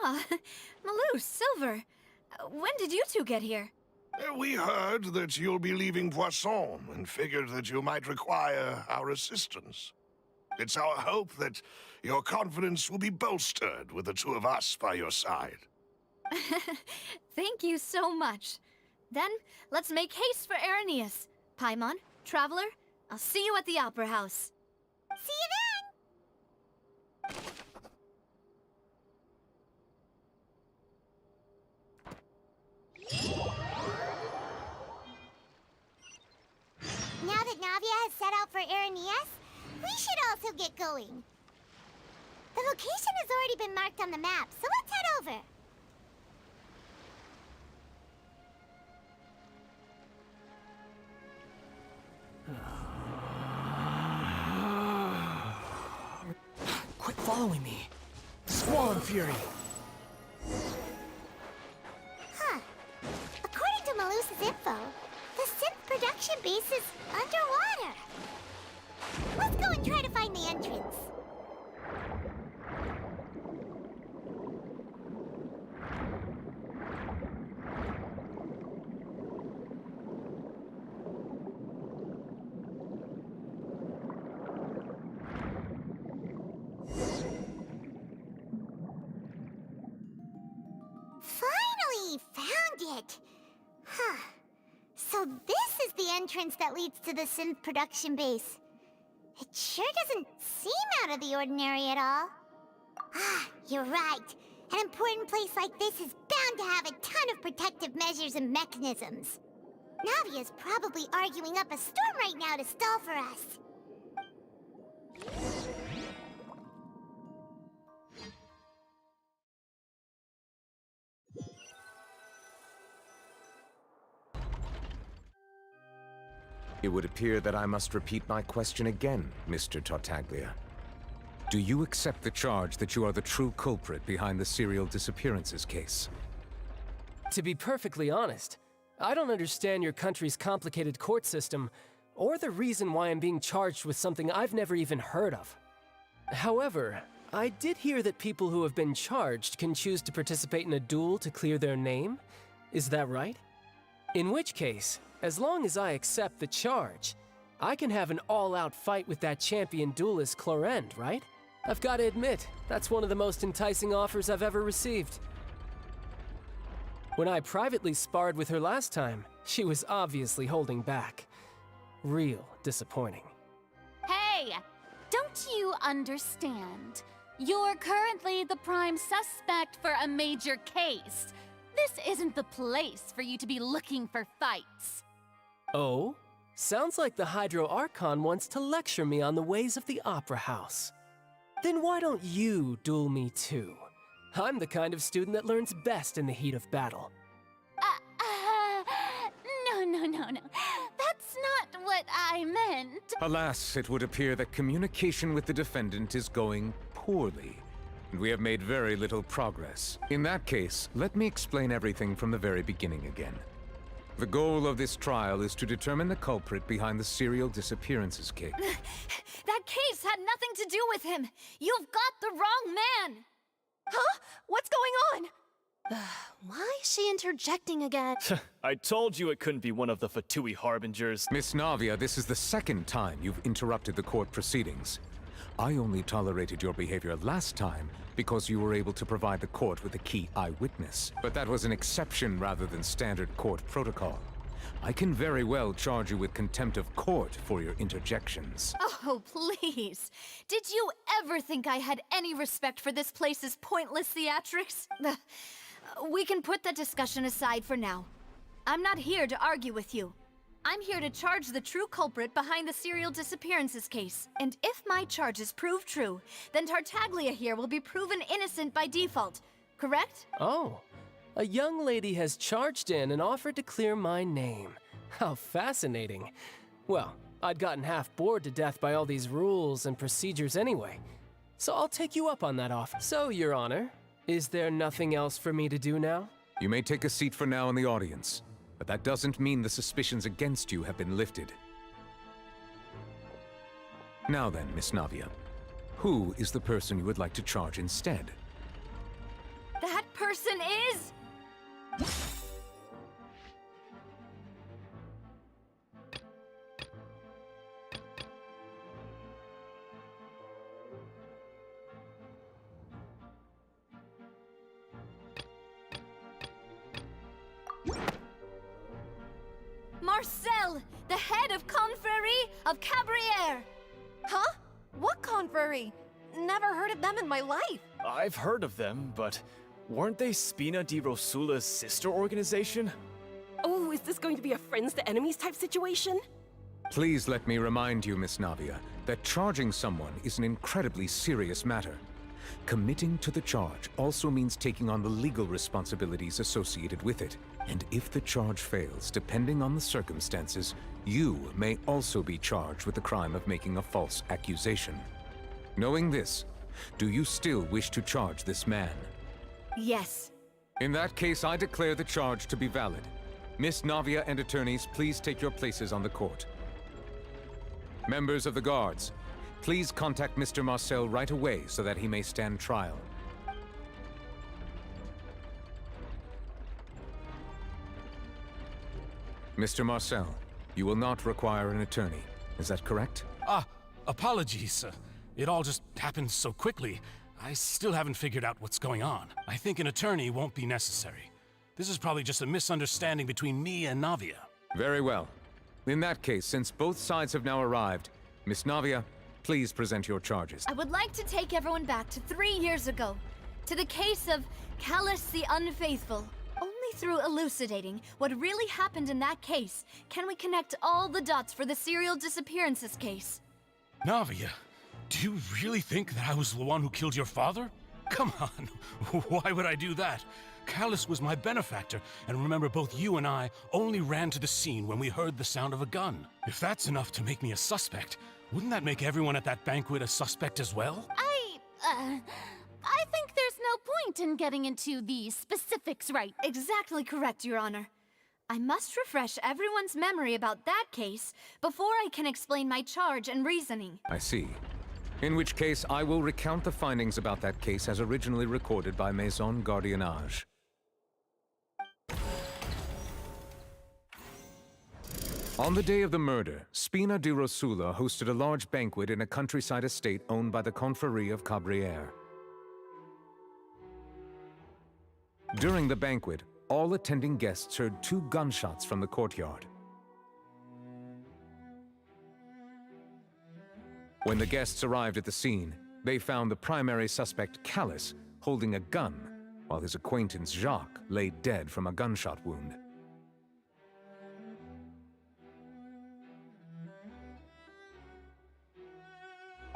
Ah, Malus, Silver. When did you two get here? We heard that you'll be leaving Poisson and figured that you might require our assistance. It's our hope that your confidence will be bolstered with the two of us by your side. Thank you so much. Then, let's make haste for Irenaeus. Paimon, Traveler, I'll see you at the Opera House. See you then! Now that Navia has set out for Irenaeus, we should also get going. The location has already been marked on the map, so let's head over. Quit following me. Squall and Fury. Huh. According to Malus's info, the synth production base is underwater. Let's go and try to find the entrance. Finally! this is the entrance that leads to the synth production base. It sure doesn't seem out of the ordinary at all. Ah, you're right. An important place like this is bound to have a ton of protective measures and mechanisms. Navia's probably arguing up a storm right now to stall for us. It would appear that I must repeat my question again, Mr. Tartaglia. Do you accept the charge that you are the true culprit behind the serial disappearances case? To be perfectly honest, I don't understand your country's complicated court system, or the reason why I'm being charged with something I've never even heard of. However, I did hear that people who have been charged can choose to participate in a duel to clear their name. Is that right? In which case, as long as I accept the charge, I can have an all-out fight with that champion duelist Clorend, right? I've got to admit, that's one of the most enticing offers I've ever received. When I privately sparred with her last time, she was obviously holding back. Real disappointing. Hey! Don't you understand? You're currently the prime suspect for a major case. This isn't the place for you to be looking for fights. Oh? Sounds like the Hydro Archon wants to lecture me on the ways of the Opera House. Then why don't you duel me too? I'm the kind of student that learns best in the heat of battle. No. That's not what I meant. Alas, it would appear that communication with the defendant is going poorly, and we have made very little progress. In that case, let me explain everything from the very beginning again. The goal of this trial is to determine the culprit behind the serial disappearances case. That case had nothing to do with him! You've got the wrong man! Huh? What's going on? Why is she interjecting again? I told you it couldn't be one of the Fatui harbingers. Miss Navia, this is the second time you've interrupted the court proceedings. I only tolerated your behavior last time because you were able to provide the court with a key eyewitness. But that was an exception rather than standard court protocol. I can very well charge you with contempt of court for your interjections. Oh, please. Did you ever think I had any respect for this place's pointless theatrics? We can put that discussion aside for now. I'm not here to argue with you. I'm here to charge the true culprit behind the serial disappearances case. And if my charges prove true, then Tartaglia here will be proven innocent by default, correct? Oh, a young lady has charged in and offered to clear my name. How fascinating. Well, I'd gotten half bored to death by all these rules and procedures anyway. So I'll take you up on that offer. So, Your Honor, is there nothing else for me to do now? You may take a seat for now in the audience, but that doesn't mean the suspicions against you have been lifted. Now then, Miss Navia, who is the person you would like to charge instead? That person is... Marcel, the head of Confrérie of Cabrières! Huh? What confrérie? Never heard of them in my life. I've heard of them, but weren't they Spina di Rosula's sister organization? Oh, is this going to be a friends to enemies type situation? Please let me remind you, Miss Navia, that charging someone is an incredibly serious matter. Committing to the charge also means taking on the legal responsibilities associated with it. And if the charge fails, depending on the circumstances, you may also be charged with the crime of making a false accusation. Knowing this, do you still wish to charge this man? Yes. In that case, I declare the charge to be valid. Miss Navia and attorneys, please take your places on the court. Members of the guards, please contact Mr. Marcel right away so that he may stand trial. Mr. Marcel, you will not require an attorney. Is that correct? Apologies. It all just happened so quickly. I still haven't figured out what's going on. I think an attorney won't be necessary. This is probably just a misunderstanding between me and Navia. Very well. In that case, since both sides have now arrived, Miss Navia, please present your charges. I would like to take everyone back to 3 years ago, to the case of Callus the Unfaithful. Only through elucidating what really happened in that case can we connect all the dots for the serial disappearances case. Navia, do you really think that I was the one who killed your father? Come on, why would I do that? Callus was my benefactor, and remember, both you and I only ran to the scene when we heard the sound of a gun. If that's enough to make me a suspect, wouldn't that make everyone at that banquet a suspect as well? I think there's no point in getting into the specifics right. Exactly correct, Your Honor. I must refresh everyone's memory about that case before I can explain my charge and reasoning. I see. In which case, I will recount the findings about that case as originally recorded by Maison Gardiennage. On the day of the murder, Spina di Rosula hosted a large banquet in a countryside estate owned by the Confrérie of Cabrières. During the banquet, all attending guests heard 2 gunshots from the courtyard. When the guests arrived at the scene, they found the primary suspect, Callus, holding a gun, while his acquaintance, Jacques, lay dead from a gunshot wound.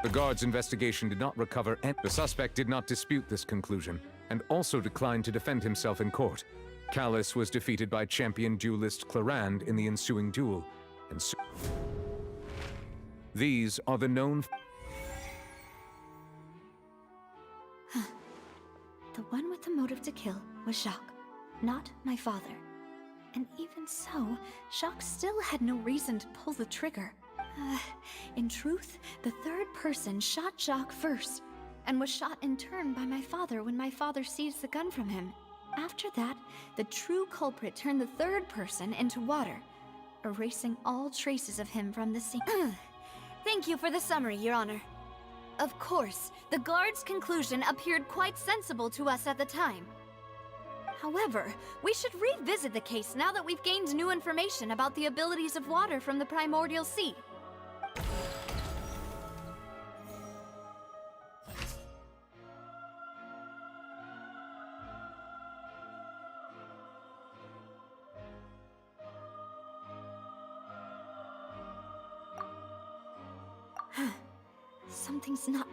The guard's investigation did not recover, and the suspect did not dispute this conclusion, and also declined to defend himself in court. Callus was defeated by champion duelist Clarand in the ensuing duel, and these are the known... The one with the motive to kill was Jacques, not my father. And even so, Jacques still had no reason to pull the trigger. In truth, the third person shot Jacques first, and was shot in turn by my father when my father seized the gun from him. After that, the true culprit turned the third person into water, erasing all traces of him from the scene. Thank you for the summary, Your Honor. Of course, the guard's conclusion appeared quite sensible to us at the time. However, we should revisit the case now that we've gained new information about the abilities of water from the primordial sea. Something's not...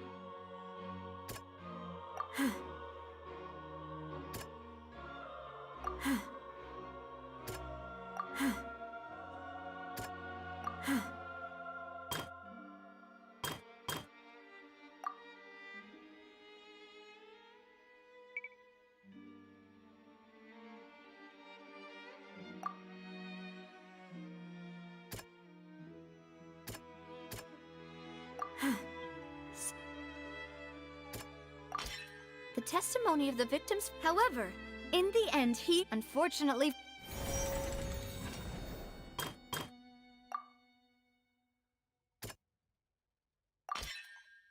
The testimony of the victims, however, in the end, he unfortunately...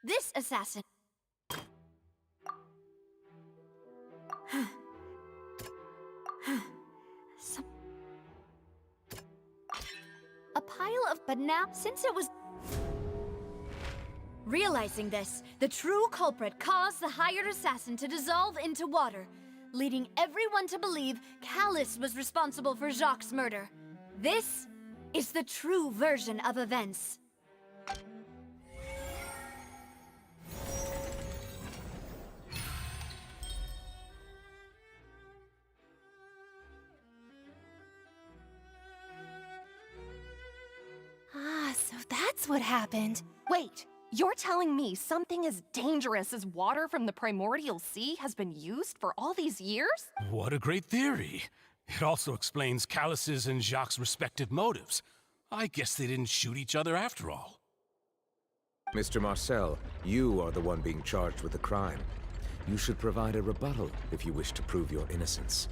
This assassin... A pile of... But now, since it was... Realizing this, the true culprit caused the hired assassin to dissolve into water, leading everyone to believe Callus was responsible for Jacques' murder. This is the true version of events. Ah, so that's what happened. Wait. You're telling me something as dangerous as water from the primordial sea has been used for all these years? What a great theory. It also explains Callus's and Jacques' respective motives. I guess they didn't shoot each other after all. Mr. Marcel, you are the one being charged with the crime. You should provide a rebuttal if you wish to prove your innocence.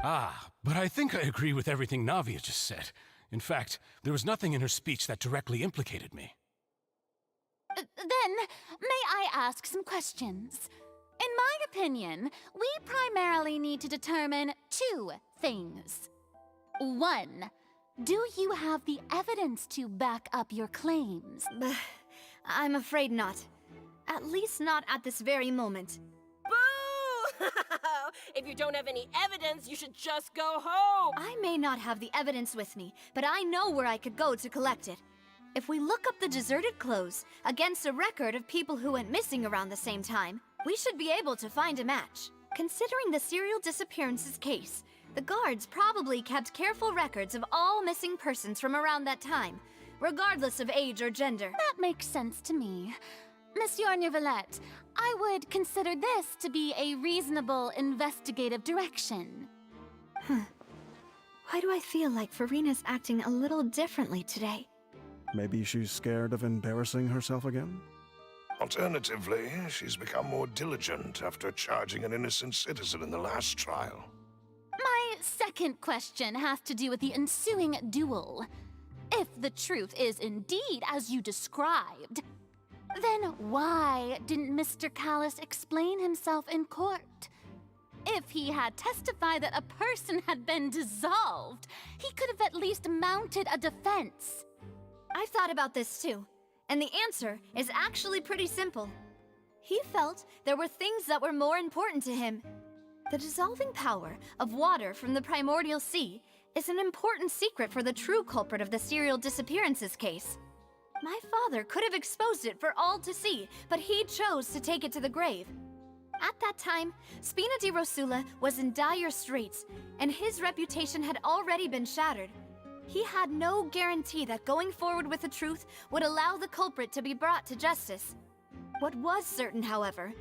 Ah, but I think I agree with everything Navia just said. In fact, there was nothing in her speech that directly implicated me. Then, may I ask some questions? In my opinion, we primarily need to determine 2 things. 1, Do you have the evidence to back up your claims? I'm afraid not. At least not at this very moment. Boo! If you don't have any evidence, you should just go home! I may not have the evidence with me, but I know where I could go to collect it. If we look up the deserted clothes against a record of people who went missing around the same time, we should be able to find a match. Considering the serial disappearances case, the guards probably kept careful records of all missing persons from around that time, regardless of age or gender. That makes sense to me. Monsieur Neuvillette, I would consider this to be a reasonable investigative direction. Why do I feel like Farina's acting a little differently today? Maybe she's scared of embarrassing herself again? Alternatively, she's become more diligent after charging an innocent citizen in the last trial. My second question has to do with the ensuing duel. If the truth is indeed as you described, then why didn't Mr. Callis explain himself in court? If he had testified that a person had been dissolved, he could have at least mounted a defense. I've thought about this too, and the answer is actually pretty simple. He felt there were things that were more important to him. The dissolving power of water from the primordial sea is an important secret for the true culprit of the serial disappearances case. My father could have exposed it for all to see, but he chose to take it to the grave. At that time, Spina di Rosula was in dire straits, and his reputation had already been shattered. He had no guarantee that going forward with the truth would allow the culprit to be brought to justice. What was certain, however,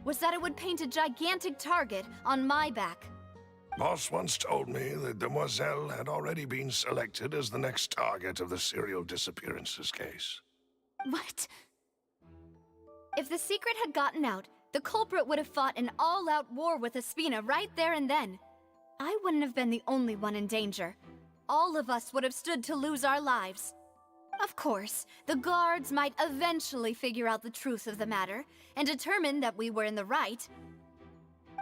was that it would paint a gigantic target on my back. Boss once told me that Demoiselle had already been selected as the next target of the serial disappearances case. What? If the secret had gotten out, the culprit would have fought an all-out war with Espina right there and then. I wouldn't have been the only one in danger. All of us would have stood to lose our lives. Of course, the guards might eventually figure out the truth of the matter and determine that we were in the right.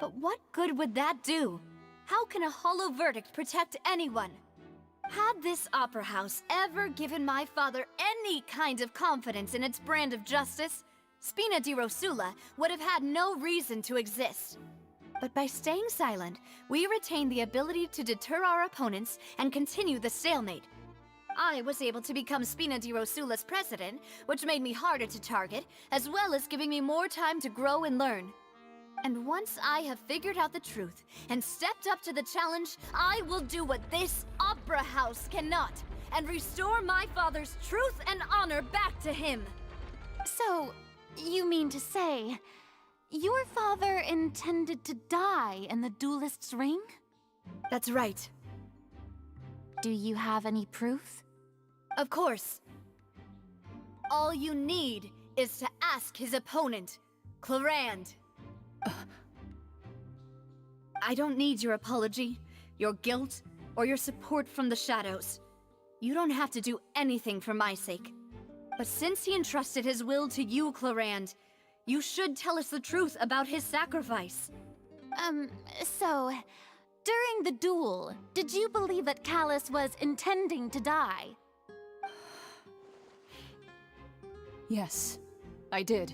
But what good would that do? How can a hollow verdict protect anyone? Had this opera house ever given my father any kind of confidence in its brand of justice, Spina di Rosula would have had no reason to exist. But by staying silent, we retain the ability to deter our opponents and continue the stalemate. I was able to become Spina di Rosula's president, which made me harder to target, as well as giving me more time to grow and learn. And once I have figured out the truth and stepped up to the challenge, I will do what this opera house cannot, and restore my father's truth and honor back to him. So, you mean to say, your father intended to die in the duelist's ring? That's right. Do you have any proof? Of course. All you need is to ask his opponent, Clorand. I don't need your apology, your guilt, or your support from the shadows. You don't have to do anything for my sake. But since he entrusted his will to you, Clorand, you should tell us the truth about his sacrifice. So, during the duel, did you believe that Callis was intending to die? Yes, I did.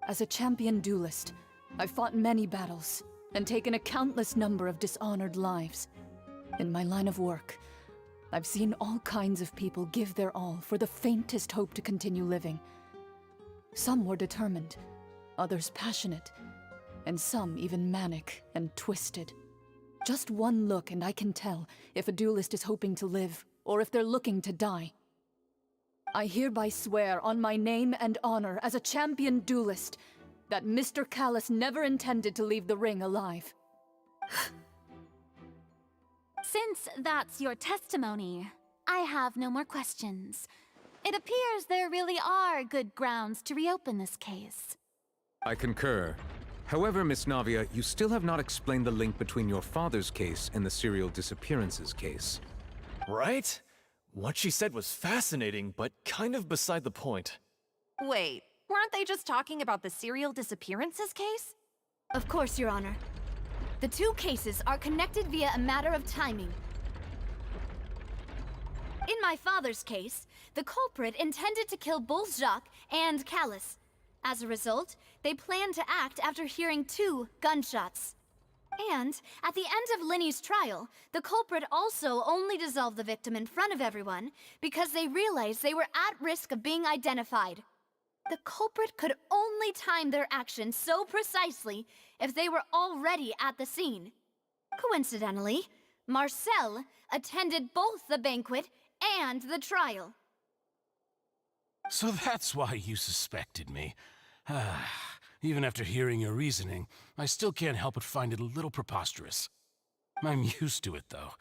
As a champion duelist, I've fought many battles and taken a countless number of dishonored lives. In my line of work, I've seen all kinds of people give their all for the faintest hope to continue living. Some were determined, others passionate, and some even manic and twisted. Just one look and I can tell if a duelist is hoping to live or if they're looking to die. I hereby swear on my name and honor as a champion duelist that Mr. Callis never intended to leave the ring alive. Since that's your testimony, I have no more questions. It appears there really are good grounds to reopen this case. I concur. However, Miss Navia, you still have not explained the link between your father's case and the serial disappearances case. Right? What she said was fascinating, but kind of beside the point. Wait, weren't they just talking about the serial disappearances case? Of course, Your Honor. The two cases are connected via a matter of timing. In my father's case, the culprit intended to kill both Jacques and Callus. As a result, they planned to act after hearing 2 gunshots. And, at the end of Linny's trial, the culprit also only dissolved the victim in front of everyone because they realized they were at risk of being identified. The culprit could only time their actions so precisely if they were already at the scene. Coincidentally, Marcel attended both the banquet and the trial. So that's why you suspected me. Even after hearing your reasoning, I still can't help but find it a little preposterous. I'm used to it, though.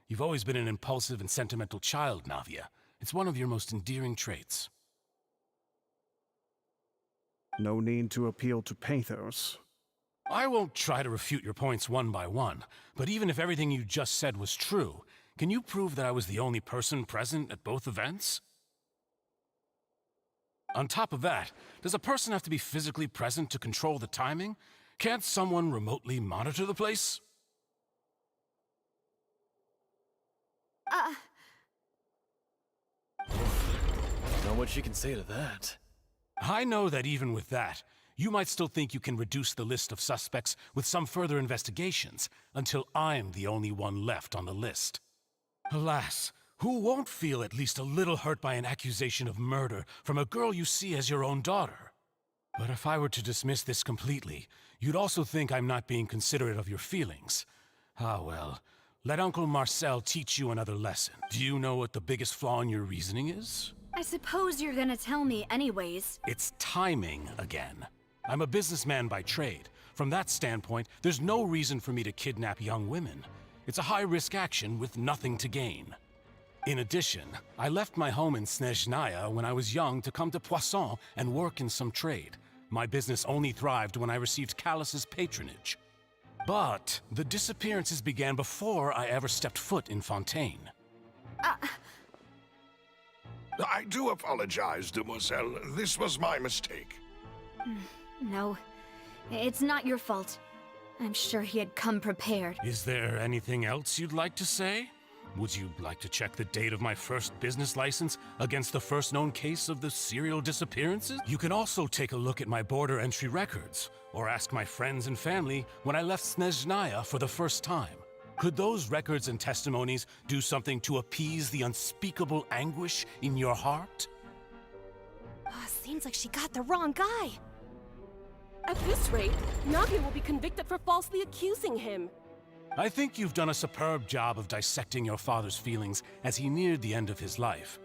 You've always been an impulsive and sentimental child, Navia. It's one of your most endearing traits. No need to appeal to pathos. I won't try to refute your points one by one, but even if everything you just said was true, can you prove that I was the only person present at both events? On top of that, does a person have to be physically present to control the timing? Can't someone remotely monitor the place? Not much you can say to that. I know that even with that, you might still think you can reduce the list of suspects with some further investigations, until I'm the only one left on the list. Alas, who won't feel at least a little hurt by an accusation of murder from a girl you see as your own daughter? But if I were to dismiss this completely, you'd also think I'm not being considerate of your feelings. Ah well, let Uncle Marcel teach you another lesson. Do you know what the biggest flaw in your reasoning is? I suppose you're gonna tell me anyways. It's timing again. I'm a businessman by trade. From that standpoint, there's no reason for me to kidnap young women. It's a high-risk action with nothing to gain. In addition, I left my home in Snezhnaya when I was young to come to Poisson and work in some trade. My business only thrived when I received Callus's patronage. But the disappearances began before I ever stepped foot in Fontaine. I do apologize, demoiselle. This was my mistake. No, it's not your fault. I'm sure he had come prepared. Is there anything else you'd like to say? Would you like to check the date of my first business license against the first known case of the serial disappearances? You can also take a look at my border entry records, or ask my friends and family when I left Snezhnaya for the first time. Could those records and testimonies do something to appease the unspeakable anguish in your heart? Seems like she got the wrong guy. At this rate, Navia will be convicted for falsely accusing him. I think you've done a superb job of dissecting your father's feelings as he neared the end of his life.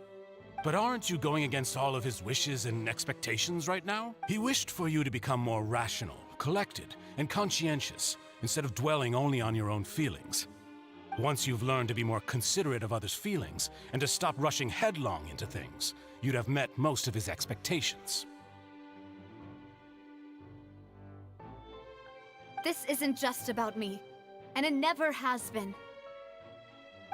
But aren't you going against all of his wishes and expectations right now? He wished for you to become more rational, collected, and conscientious, instead of dwelling only on your own feelings. Once you've learned to be more considerate of others' feelings, and to stop rushing headlong into things, you'd have met most of his expectations. This isn't just about me, and it never has been.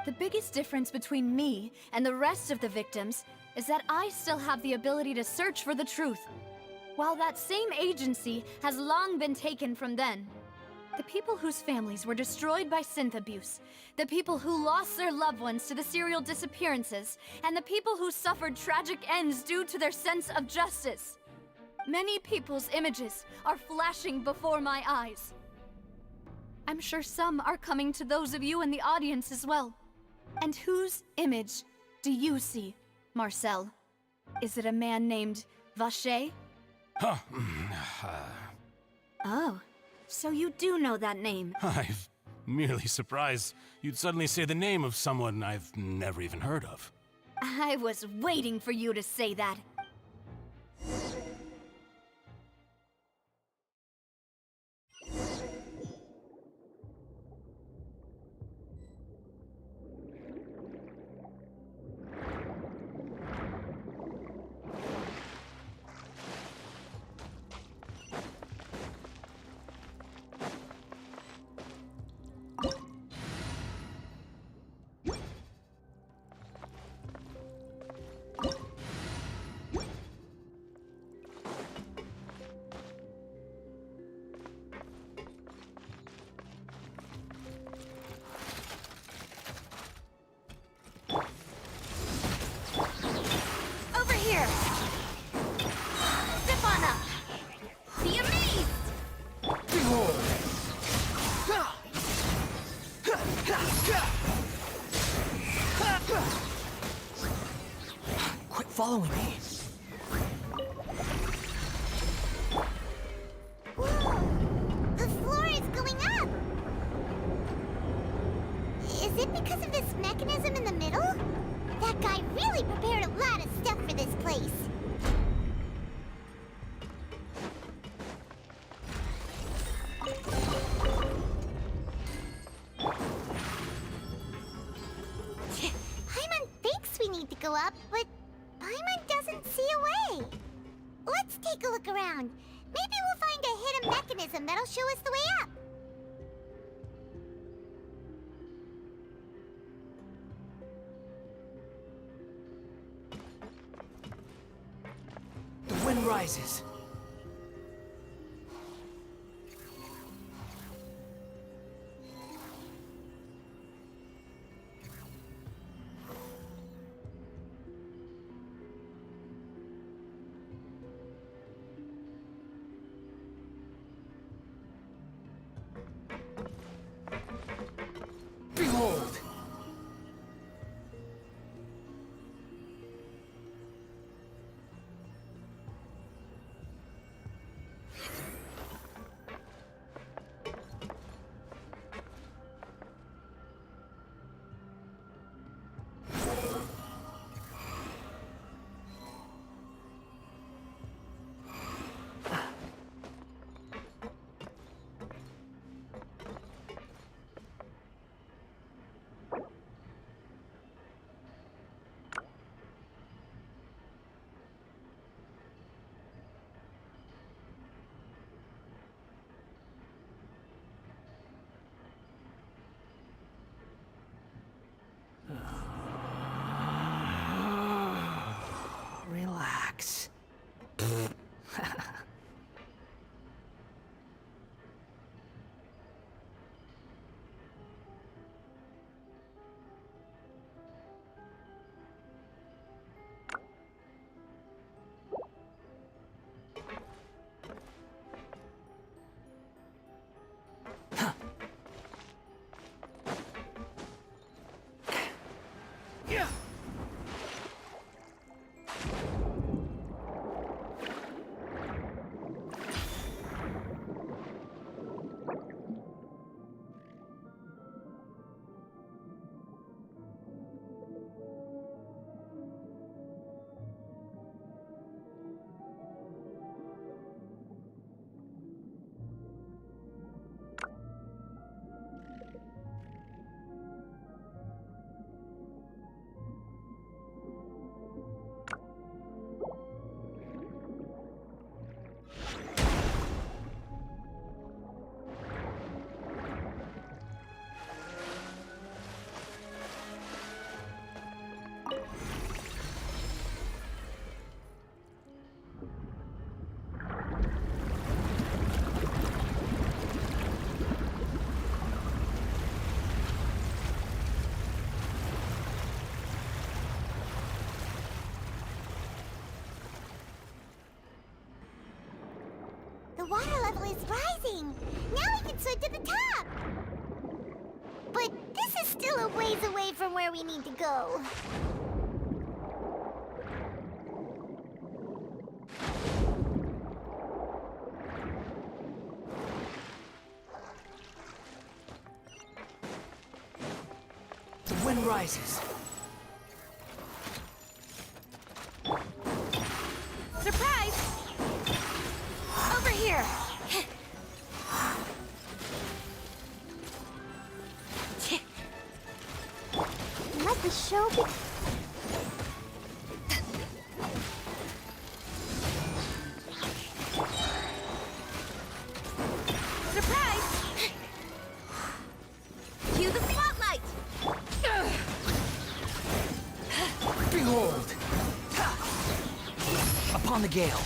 The biggest difference between me and the rest of the victims is that I still have the ability to search for the truth, while that same agency has long been taken from them. The people whose families were destroyed by synth abuse, the people who lost their loved ones to the serial disappearances, and the people who suffered tragic ends due to their sense of justice. Many people's images are flashing before my eyes. I'm sure some are coming to those of you in the audience as well. And whose image do you see, Marcel? Is it a man named Vacher? Oh, so you do know that name. I'm merely surprised you'd suddenly say the name of someone I've never even heard of. I was waiting for you to say that. following me. Whoa! The floor is going up! Is it because of this mechanism in the middle? That guy really prepared a lot of stuff for this place. Paimon thinks we need to go up, but Paimon doesn't see a way. Let's take a look around. Maybe we'll find a hidden mechanism that'll show us the way up. The wind rises. Behold! Relax. Yeah. The water level is rising. Now we can swim to the top. But this is still a ways away from where we need to go. The wind rises. Surprise! Over here! Let the show be... Surprise! Cue the spotlight! Behold! Upon the gale.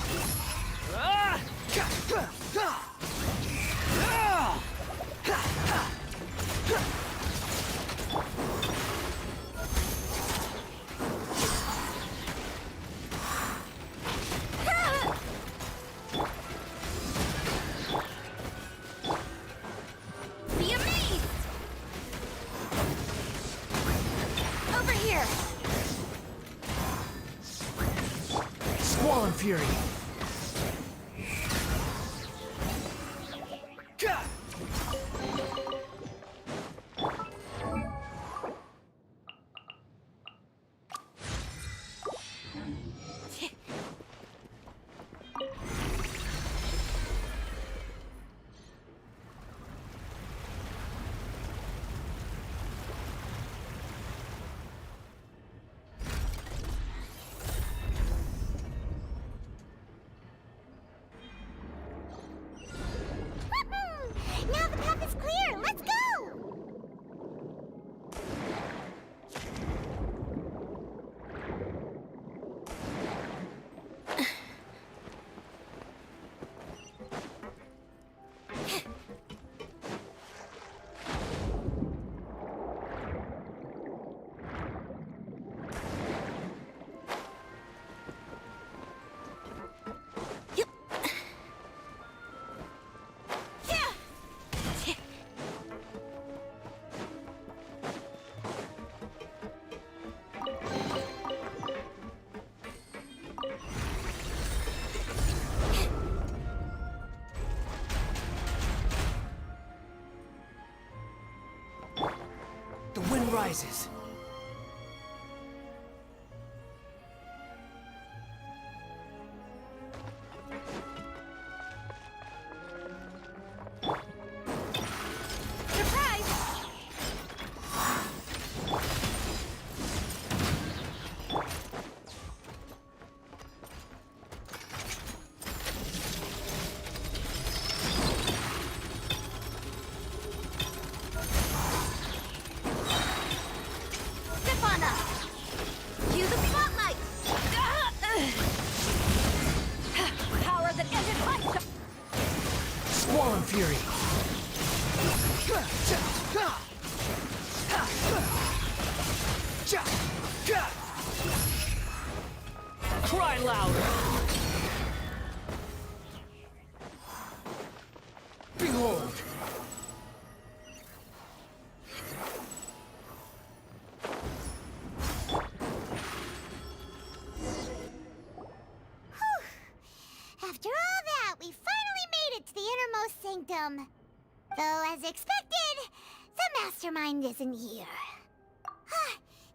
Be amazed! Over here! Squall Fury! Gah! Now the path is clear! Let's go! The wind rises. Fury! Cry louder! Behold! After all that, we finally made it to the innermost sanctum. Though, as expected, the mastermind isn't here.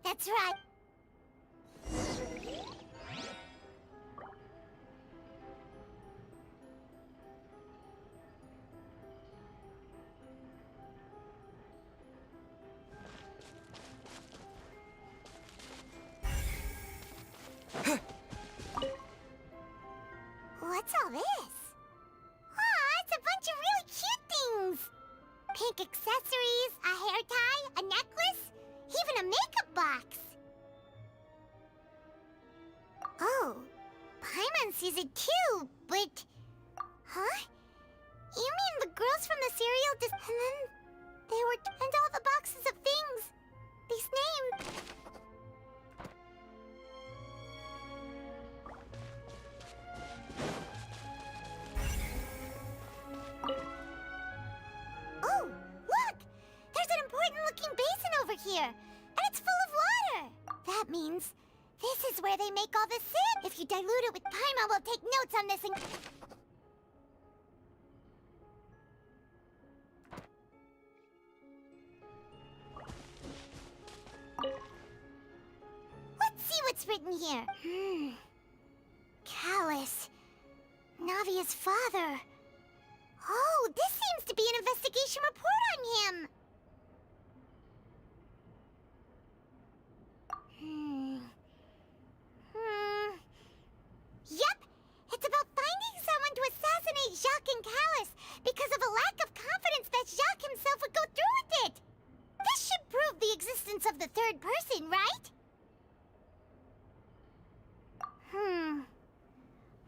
That's right. What's all this? Aw, it's a bunch of really cute things! Pink accessories, a hair tie, a necklace, even a makeup box! Oh, Paimon sees it too, but... Huh? You mean the girls from the cereal and then... They were... And all the boxes of things... These names... Oh, look! There's an important-looking basin over here, and it's full of water! That means this is where they make all the sand! If you dilute it with Paimon, we'll take notes on this and... Let's see what's written here. Callus. Navia's father. Oh, this seems to be an investigation report on him. Yep, it's about finding someone to assassinate Jacques and Callus because of a lack of confidence that Jacques himself would go through with it. This should prove the existence of the third person, right?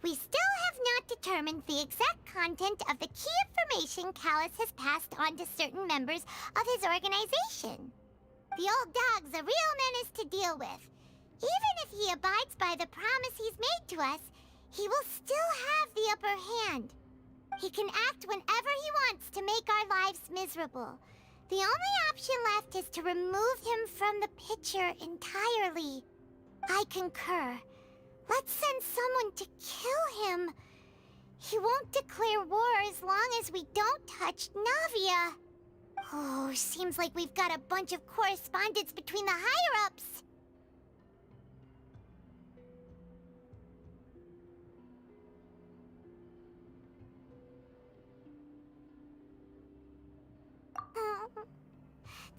We still have not determined the exact content of the key information Callus has passed on to certain members of his organization. The old dog's a real menace to deal with. Even if he abides by the promise he's made to us, he will still have the upper hand. He can act whenever he wants to make our lives miserable. The only option left is to remove him from the picture entirely. I concur. Let's send someone to him. He won't declare war as long as we don't touch Navia. Oh, seems like we've got a bunch of correspondence between the higher-ups.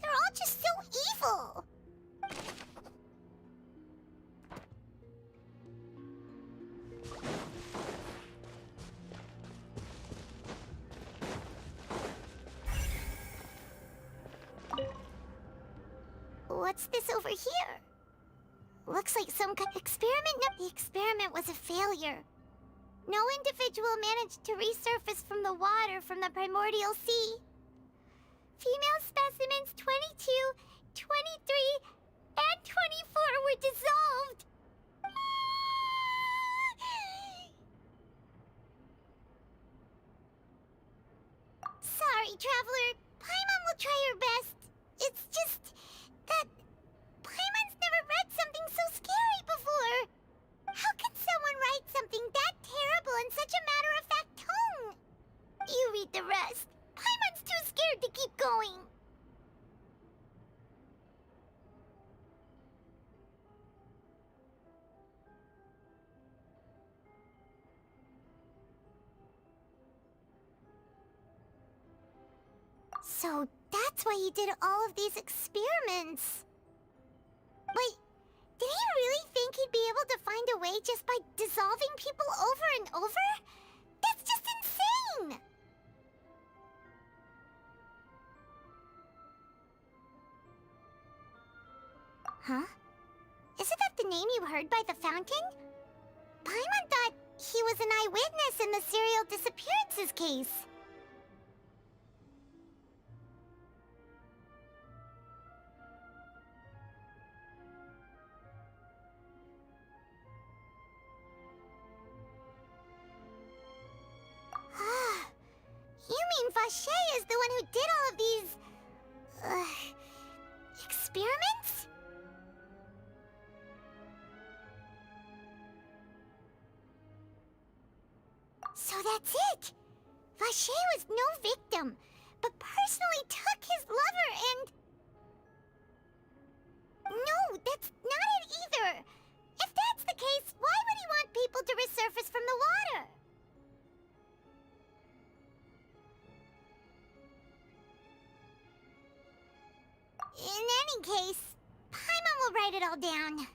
They're all just so evil. What's this over here? Looks like some kind of experiment. No, the experiment was a failure. No individual managed to resurface from the water from the primordial sea. Female specimens 22, 23, and 24 were dissolved. Sorry, Traveler. Paimon will try her best. It's just that Paimon's never read something so scary before. How can someone write something that terrible in such a matter-of-fact tone? You read the rest. Paimon's too scared to keep going. So that's why he did all of these experiments. But did he really think he'd be able to find a way just by dissolving people over and over? That's just insane! Huh? Isn't that the name you heard by the fountain? Paimon thought he was an eyewitness in the serial disappearances case. You mean Vache is the one who did all of these... experiments? So that's it! Vache was no victim, but personally took his lover and... No, that's not it either! If that's the case, why would he want people to resurface from the water? In any case, Paimon will write it all down.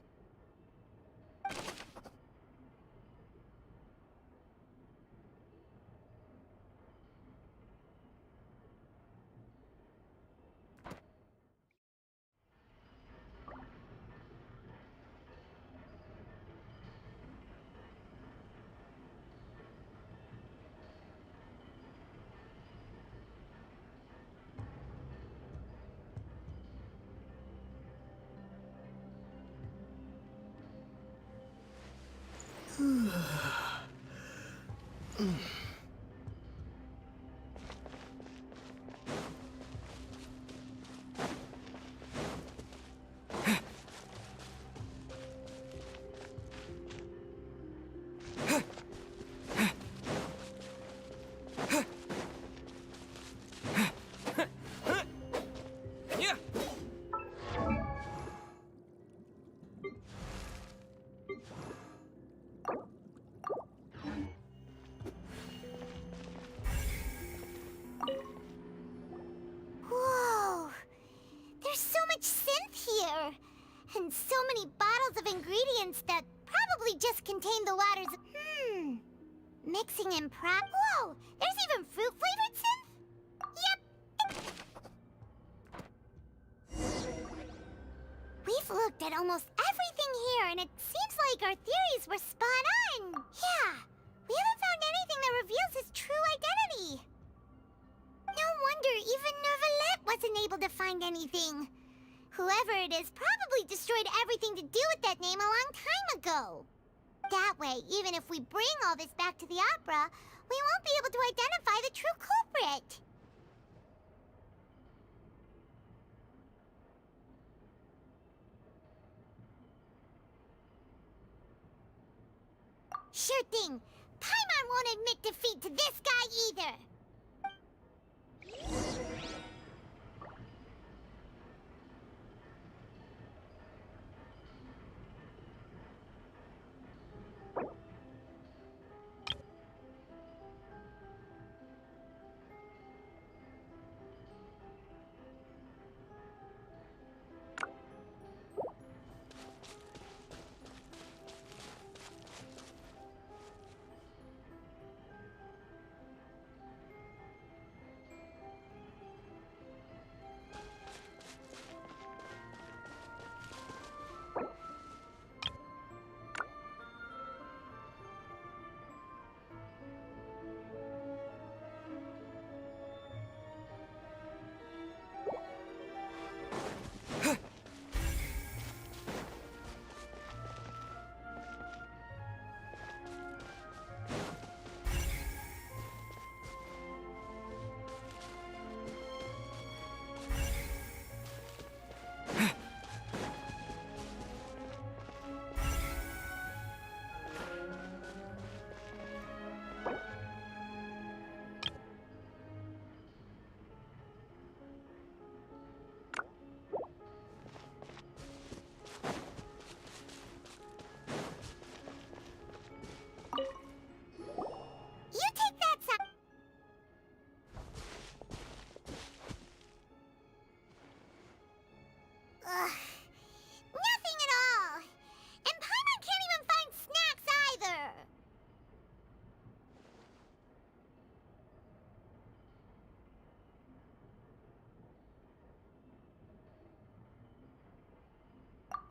Whoa! There's so much synth here! And so many bottles of ingredients that probably just contain the water's... Mixing in Whoa! There's even fruit-flavored synth? Yep! We've looked at almost everything here, and it seems like our theories were spot on! Yeah! We haven't found anything that reveals his true identity! No wonder even lvl70 wasn't able to find anything. Whoever it is probably destroyed everything to do with that name a long time ago. That way, even if we bring all this back to the opera, we won't be able to identify the true culprit. Sure thing. Paimon won't admit defeat to this guy either! You take that, nothing at all! And Paimon can't even find snacks either!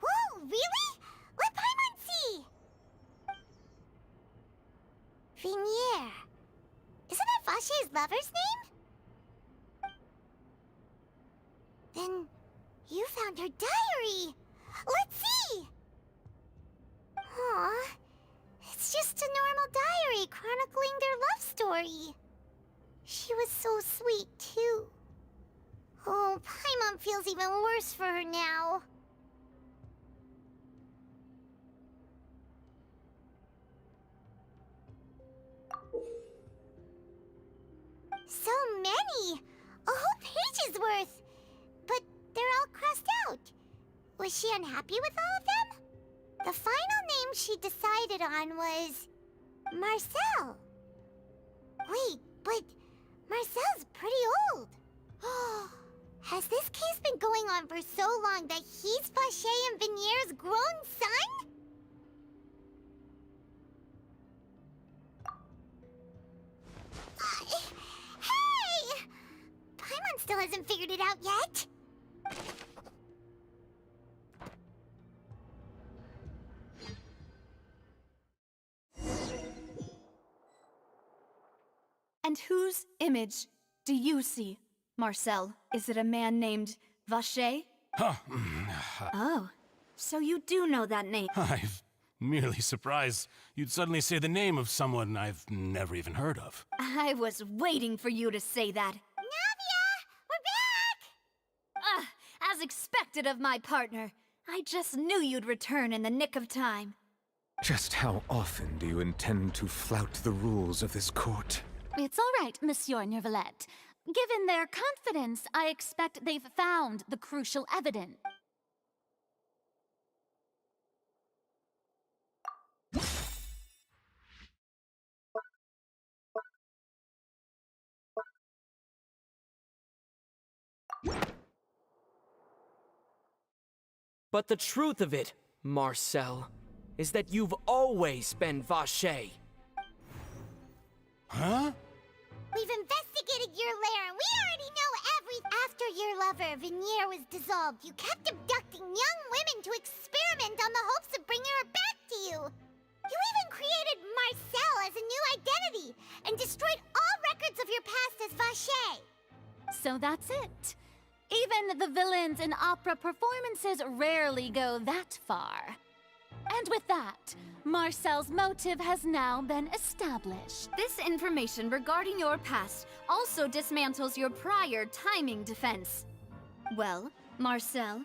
Whoa, really? Let Paimon see! Vinier. Isn't that Vache's lover's name? Then you found her diary! Let's see! Aw, it's just a normal diary chronicling their love story. She was so sweet, too. Oh, Paimon feels even worse for her now. So many! A whole page's worth! But they're all crossed out. Was she unhappy with all of them? The final name she decided on was... Marcel. Wait, but Marcel's pretty old. Has this case been going on for so long that he's Vache and Vinier's grown son? Hey! Paimon still hasn't figured it out yet. And whose image do you see, Marcel? Is it a man named Vache? Oh, so you do know that name. I'm merely surprised you'd suddenly say the name of someone I've never even heard of. I was waiting for you to say that. Navia! We're back! As expected of my partner. I just knew you'd return in the nick of time. Just how often do you intend to flout the rules of this court? It's all right, Monsieur Neuvillette. Given their confidence, I expect they've found the crucial evidence. But the truth of it, Marcel, is that you've always been Vache. Huh? We've investigated your lair, and we already know everything. After your lover, Vinier, was dissolved, you kept abducting young women to experiment on the hopes of bringing her back to you. You even created Marcel as a new identity, and destroyed all records of your past as Vache. So that's it. Even the villains in opera performances rarely go that far. And with that, Marcel's motive has now been established. This information regarding your past also dismantles your prior timing defense. Well, Marcel,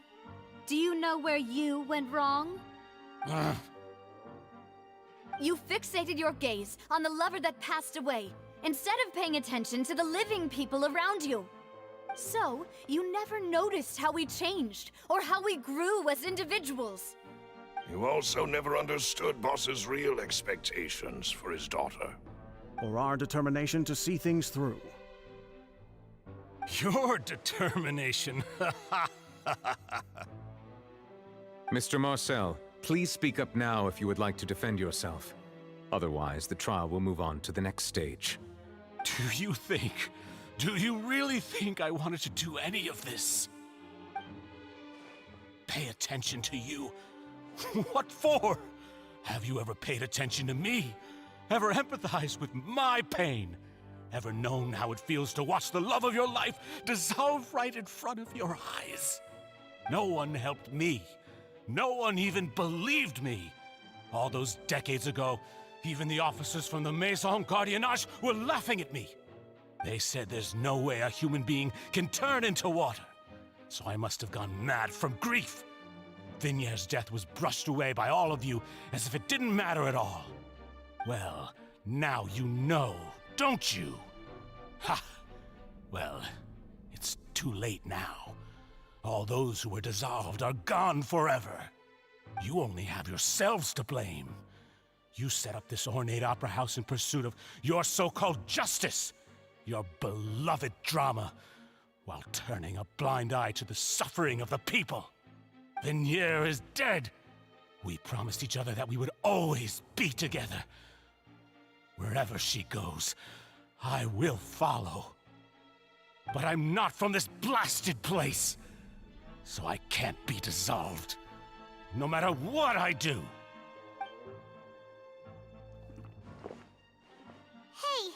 do you know where you went wrong? You fixated your gaze on the lover that passed away, instead of paying attention to the living people around you. So, you never noticed how we changed, or how we grew as individuals. You also never understood Boss's real expectations for his daughter. Or our determination to see things through. Your determination. Mr. Marcel, please speak up now if you would like to defend yourself. Otherwise, the trial will move on to the next stage. Do you really think I wanted to do any of this? Pay attention to you? What for? Have you ever paid attention to me? Ever empathized with my pain? Ever known how it feels to watch the love of your life dissolve right in front of your eyes? No one helped me. No one even believed me. All those decades ago, even the officers from the Maison Gardiennage were laughing at me. They said there's no way a human being can turn into water. So I must have gone mad from grief. Vignère's death was brushed away by all of you as if it didn't matter at all. Well, now you know, don't you? Ha! Well, it's too late now. All those who were dissolved are gone forever. You only have yourselves to blame. You set up this ornate opera house in pursuit of your so-called justice, your beloved drama, while turning a blind eye to the suffering of the people. Vignère is dead. We promised each other that we would always be together. Wherever she goes, I will follow. But I'm not from this blasted place, so I can't be dissolved, no matter what I do. Hey,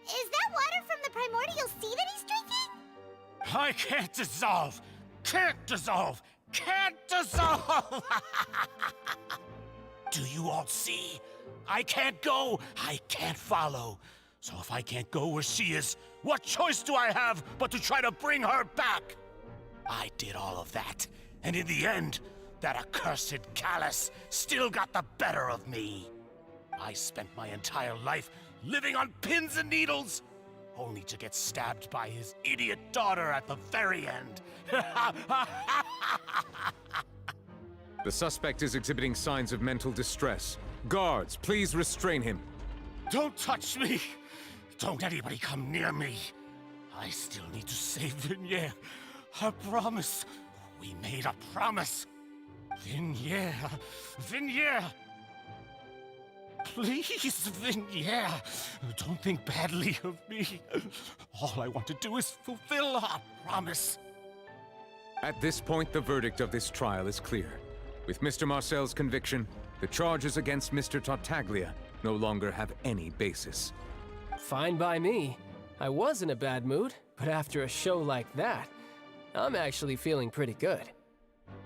is that water from the primordial sea that he's drinking? I can't dissolve! Can't dissolve! Can't dissolve! Do you all see? I can't go, I can't follow. So if I can't go where she is, what choice do I have but to try to bring her back? I did all of that, and in the end, that accursed Callus still got the better of me. I spent my entire life living on pins and needles, only to get stabbed by his idiot daughter at the very end. The suspect is exhibiting signs of mental distress. Guards, please restrain him. Don't touch me! Don't anybody come near me! I still need to save Vignère. I promise. We made a promise. Vignère. Vignère! Please, Vignère, don't think badly of me. All I want to do is fulfill our promise. At this point, the verdict of this trial is clear. With Mr. Marcel's conviction, the charges against Mr. Tartaglia no longer have any basis. Fine by me. I was in a bad mood, but after a show like that, I'm actually feeling pretty good.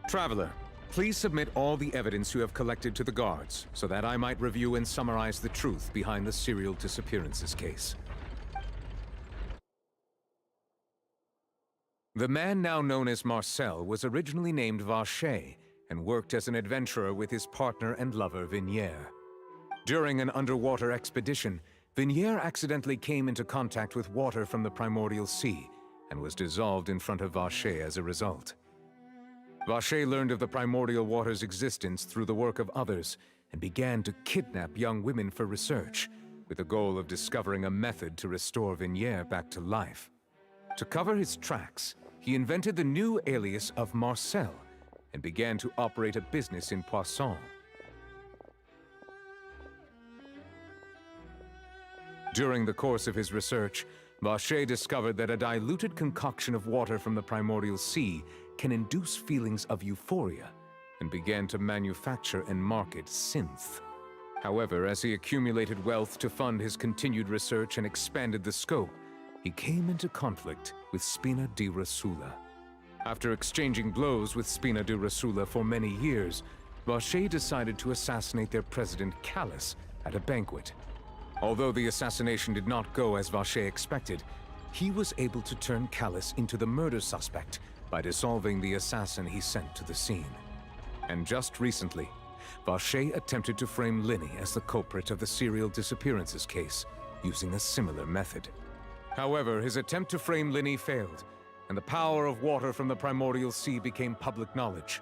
Traveler, please submit all the evidence you have collected to the guards, so that I might review and summarize the truth behind the serial disappearances case. The man now known as Marcel was originally named Vacher and worked as an adventurer with his partner and lover Vignère. During an underwater expedition, Vignère accidentally came into contact with water from the primordial sea and was dissolved in front of Vacher as a result. Vacher learned of the primordial water's existence through the work of others and began to kidnap young women for research, with the goal of discovering a method to restore Vignère back to life. To cover his tracks, he invented the new alias of Marcel and began to operate a business in Poisson. During the course of his research, Vacher discovered that a diluted concoction of water from the primordial sea can induce feelings of euphoria, and began to manufacture and market synth. However, as he accumulated wealth to fund his continued research and expanded the scope, he came into conflict with Spina di Rosula. After exchanging blows with Spina di Rosula for many years, Vacher decided to assassinate their president Callus at a banquet. Although the assassination did not go as Vacher expected, he was able to turn Callus into the murder suspect by dissolving the assassin he sent to the scene. And just recently, Vacher attempted to frame Linny as the culprit of the serial disappearances case, using a similar method. However, his attempt to frame Linny failed, and the power of water from the primordial sea became public knowledge.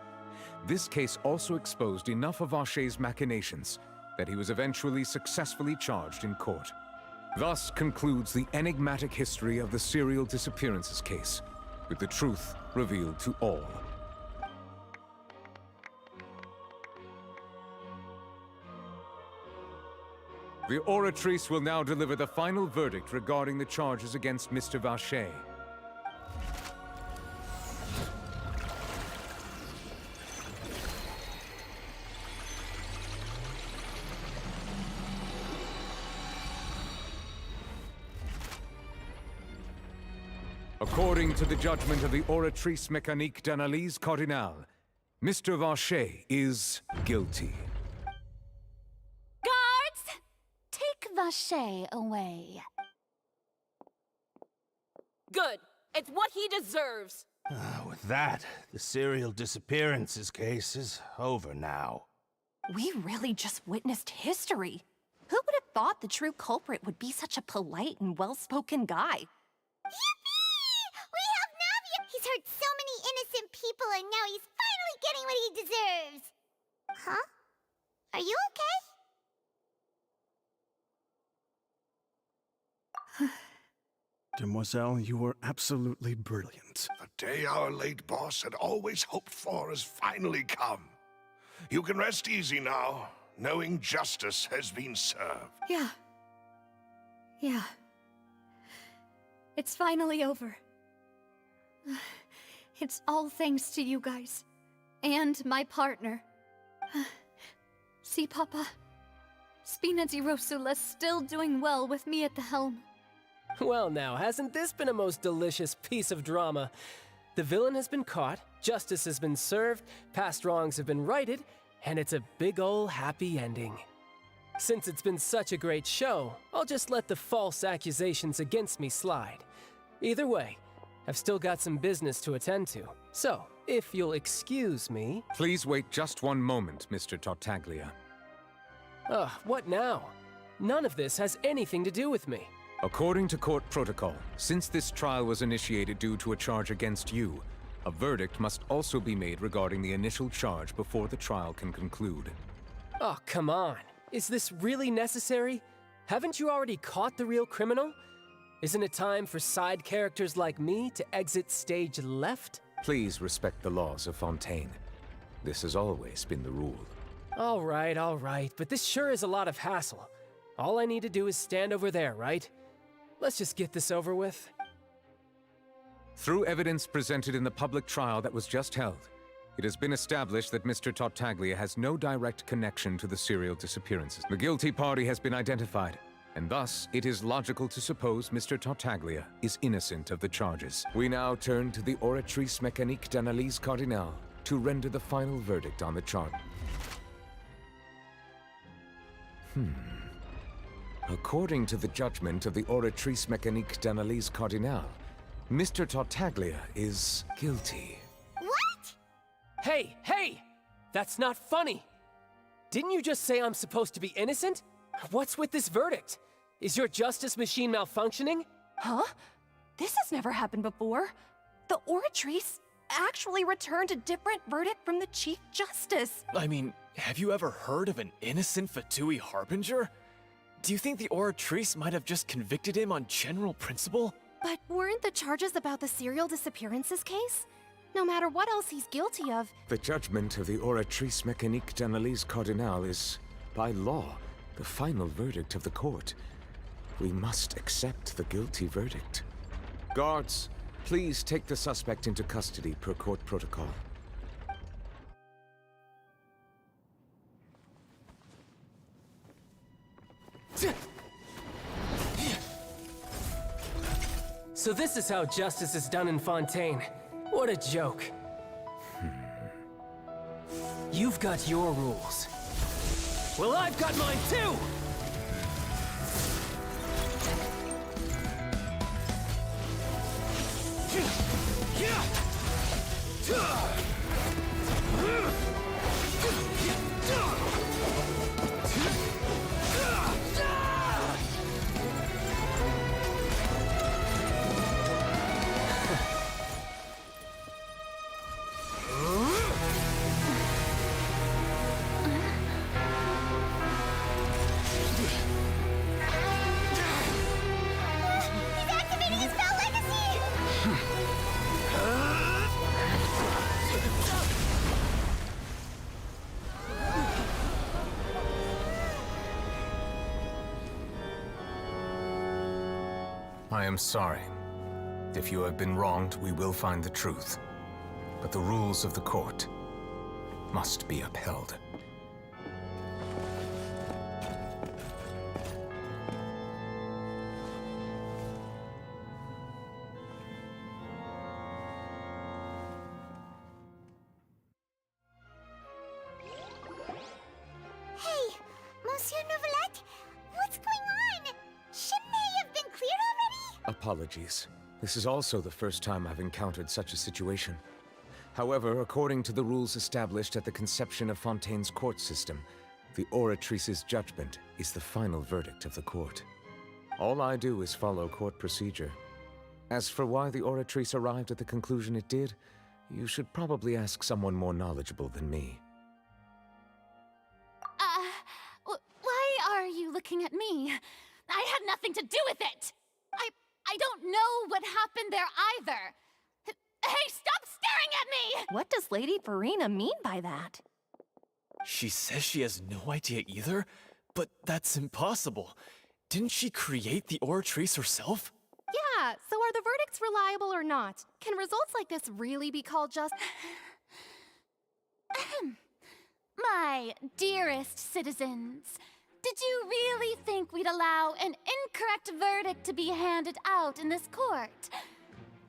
This case also exposed enough of Vacher's machinations that he was eventually successfully charged in court. Thus concludes the enigmatic history of the serial disappearances case, with the truth revealed to all. The Oratrice will now deliver the final verdict regarding the charges against Mr. Vacher. According to the judgment of the Oratrice Mécanique d'Analyse Cardinale, Mr. Vacher is guilty. Guards! Take Vacher away. Good. It's what he deserves. With that, the serial disappearances case is over now. We really just witnessed history. Who would have thought the true culprit would be such a polite and well-spoken guy? We have Navia! He's hurt so many innocent people, and now he's finally getting what he deserves! Huh? Are you okay? Demoiselle, you were absolutely brilliant. The day our late boss had always hoped for has finally come. You can rest easy now, knowing justice has been served. Yeah. It's finally over. It's all thanks to you guys. And my partner. See, Papa? Spina di Rosula's still doing well with me at the helm. Well now, hasn't this been a most delicious piece of drama? The villain has been caught, justice has been served, past wrongs have been righted, and it's a big ol' happy ending. Since it's been such a great show, I'll just let the false accusations against me slide. Either way, I've still got some business to attend to. So, if you'll excuse me... Please wait just one moment, Mr. Tartaglia. Ugh, what now? None of this has anything to do with me. According to court protocol, since this trial was initiated due to a charge against you, a verdict must also be made regarding the initial charge before the trial can conclude. Oh, come on. Is this really necessary? Haven't you already caught the real criminal? Isn't it time for side characters like me to exit stage left? Please respect the laws of Fontaine. This has always been the rule. All right, but this sure is a lot of hassle. All I need to do is stand over there, right? Let's just get this over with. Through evidence presented in the public trial that was just held, it has been established that Mr. Tartaglia has no direct connection to the serial disappearances. The guilty party has been identified, and thus it is logical to suppose Mr. Tartaglia is innocent of the charges. We now turn to the Oratrice Mécanique d'Analyse Cardinale to render the final verdict on the charge. According to the judgment of the Oratrice Mécanique d'Analyse Cardinale, Mr. Tartaglia is guilty. What? Hey! That's not funny! Didn't you just say I'm supposed to be innocent? What's with this verdict? Is your justice machine malfunctioning? Huh? This has never happened before. The Oratrice actually returned a different verdict from the Chief Justice. I mean, have you ever heard of an innocent Fatui Harbinger? Do you think the Oratrice might have just convicted him on general principle? But weren't the charges about the serial disappearances case? No matter what else he's guilty of... The judgment of the Oratrice Mécanique d'Analyse Cardinale is, by law, the final verdict of the court. We must accept the guilty verdict. Guards, please take the suspect into custody per court protocol. So this is how justice is done in Fontaine. What a joke. You've got your rules. Well, I've got mine too! I am sorry. If you have been wronged, we will find the truth. But the rules of the court must be upheld. Hey, Monsieur Novelette, what's going on? Shouldn't they have been cleared already? Apologies. This is also the first time I've encountered such a situation. However, according to the rules established at the conception of Fontaine's court system, the Oratrice's judgment is the final verdict of the court. All I do is follow court procedure. As for why the Oratrice arrived at the conclusion it did, you should probably ask someone more knowledgeable than me. Why are you looking at me? I had nothing to do with it! I don't know what happened there either! Hey, stop staring at me! What does Lady Farina mean by that? She says she has no idea either, but that's impossible. Didn't she create the Oratrice herself? Yeah, so are the verdicts reliable or not? Can results like this really be called just... My dearest citizens, did you really think we'd allow an incorrect verdict to be handed out in this court?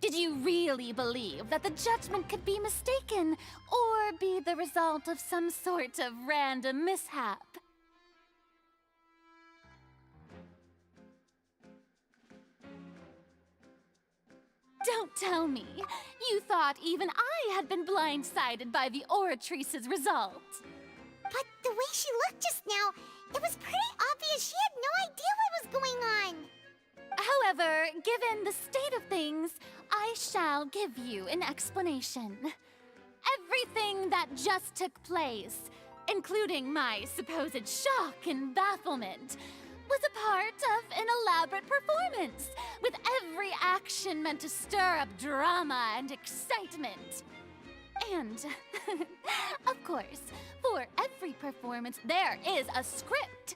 Did you really believe that the judgment could be mistaken or be the result of some sort of random mishap? Don't tell me you thought even I had been blindsided by the Oratrice's result. But the way she looked just now, it was pretty obvious she had no idea what was going on. However, given the state of things, I shall give you an explanation. Everything that just took place, including my supposed shock and bafflement, was a part of an elaborate performance, with every action meant to stir up drama and excitement. And, of course, for every performance there is a script.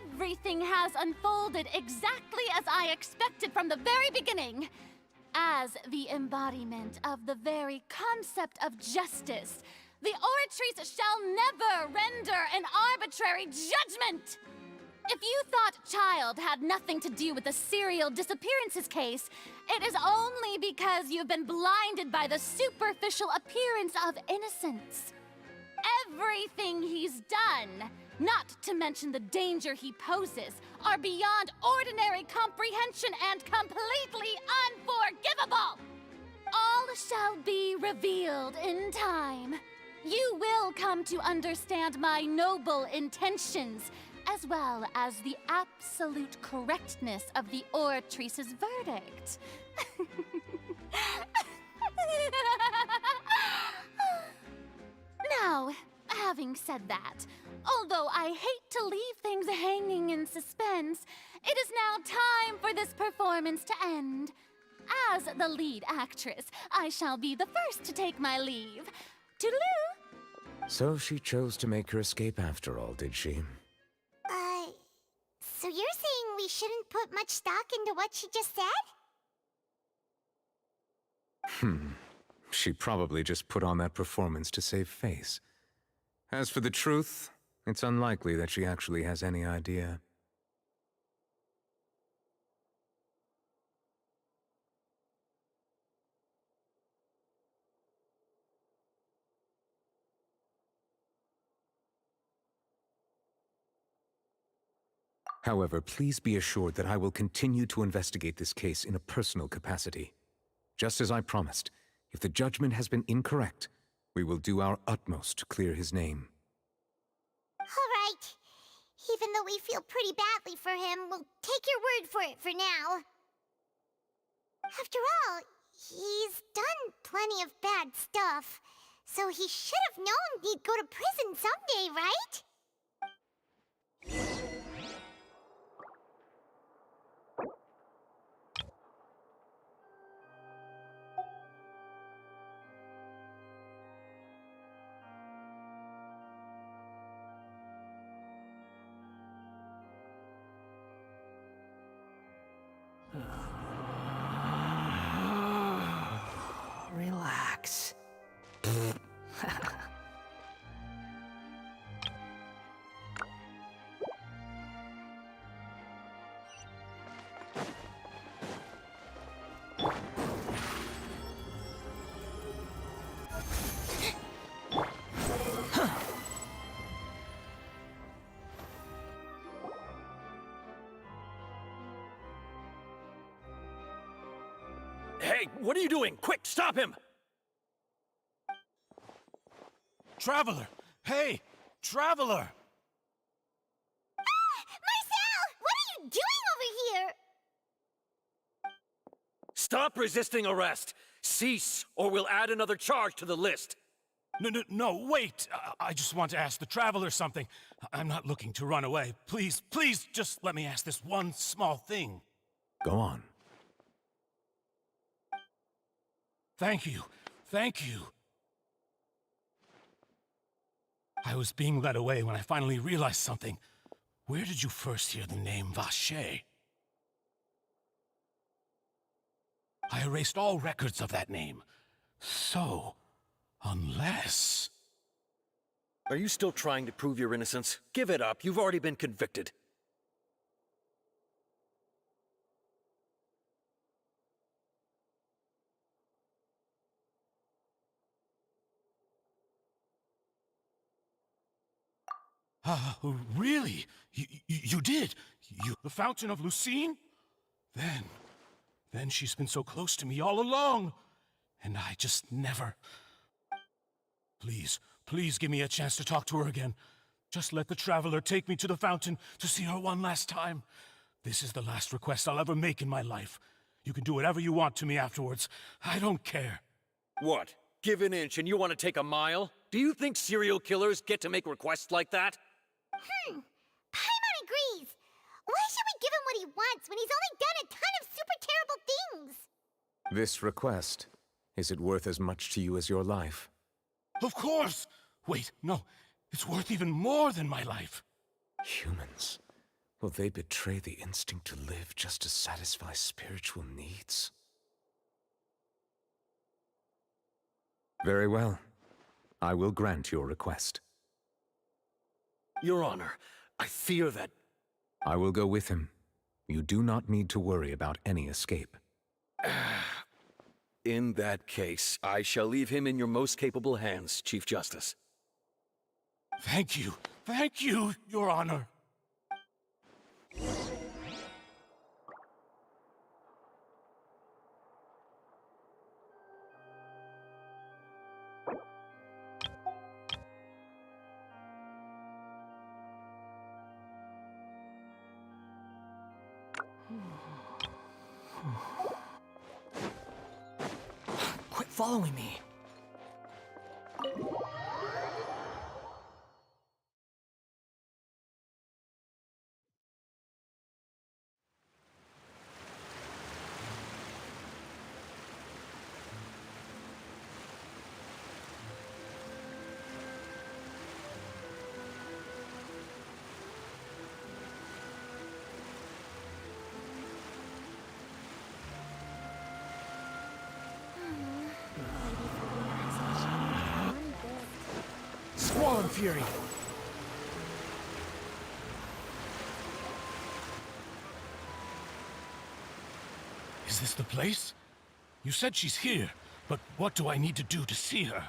Everything has unfolded exactly as I expected from the very beginning. As the embodiment of the very concept of justice, the Oratrice shall never render an arbitrary judgment! If you thought Child had nothing to do with the serial disappearances case, it is only because you've been blinded by the superficial appearance of innocence. Everything he's done, not to mention the danger he poses, are beyond ordinary comprehension and completely unforgivable! All shall be revealed in time. You will come to understand my noble intentions, as well as the absolute correctness of the Oratrice's verdict. Now, having said that, although I hate to leave things hanging in suspense, it is now time for this performance to end. As the lead actress, I shall be the first to take my leave. Toodaloo! So she chose to make her escape after all, did she? So you're saying we shouldn't put much stock into what she just said? She probably just put on that performance to save face. As for the truth, it's unlikely that she actually has any idea. However, please be assured that I will continue to investigate this case in a personal capacity. Just as I promised, if the judgment has been incorrect, we will do our utmost to clear his name. All right. Even though we feel pretty badly for him, we'll take your word for it for now. After all, he's done plenty of bad stuff, so he should have known he'd go to prison someday, right? Hey, what are you doing? Quick, stop him! Traveler! Hey! Traveler! Marcel! What are you doing over here? Stop resisting arrest! Cease, or we'll add another charge to the list. No, wait! I just want to ask the Traveler something. I'm not looking to run away. Please, just let me ask this one small thing. Go on. Thank you. Thank you. I was being led away when I finally realized something. Where did you first hear the name Vacher? I erased all records of that name. So, unless... Are you still trying to prove your innocence? Give it up. You've already been convicted. Really? You did? The Fountain of Lucine? Then she's been so close to me all along. And I just never... Please give me a chance to talk to her again. Just let the Traveler take me to the fountain to see her one last time. This is the last request I'll ever make in my life. You can do whatever you want to me afterwards. I don't care. What? Give an inch and you want to take a mile? Do you think serial killers get to make requests like that? Paimon agrees. Why should we give him what he wants when he's only done a ton of super terrible things? This request, is it worth as much to you as your life? Of course! Wait, no. It's worth even more than my life. Humans. Will they betray the instinct to live just to satisfy spiritual needs? Very well. I will grant your request. Your Honor, I fear that... I will go with him. You do not need to worry about any escape. In that case, I shall leave him in your most capable hands, Chief Justice. Thank you, Your Honor. Quit following me. Squall Fury! Is this the place? You said she's here, but what do I need to do to see her?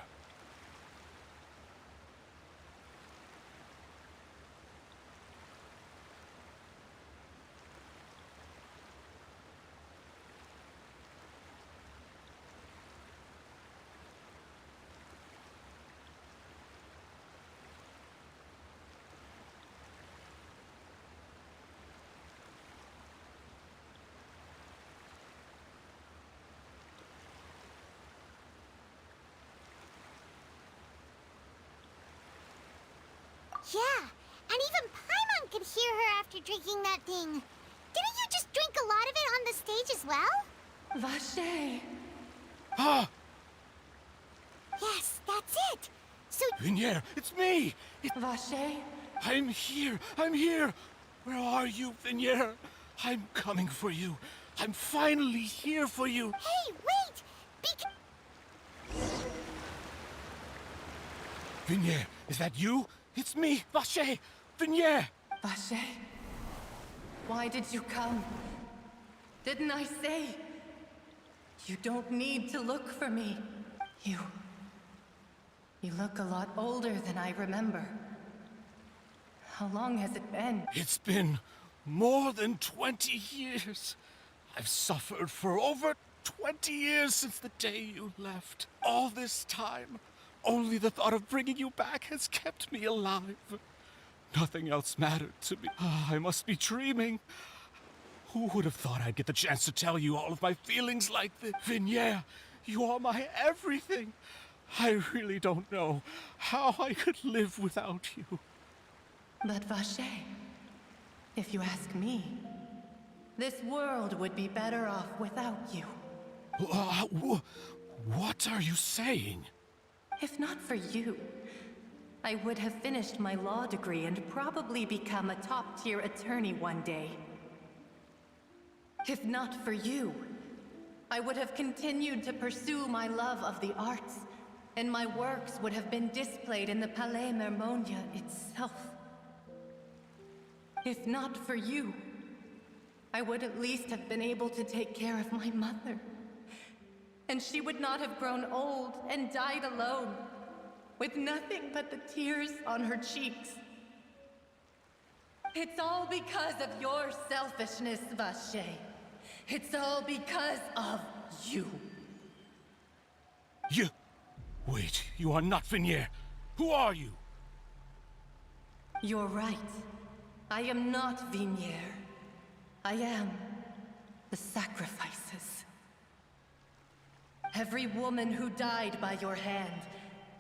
Yeah, and even Paimon could hear her after drinking that thing. Didn't you just drink a lot of it on the stage as well? Vacher! Ah! Yes, that's it. So... Vignier, it's me! Vacher? I'm here! Where are you, Vignier? I'm coming for you. I'm finally here for you. Hey, wait! Vignier, is that you? It's me, Vacher! Vignier! Vacher? Why did you come? Didn't I say? You don't need to look for me. You look a lot older than I remember. How long has it been? It's been more than 20 years. I've suffered for over 20 years since the day you left. All this time, only the thought of bringing you back has kept me alive. Nothing else mattered to me. I must be dreaming. Who would have thought I'd get the chance to tell you all of my feelings like this? Vignier, you are my everything. I really don't know how I could live without you. But Vacher, if you ask me, this world would be better off without you. What are you saying? If not for you, I would have finished my law degree and probably become a top-tier attorney one day. If not for you, I would have continued to pursue my love of the arts, and my works would have been displayed in the Palais Mermonia itself. If not for you, I would at least have been able to take care of my mother. And she would not have grown old and died alone, with nothing but the tears on her cheeks. It's all because of your selfishness, Vacher. It's all because of you. You... Wait, you are not Vignier. Who are you? You're right. I am not Vignier. I am the sacrifices. Every woman who died by your hand,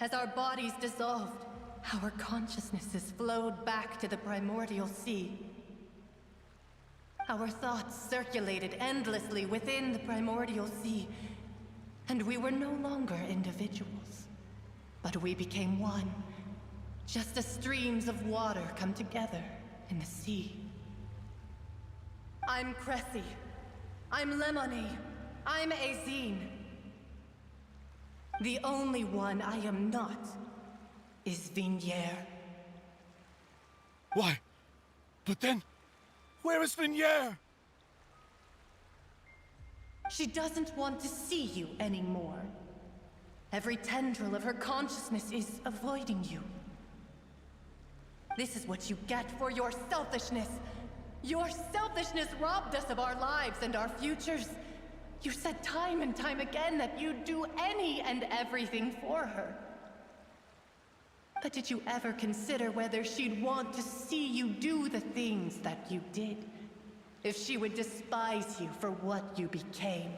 as our bodies dissolved, our consciousnesses flowed back to the primordial sea. Our thoughts circulated endlessly within the primordial sea, and we were no longer individuals, but we became one, just as streams of water come together in the sea. I'm Cressy. I'm Lemony. I'm Azine. The only one I am not is Vignier. Why? But then, where is Vignier? She doesn't want to see you anymore. Every tendril of her consciousness is avoiding you. This is what you get for your selfishness. Your selfishness robbed us of our lives and our futures. You said time and time again that you'd do any and everything for her. But did you ever consider whether she'd want to see you do the things that you did? If she would despise you for what you became?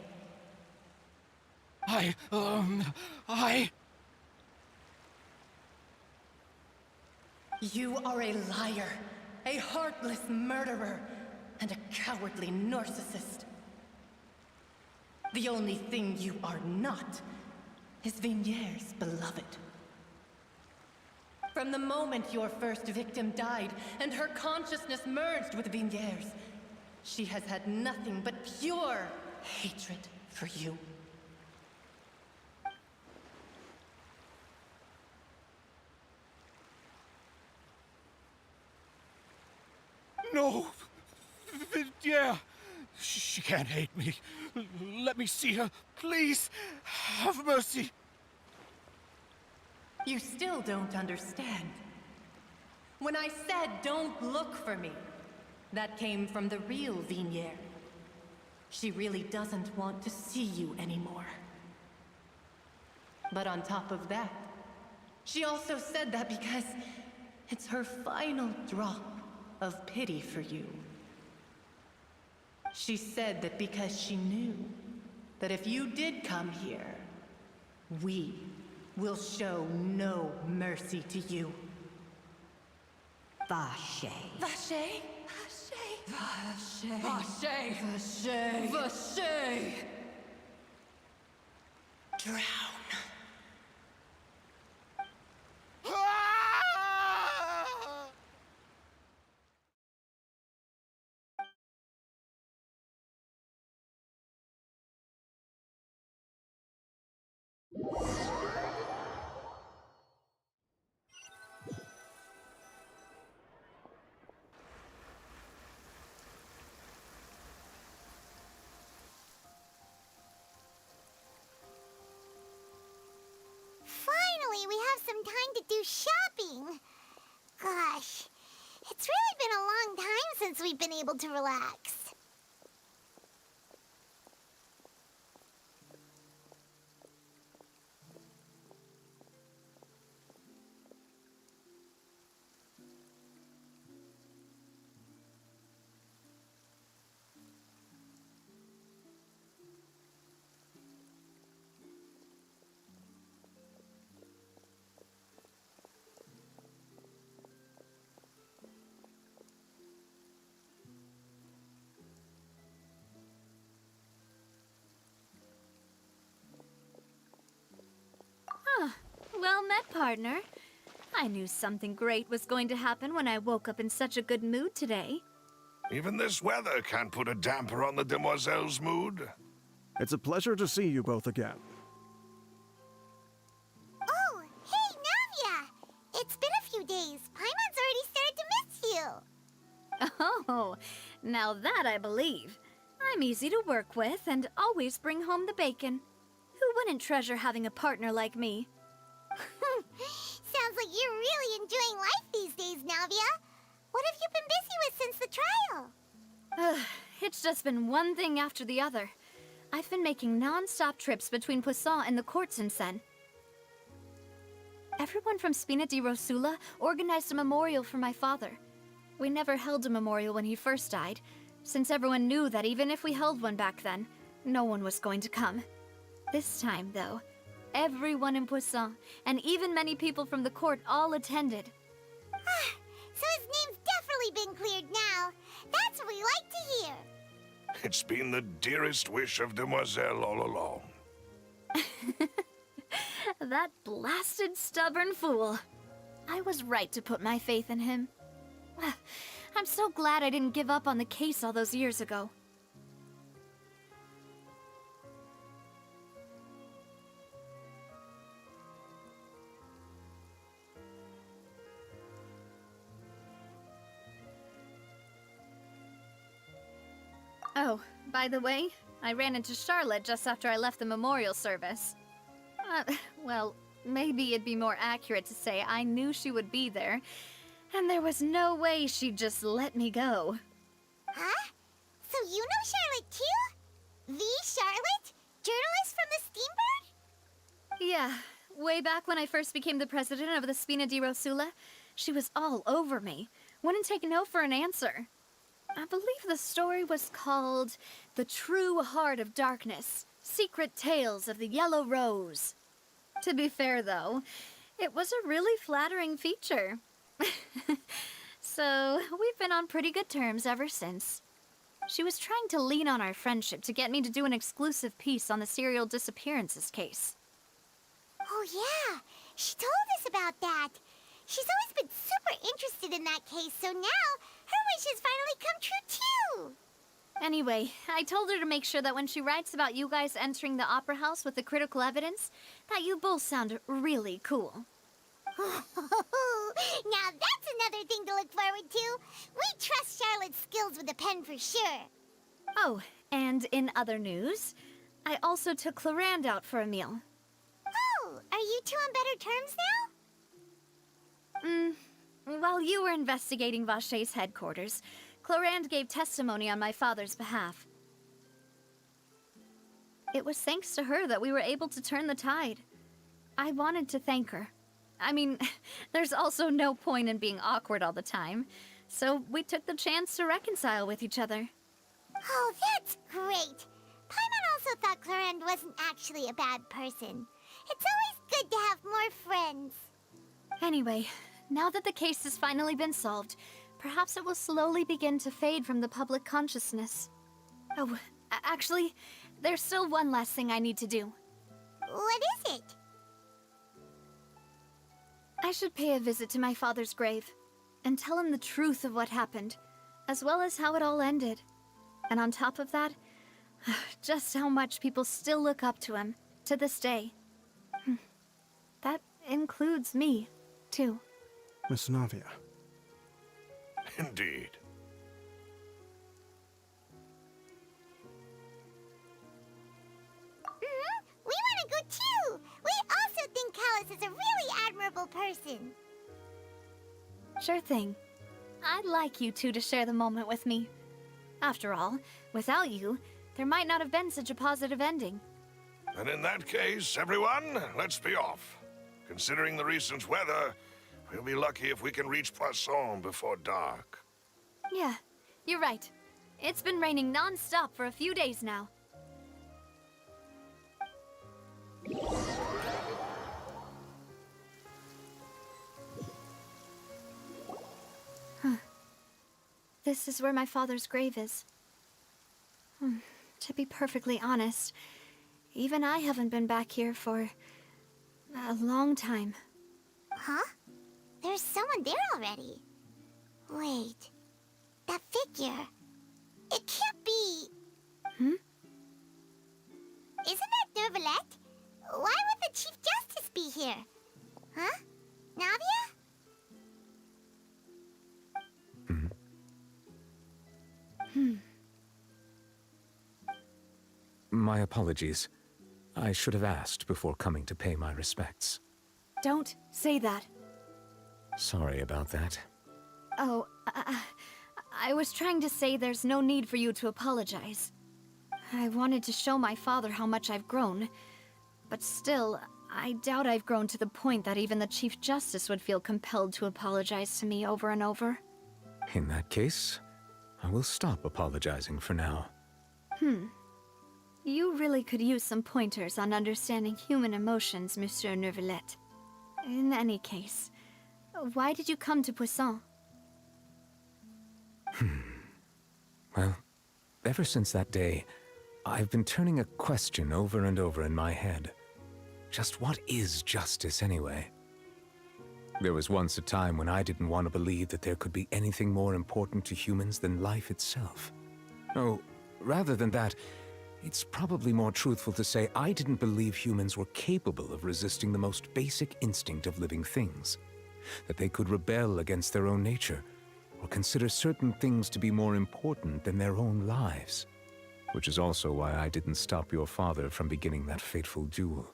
You are a liar, a heartless murderer, and a cowardly narcissist. The only thing you are not is Vignier's beloved. From the moment your first victim died and her consciousness merged with Vignier's, she has had nothing but pure hatred for you. No! Vignier! She can't hate me. Let me see her. Please, have mercy. You still don't understand. When I said don't look for me, that came from the real Vignier. She really doesn't want to see you anymore. But on top of that, she also said that because it's her final drop of pity for you. She said that because she knew that if you did come here, we will show no mercy to you. Vacher. Vacher? Vacher. Vacher! Vacher. Vacher! Drown. Finally, we have some time to do shopping. Gosh, it's really been a long time since we've been able to relax. met, partner. I knew something great was going to happen when I woke up in such a good mood today. Even this weather can't put a damper on the demoiselle's mood. It's a pleasure to see you both again. Oh, hey, Navia! It's been a few days. Paimon's already started to miss you. Oh, now that I believe. I'm easy to work with and always bring home the bacon. Who wouldn't treasure having a partner like me? Sounds like you're really enjoying life these days, Navia. What have you been busy with since the trial? It's just been one thing after the other. I've been making non-stop trips between Poisson and the court since then. Everyone from Spina di Rosula organized a memorial for my father. We never held a memorial when he first died, since everyone knew that even if we held one back then, no one was going to come. This time, though, everyone in Poisson, and even many people from the court, all attended. So his name's definitely been cleared now. That's what we like to hear. It's been the dearest wish of Demoiselle all along. That blasted stubborn fool. I was right to put my faith in him. I'm so glad I didn't give up on the case all those years ago. Oh, by the way, I ran into Charlotte just after I left the memorial service. Well, maybe it'd be more accurate to say I knew she would be there, and there was no way she'd just let me go. Huh? So you know Charlotte too? The Charlotte? Journalist from the Steambird? Yeah, way back when I first became the president of the Spina di Rosula, she was all over me. Wouldn't take no for an answer. I believe the story was called The True Heart of Darkness, Secret Tales of the Yellow Rose. To be fair, though, it was a really flattering feature. So, we've been on pretty good terms ever since. She was trying to lean on our friendship to get me to do an exclusive piece on the serial disappearances case. Oh yeah, she told us about that. She's always been super interested in that case, so now her wish has finally come true too. Anyway, I told her to make sure that when she writes about you guys entering the opera house with the critical evidence, that you both sound really cool. Now that's another thing to look forward to. We trust Charlotte's skills with a pen for sure. Oh, and in other news, I also took Clorand out for a meal. Oh, are you two on better terms now? While you were investigating Vachey's headquarters, Clorand gave testimony on my father's behalf. It was thanks to her that we were able to turn the tide. I wanted to thank her. I mean, there's also no point in being awkward all the time, so we took the chance to reconcile with each other. Oh, that's great. Paimon also thought Clorand wasn't actually a bad person. It's always good to have more friends. Anyway, now that the case has finally been solved, perhaps it will slowly begin to fade from the public consciousness. Oh, actually, there's still one last thing I need to do. What is it? I should pay a visit to my father's grave and tell him the truth of what happened, as well as how it all ended. And on top of that, just how much people still look up to him to this day. That includes me, too. Miss Navia. Indeed. We want to go too! We also think Callus is a really admirable person. Sure thing. I'd like you two to share the moment with me. After all, without you, there might not have been such a positive ending. And in that case, everyone, let's be off. Considering the recent weather, we'll be lucky if we can reach Poisson before dark. Yeah, you're right. It's been raining non-stop for a few days now. This is where my father's grave is. To be perfectly honest, even I haven't been back here for a long time. Huh? There's someone there already. Wait. That figure. It can't be. Hmm? Isn't that Nervalette? Why would the Chief Justice be here? Huh? Navia? My apologies. I should have asked before coming to pay my respects. Don't say that. Sorry about that. Oh, I was trying to say there's no need for you to apologize. I wanted to show my father how much I've grown, but still, I doubt I've grown to the point that even the Chief Justice would feel compelled to apologize to me over and over. In that case, I will stop apologizing for now. You really could use some pointers on understanding human emotions, Monsieur Nervalette. In any case, why did you come to Poisson? Well, ever since that day, I've been turning a question over and over in my head. Just what is justice anyway? There was once a time when I didn't want to believe that there could be anything more important to humans than life itself. Oh, rather than that, it's probably more truthful to say I didn't believe humans were capable of resisting the most basic instinct of living things. That they could rebel against their own nature, or consider certain things to be more important than their own lives. Which is also why I didn't stop your father from beginning that fateful duel.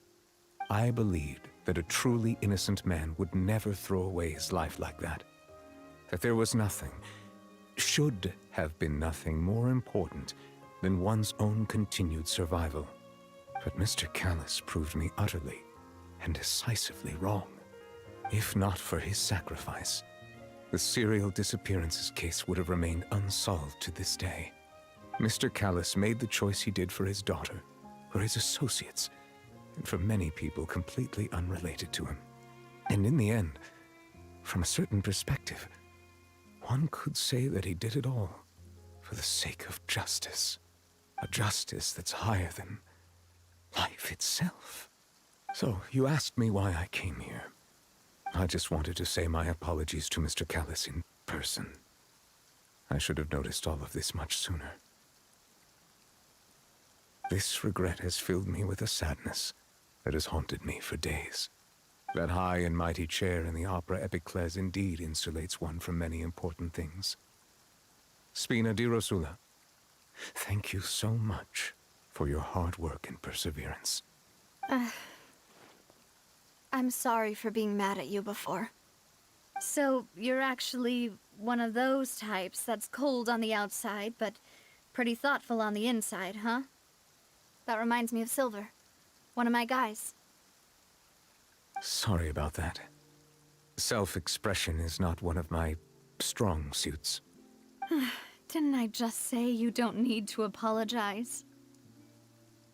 I believed that a truly innocent man would never throw away his life like that. That there was nothing, should have been nothing more important than one's own continued survival. But Mr. Callus proved me utterly and decisively wrong. If not for his sacrifice, the serial disappearances case would have remained unsolved to this day. Mr. Callus made the choice he did for his daughter, for his associates, and for many people completely unrelated to him. And in the end, from a certain perspective, one could say that he did it all for the sake of justice. A justice that's higher than life itself. So, you asked me why I came here. I just wanted to say my apologies to Mr. Callus in person. I should have noticed all of this much sooner. This regret has filled me with a sadness that has haunted me for days. That high and mighty chair in the Opera Epiclese indeed insulates one from many important things. Spina di Rosula, thank you so much for your hard work and perseverance. I'm sorry for being mad at you before. So, you're actually one of those types that's cold on the outside, but pretty thoughtful on the inside, huh? That reminds me of Silver, one of my guys. Sorry about that. Self-expression is not one of my strong suits. Didn't I just say you don't need to apologize?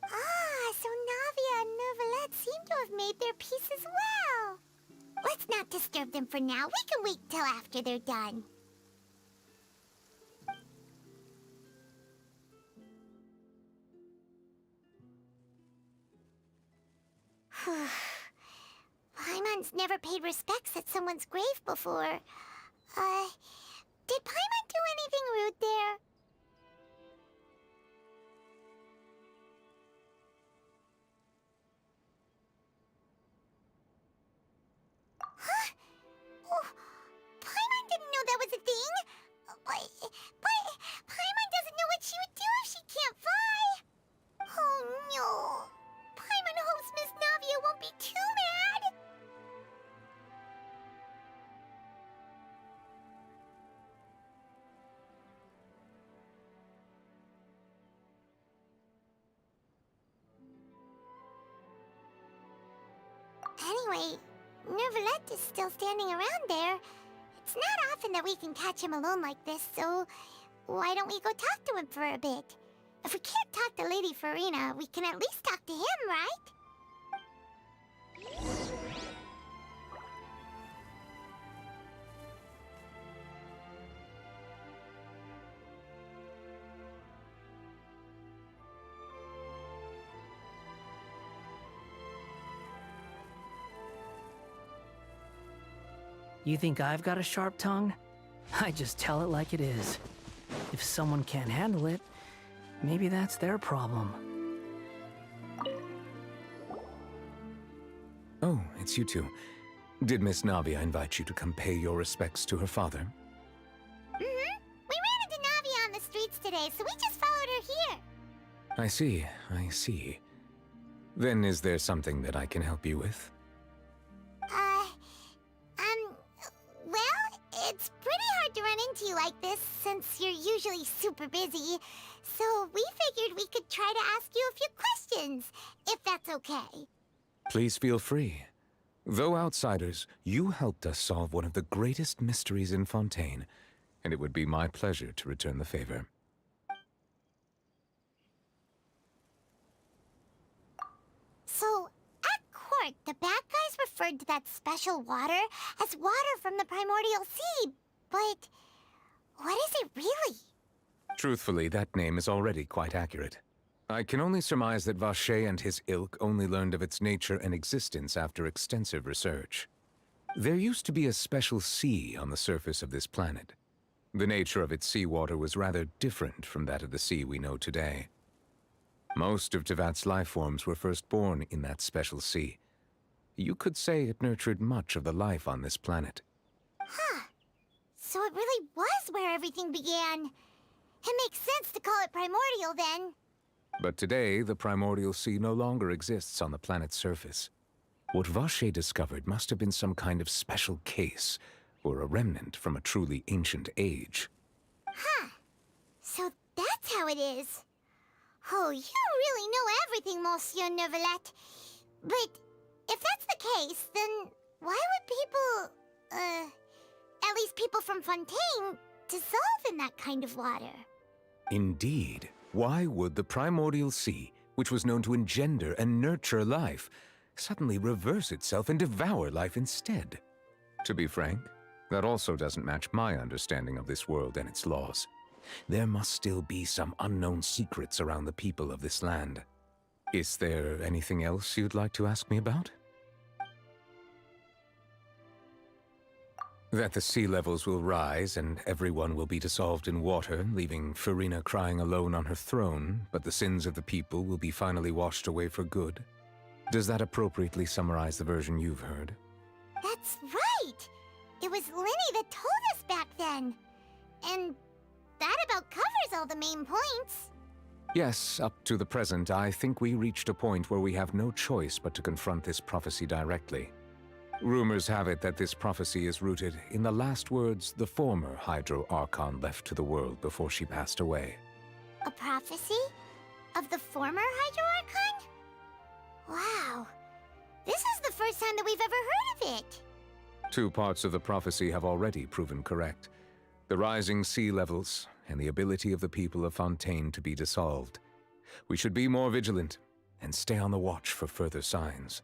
Ah, so Navia and Nervalette seem to have made their peace as well. Let's not disturb them for now. We can wait till after they're done. Paimon's never paid respects at someone's grave before. Did Paimon do anything rude there? Huh? Oh, Paimon didn't know that was a thing. But Paimon doesn't know what she would do if she can't fly. Oh no. Paimon hopes Miss Navia won't be too mad. Anyway, Nervalette is still standing around there. It's not often that we can catch him alone like this, so why don't we go talk to him for a bit? If we can't talk to Lady Farina, we can at least talk to him, right? You think I've got a sharp tongue? I just tell it like it is. If someone can't handle it, maybe that's their problem. Oh, it's you two. Did Miss Navia invite you to come pay your respects to her father? We ran into Navi on the streets today, so we just followed her here. I see, I see. Then is there something that I can help you with? Well, it's pretty hard to run into you like this since you're usually super busy. So we figured we could try to ask you a few questions, if that's okay. Please feel free. Though outsiders, you helped us solve one of the greatest mysteries in Fontaine, and it would be my pleasure to return the favor. So, at court, the bad guys referred to that special water as water from the primordial sea, but what is it really? Truthfully, that name is already quite accurate. I can only surmise that Vacher and his ilk only learned of its nature and existence after extensive research. There used to be a special sea on the surface of this planet. The nature of its seawater was rather different from that of the sea we know today. Most of Tevat's life forms were first born in that special sea. You could say it nurtured much of the life on this planet. Huh. So it really was where everything began. It makes sense to call it primordial then. But today, the primordial sea no longer exists on the planet's surface. What Vacher discovered must have been some kind of special case, or a remnant from a truly ancient age. Huh. So that's how it is. Oh, you really know everything, Monsieur Neuvillette. But if that's the case, then why would people, at least people from Fontaine, dissolve in that kind of water? Indeed. Why would the primordial sea, which was known to engender and nurture life, suddenly reverse itself and devour life instead? To be frank, that also doesn't match my understanding of this world and its laws. There must still be some unknown secrets around the people of this land. Is there anything else you'd like to ask me about? That the sea levels will rise and everyone will be dissolved in water, leaving Farina crying alone on her throne, but the sins of the people will be finally washed away for good. Does that appropriately summarize the version you've heard? That's right! It was Linny that told us back then. And that about covers all the main points. Yes, up to the present, I think we reached a point where we have no choice but to confront this prophecy directly. Rumors have it that this prophecy is rooted in the last words the former Hydro Archon left to the world before she passed away. A prophecy? Of the former Hydro Archon? Wow. This is the first time that we've ever heard of it. Two parts of the prophecy have already proven correct. The rising sea levels and the ability of the people of Fontaine to be dissolved. We should be more vigilant and stay on the watch for further signs.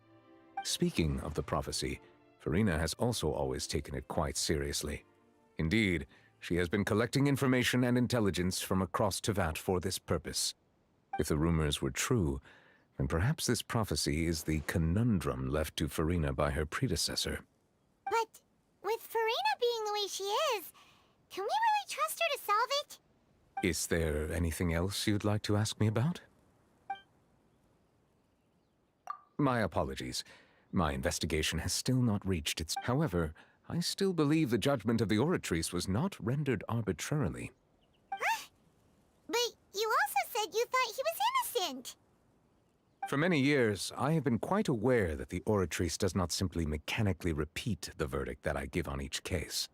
Speaking of the prophecy, Farina has also always taken it quite seriously. Indeed, she has been collecting information and intelligence from across Tevat for this purpose. If the rumors were true, then perhaps this prophecy is the conundrum left to Farina by her predecessor. But with Farina being the way she is, can we really trust her to solve it? Is there anything else you'd like to ask me about? My apologies. My investigation has still not reached its... However, I still believe the judgment of the Oratrice was not rendered arbitrarily. Huh? But you also said you thought he was innocent. For many years, I have been quite aware that the Oratrice does not simply mechanically repeat the verdict that I give on each case.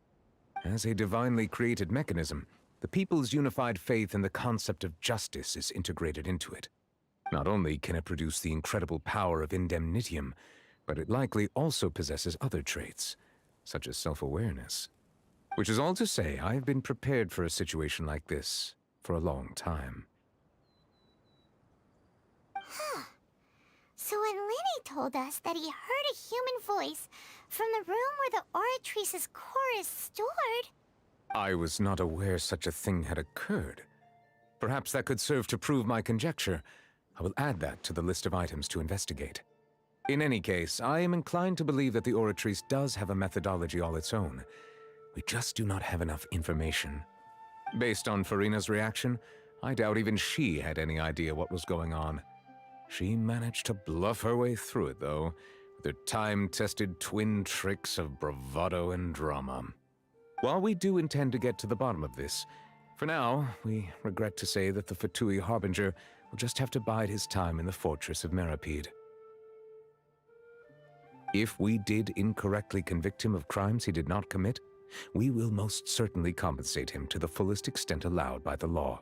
As a divinely created mechanism, the people's unified faith in the concept of justice is integrated into it. Not only can it produce the incredible power of indemnitium, but it likely also possesses other traits, such as self-awareness. Which is all to say, I have been prepared for a situation like this for a long time. Huh. So when Linny told us that he heard a human voice from the room where the Oratrice's core is stored... I was not aware such a thing had occurred. Perhaps that could serve to prove my conjecture. I will add that to the list of items to investigate. In any case, I am inclined to believe that the Oratrice does have a methodology all its own. We just do not have enough information. Based on Farina's reaction, I doubt even she had any idea what was going on. She managed to bluff her way through it, though, with her time-tested twin tricks of bravado and drama. While we do intend to get to the bottom of this, for now, we regret to say that the Fatui Harbinger will just have to bide his time in the fortress of Meripede. If we did incorrectly convict him of crimes he did not commit, we will most certainly compensate him to the fullest extent allowed by the law.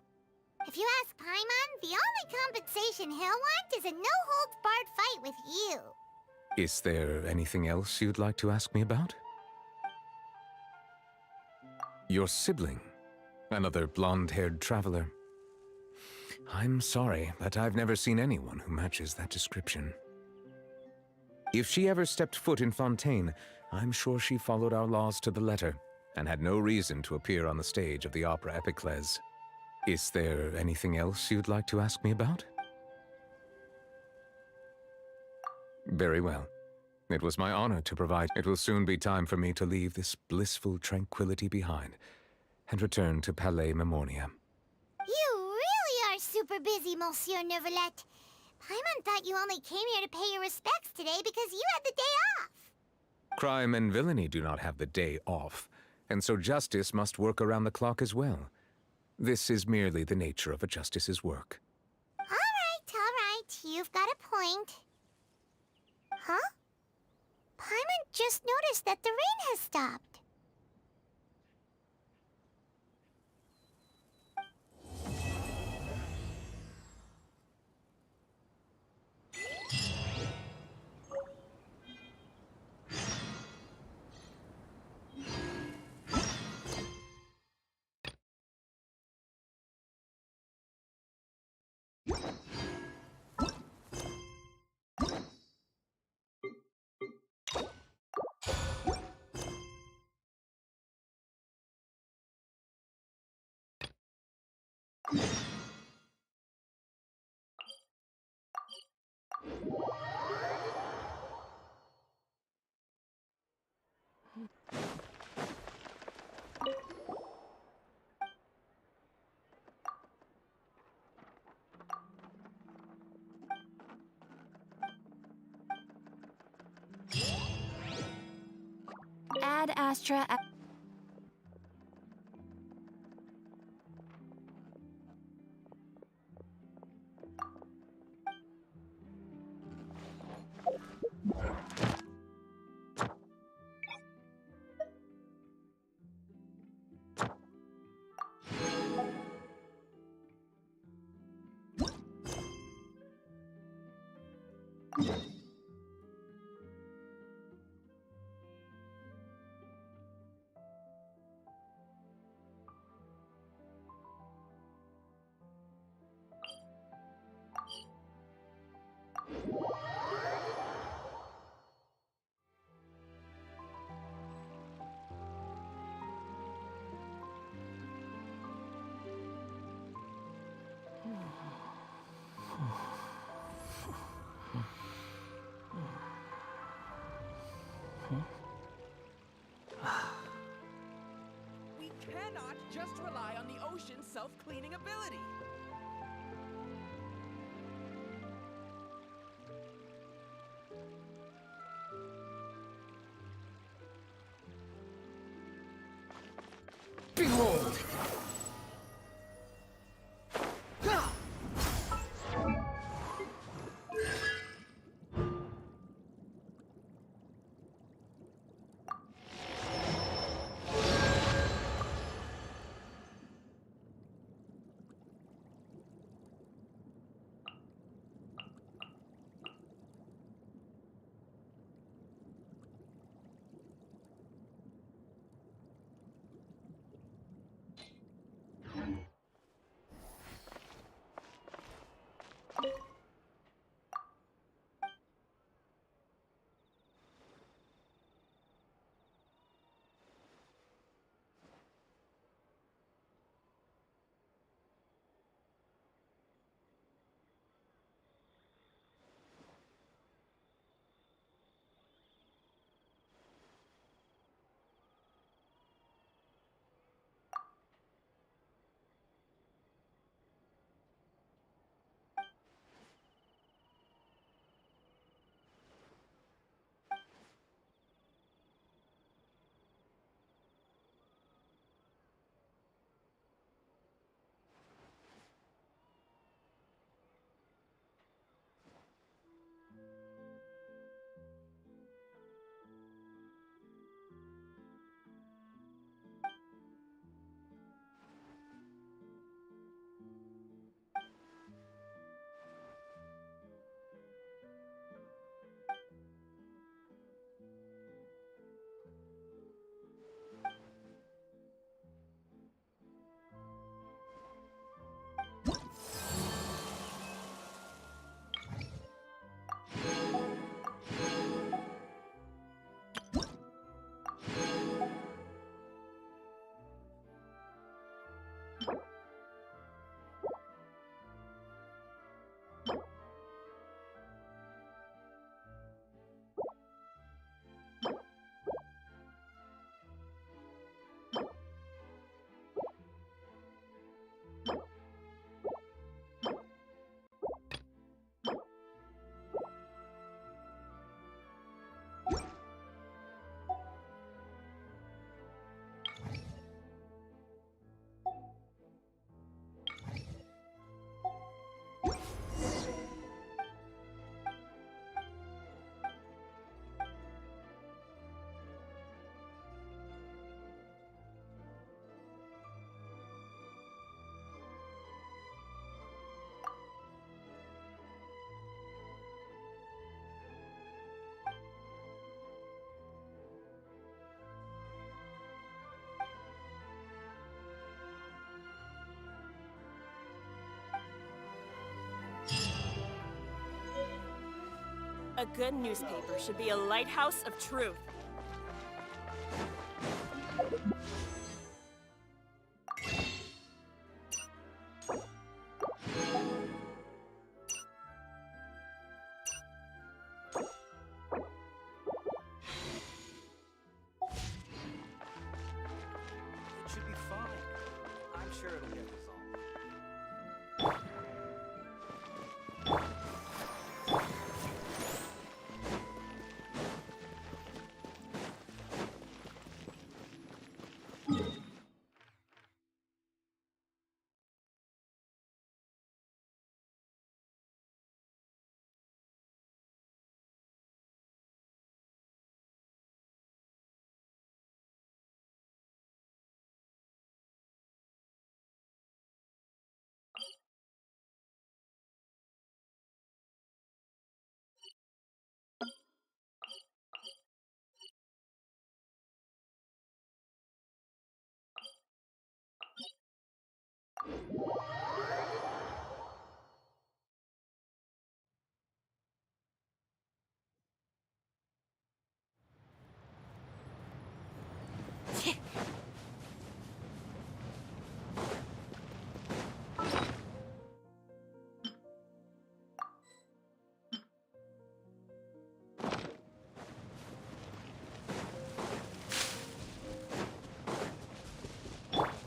If you ask Paimon, the only compensation he'll want is a no-holds-barred fight with you. Is there anything else you'd like to ask me about? Your sibling, another blonde-haired traveler. I'm sorry, but I've never seen anyone who matches that description. If she ever stepped foot in Fontaine, I'm sure she followed our laws to the letter, and had no reason to appear on the stage of the opera Epiclese. Is there anything else you'd like to ask me about? Very well. It was my honor to provide. It will soon be time for me to leave this blissful tranquility behind, and return to Palais Memornia. You really are super busy, Monsieur Neuvillette. Paimon thought you only came here to pay your respects today because you had the day off. Crime and villainy do not have the day off, and so justice must work around the clock as well. This is merely the nature of a justice's work. All right. You've got a point. Huh? Paimon just noticed that the rain has stopped. Ad Astra. We cannot just rely on the ocean's self-cleaning ability. Behold! A good newspaper should be a lighthouse of truth. It should be fine. I'm sure it'll get resolved.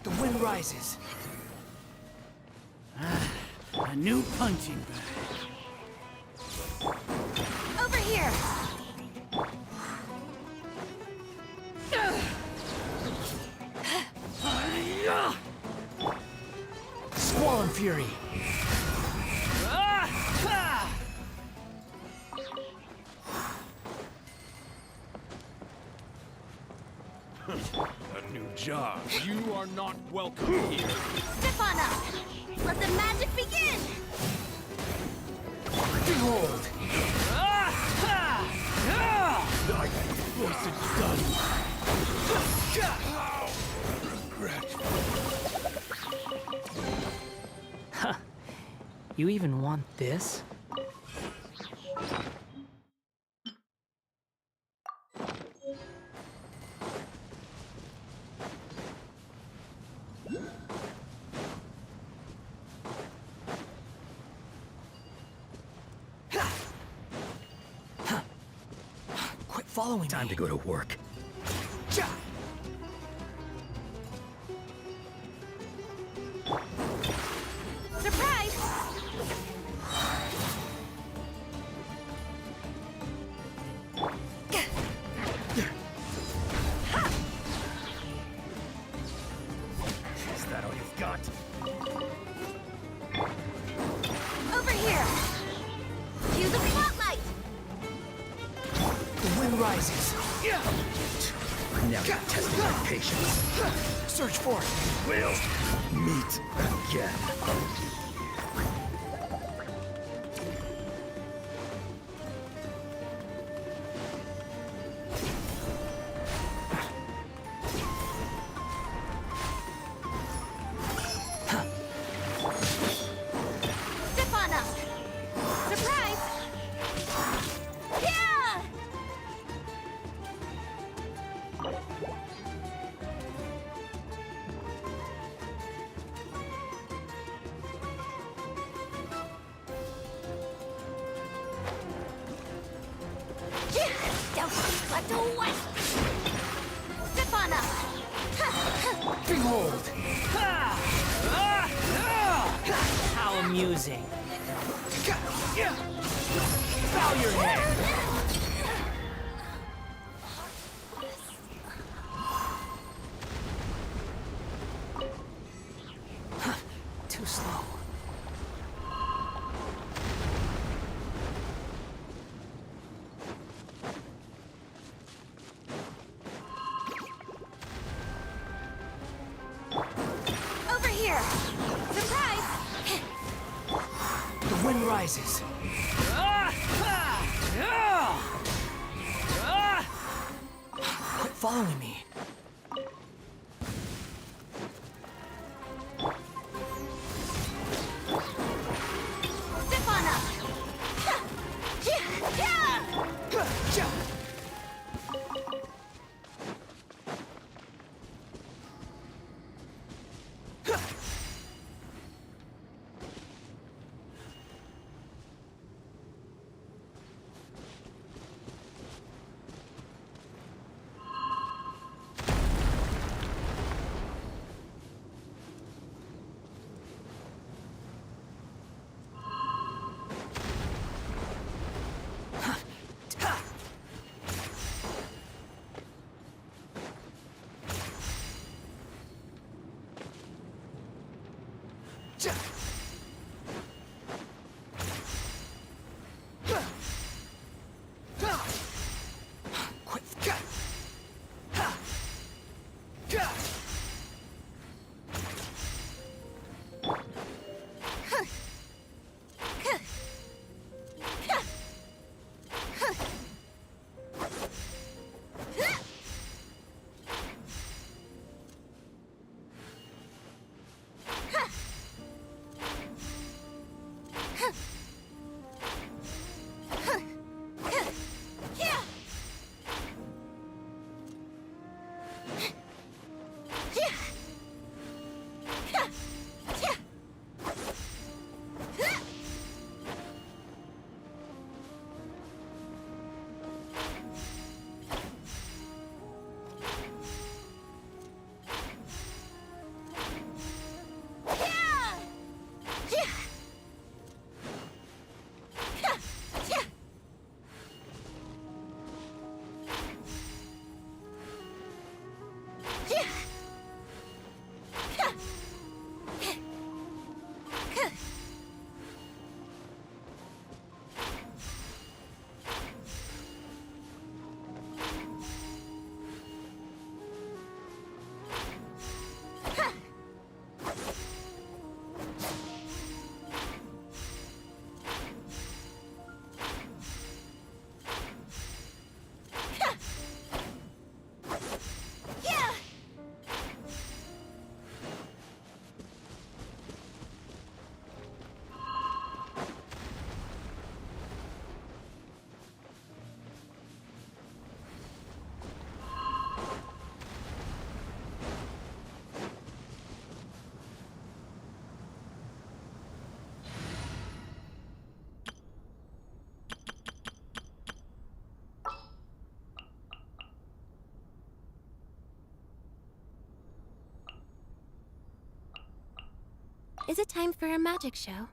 The wind rises. A new punching bag. Over here! Squall and Fury. A new job. You are not welcome here. Step on up! Let the magic begin! Behold! Thy voice is done. Regret. Huh. You even want this? Quit following me. Time to go to work. Surprise! Is that all you've got? Over here! Cue the spotlight! The wind rises. Now you're testing my patience. Search for it. We'll meet again. Step on up! Surprise! Yeah! Don't sweat away! Step on up! Behold! How amusing. Bow your head! Too slow. Over here! Surprise! The wind rises. Quit following me. Step on up! Yeah! Is it time for a magic show?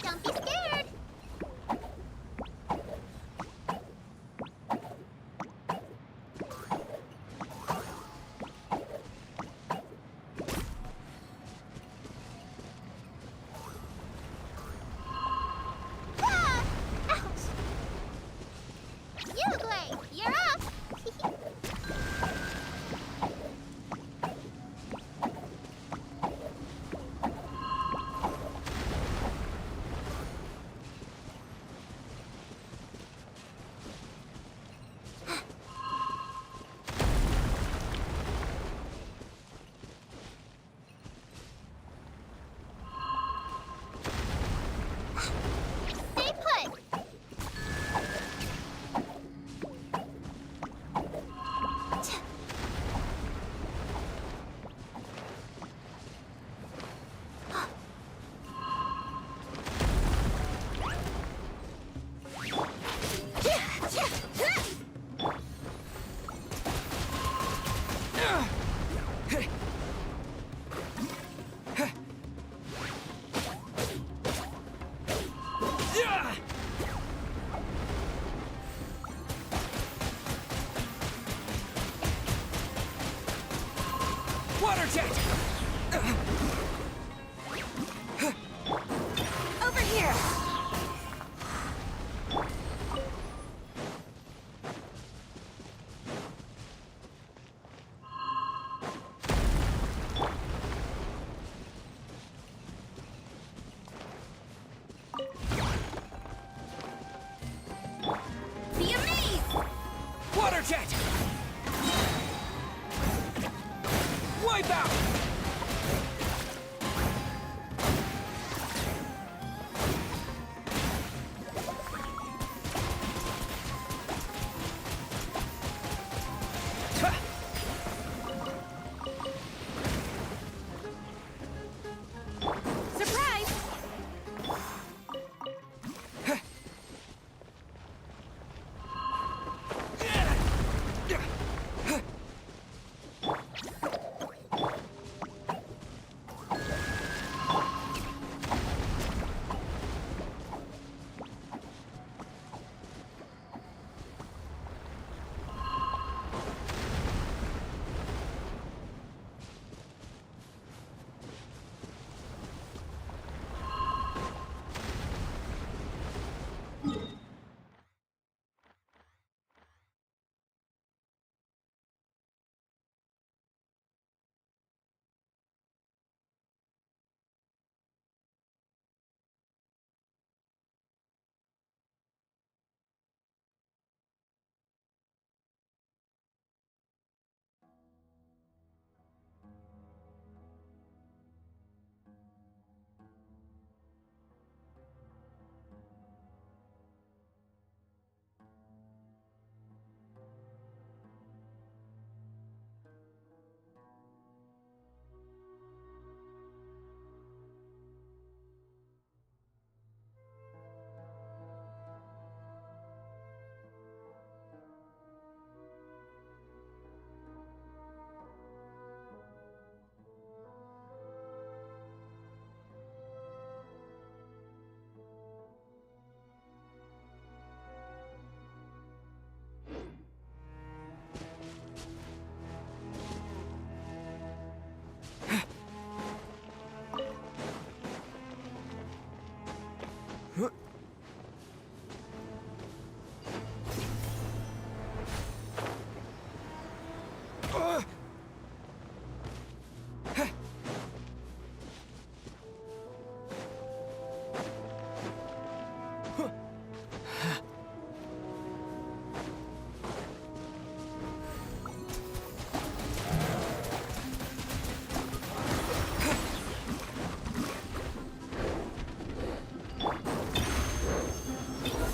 Don't be scared! Ah! Ouch! Uruguay, you're up!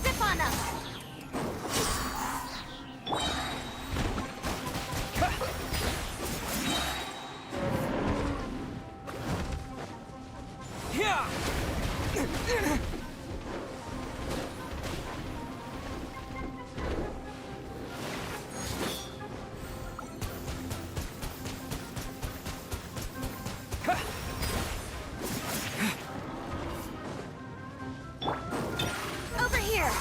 Zip on them! Over here!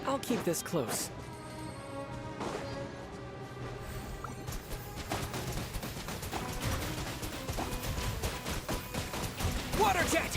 I'll keep this close. Water jet!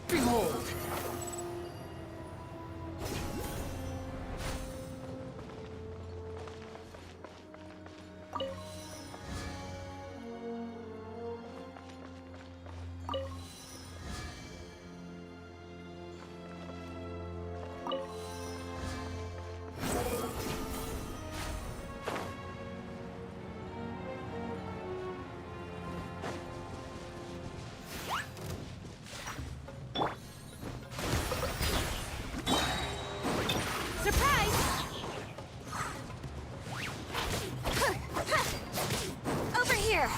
Behold! Over here!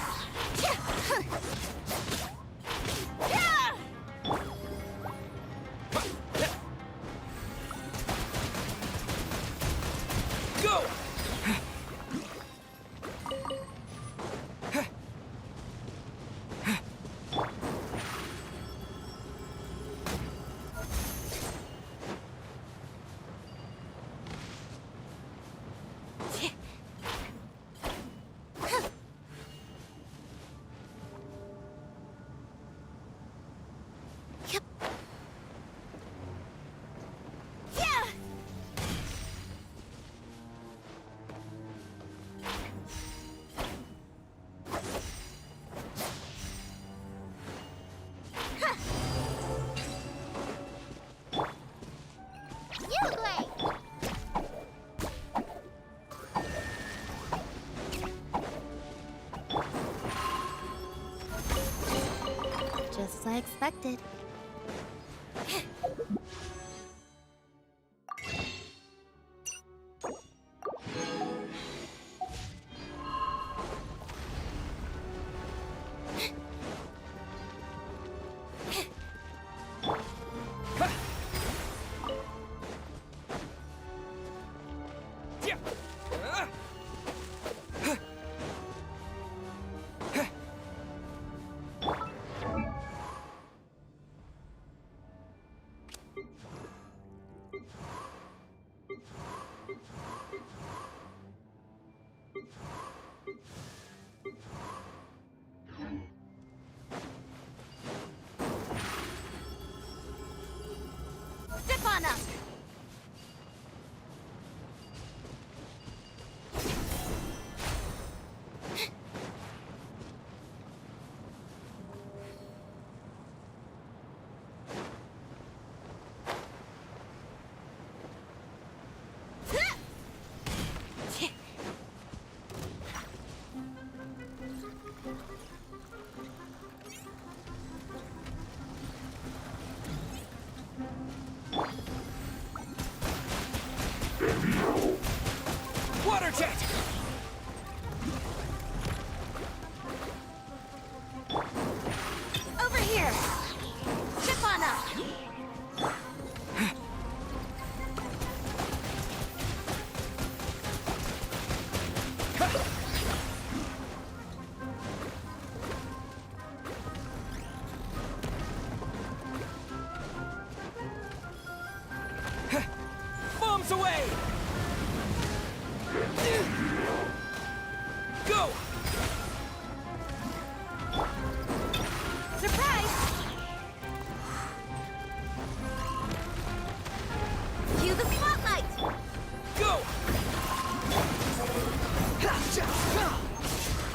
expected. Step on up! Water jet! Over here! Step on up! Bombs away! Go! Surprise! Cue the spotlight! Go!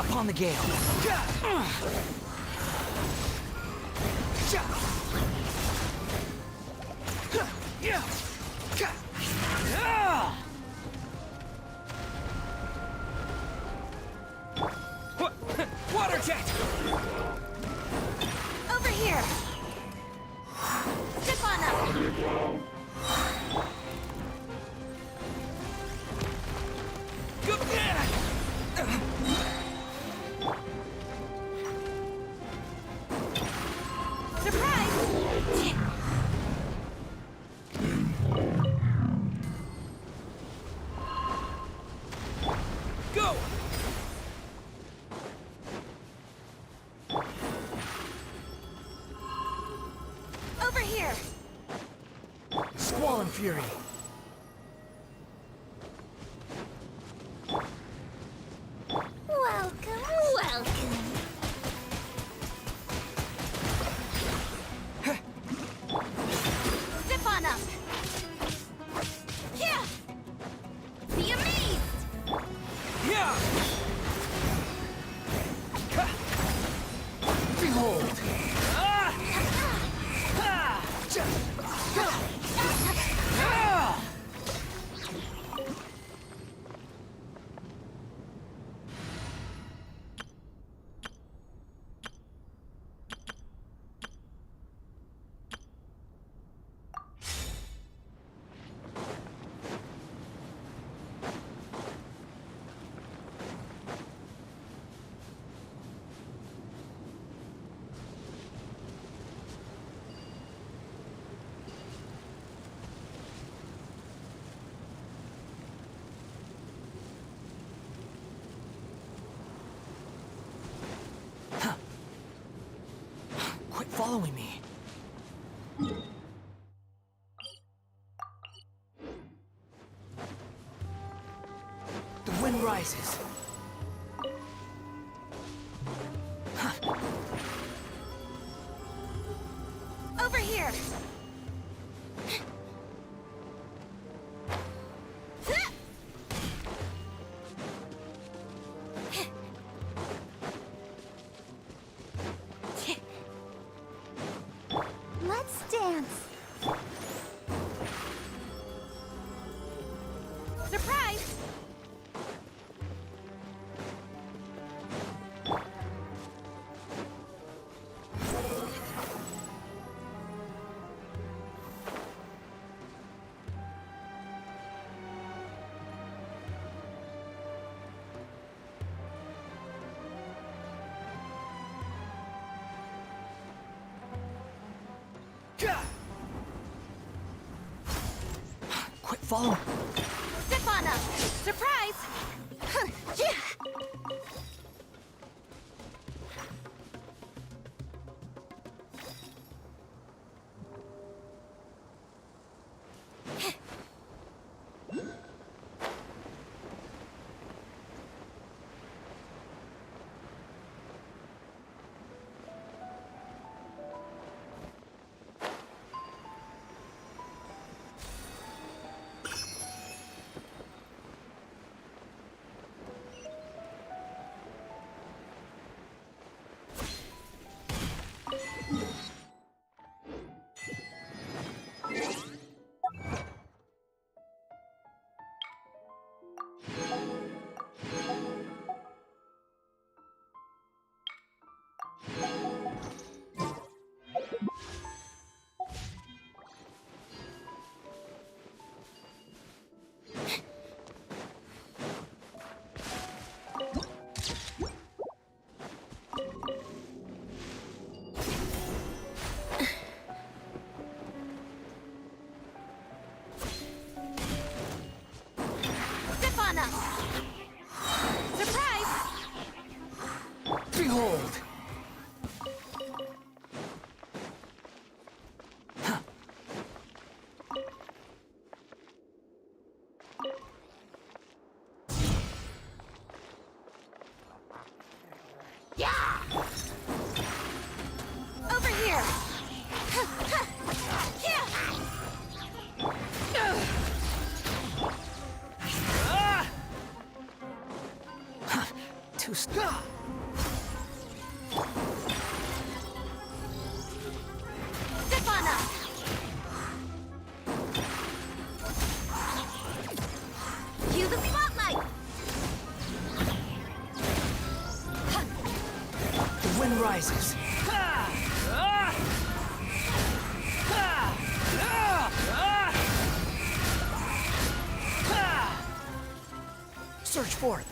Upon the gale. Water jet! Over here! Step on up! Surprise! Go! Over here! Squall and Fury. Welcome, welcome! Step on up! Here! Be amazed! Yeah! Behold! Quit following me. The wind rises. Over here! Let's dance! Surprise! Follow. Zip on up! Surprise! Huh, yeah. Zip on up! Surprise! Behold! Yeah! Over here! Yeah! Too Zip on up! Cue the spotlight! The wind rises. Search forth.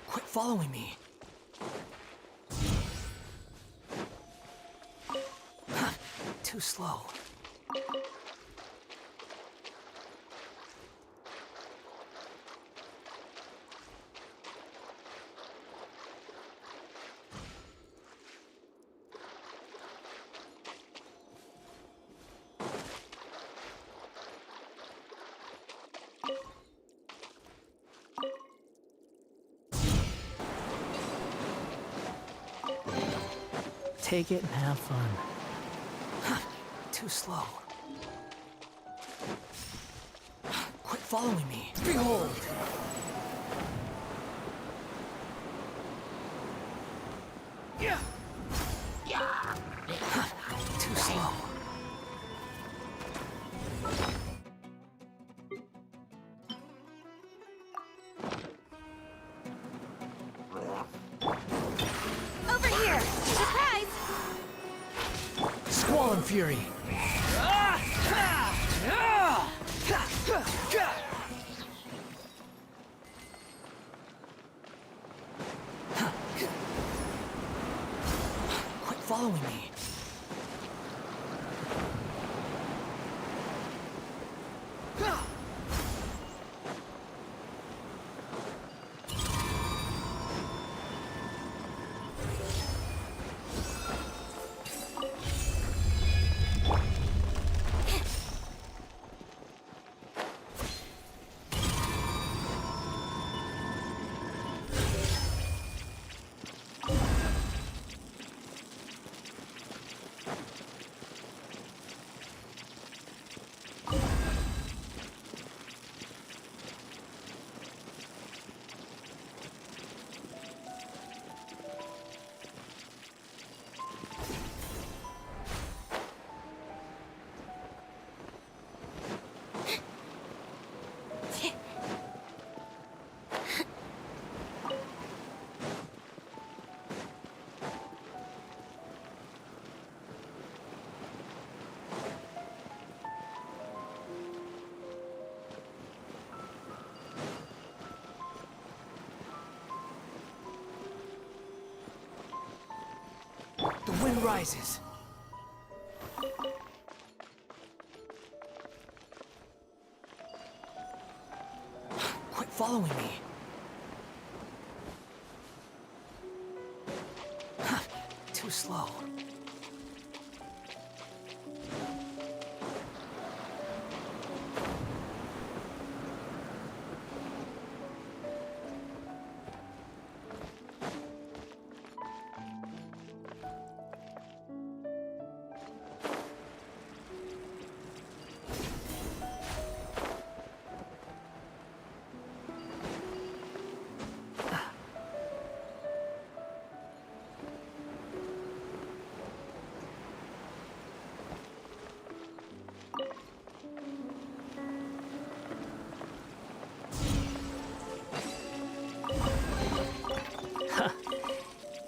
Quit following me. Too slow. Take it and have fun. Too slow. Quit following me. Behold! Yeah. Too slow. Over here! Surprise! Squall and fury. Quit following me. sun rises. Quit following me. Too slow.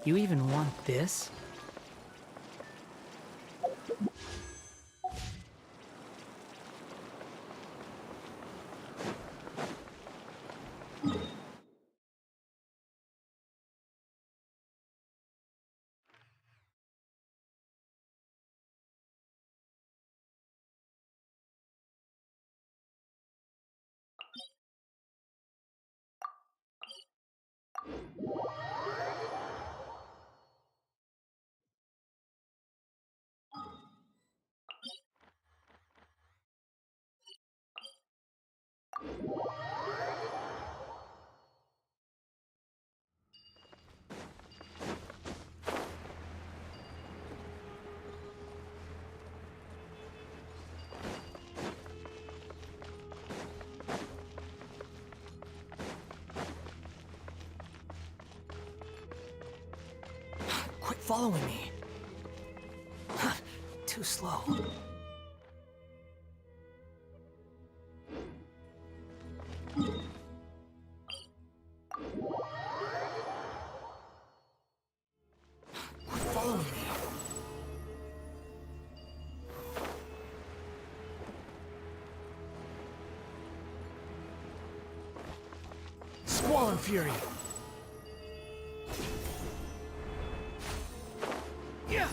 You even want this? Quit following me. Too slow. Quit following me. Squall and Fury. Yeah.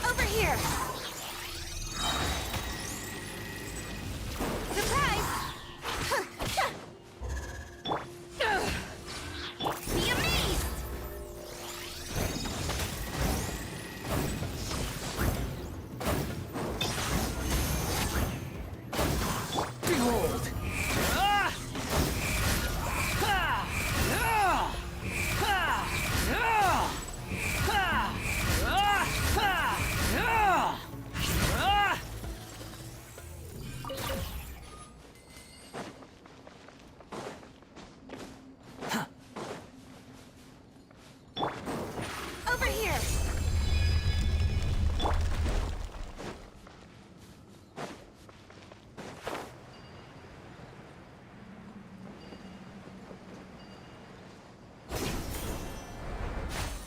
Over here! Surprise! Be amazed! Behold! Ah! Ha! Ah! Ha! Ah! Ha! Ah! Ha! Ah! Ah! Over here!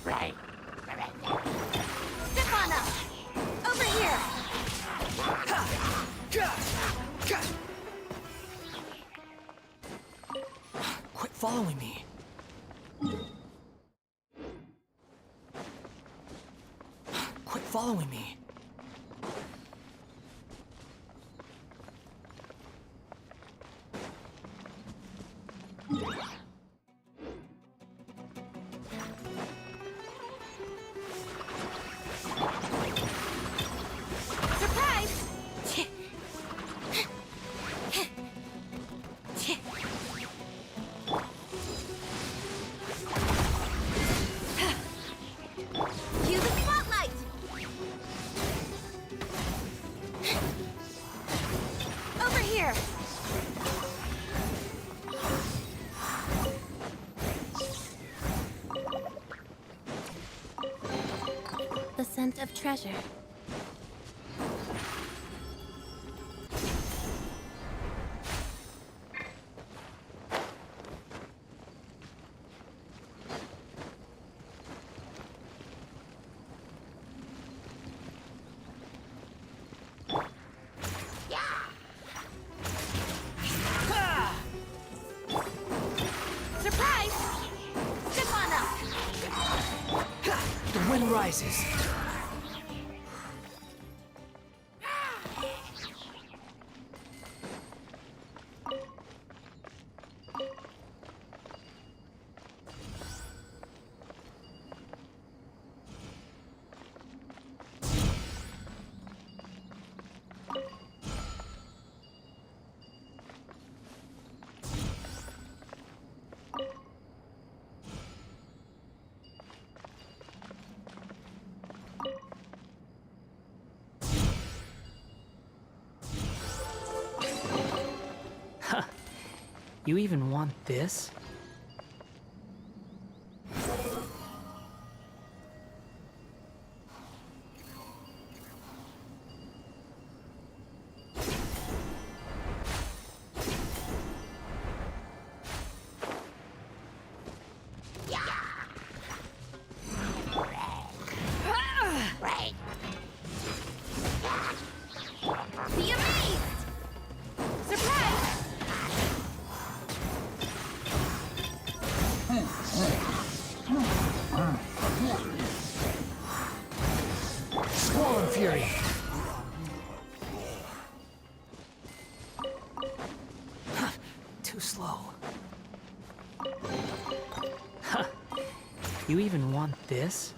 Right. Step on up! Over here! Quit following me. Quit following me. Surprise! Cue the spotlight! Over here! The scent of treasure. wind rises. You even want this? Be amazed! Surprise! Swollen Fury! Too slow. You even want this?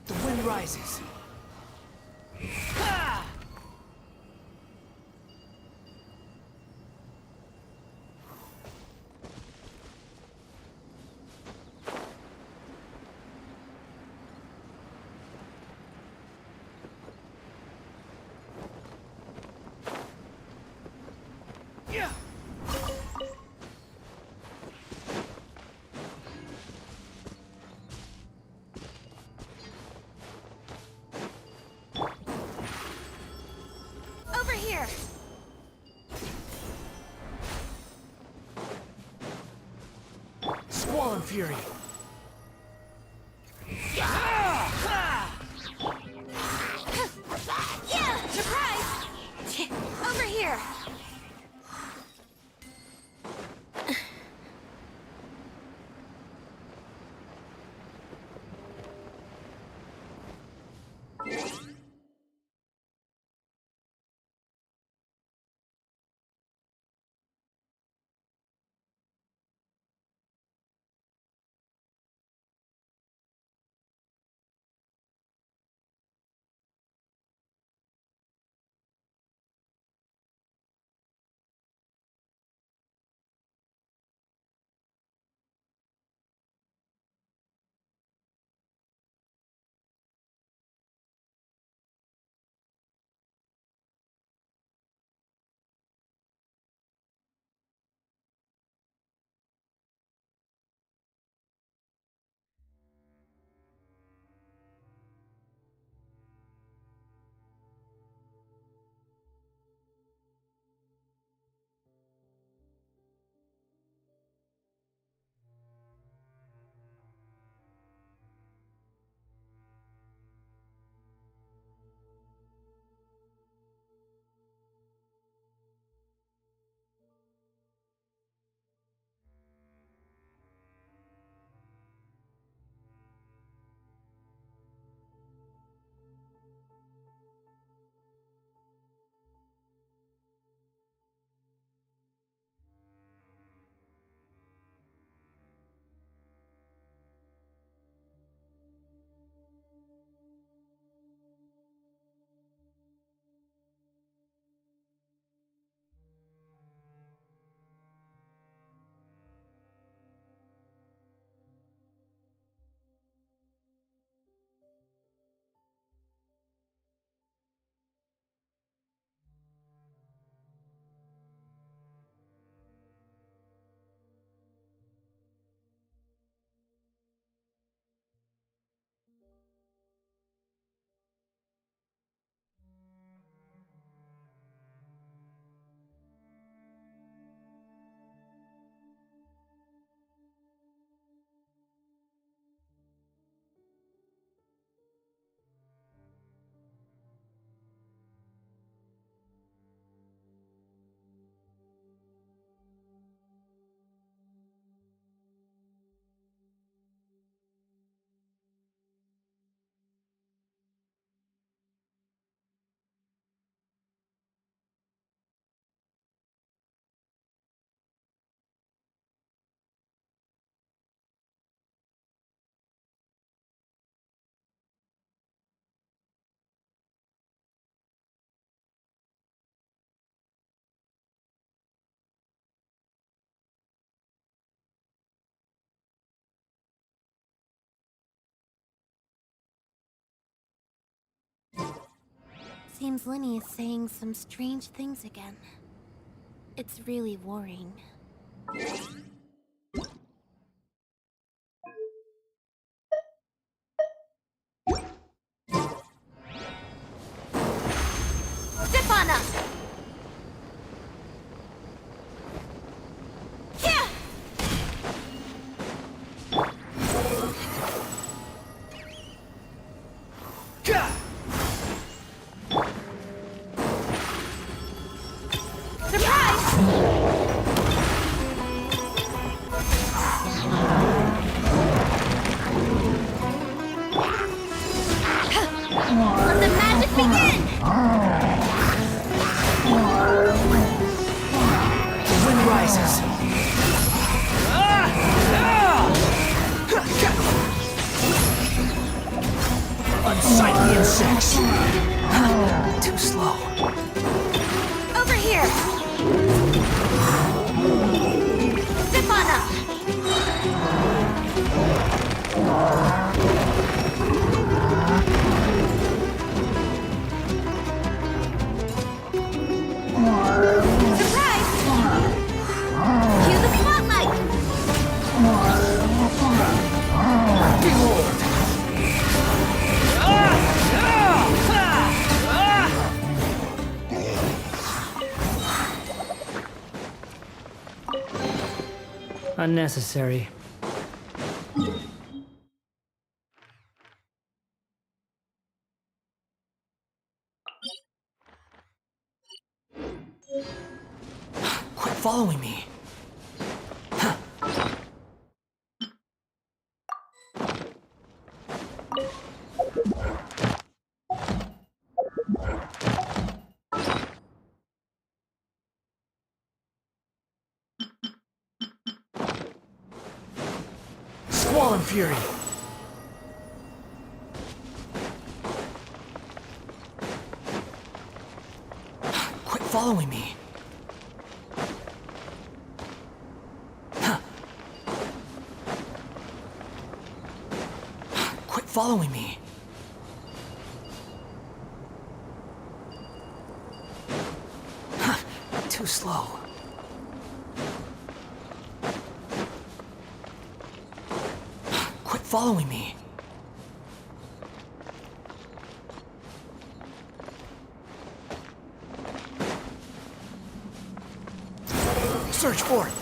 The wind rises. Over here! Swollen Fury! Yeah! Surprise! Over here! Seems Lenny is saying some strange things again. It's really worrying. Zip on up! Yeah! Let the magic begin! The wind rises. Unsightly insects. Too slow. Over here! Zip on up! Surprise! Cue the spotlight! Behold! Unnecessary. Quit following me. Squall and Fury. Quit following me. Quit following me. Too slow. Quit following me. Search for it.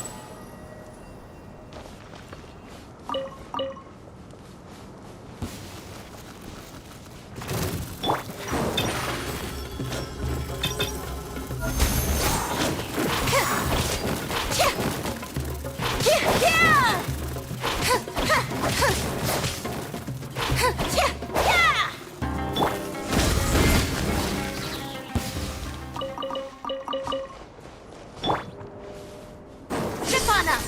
Zip on up!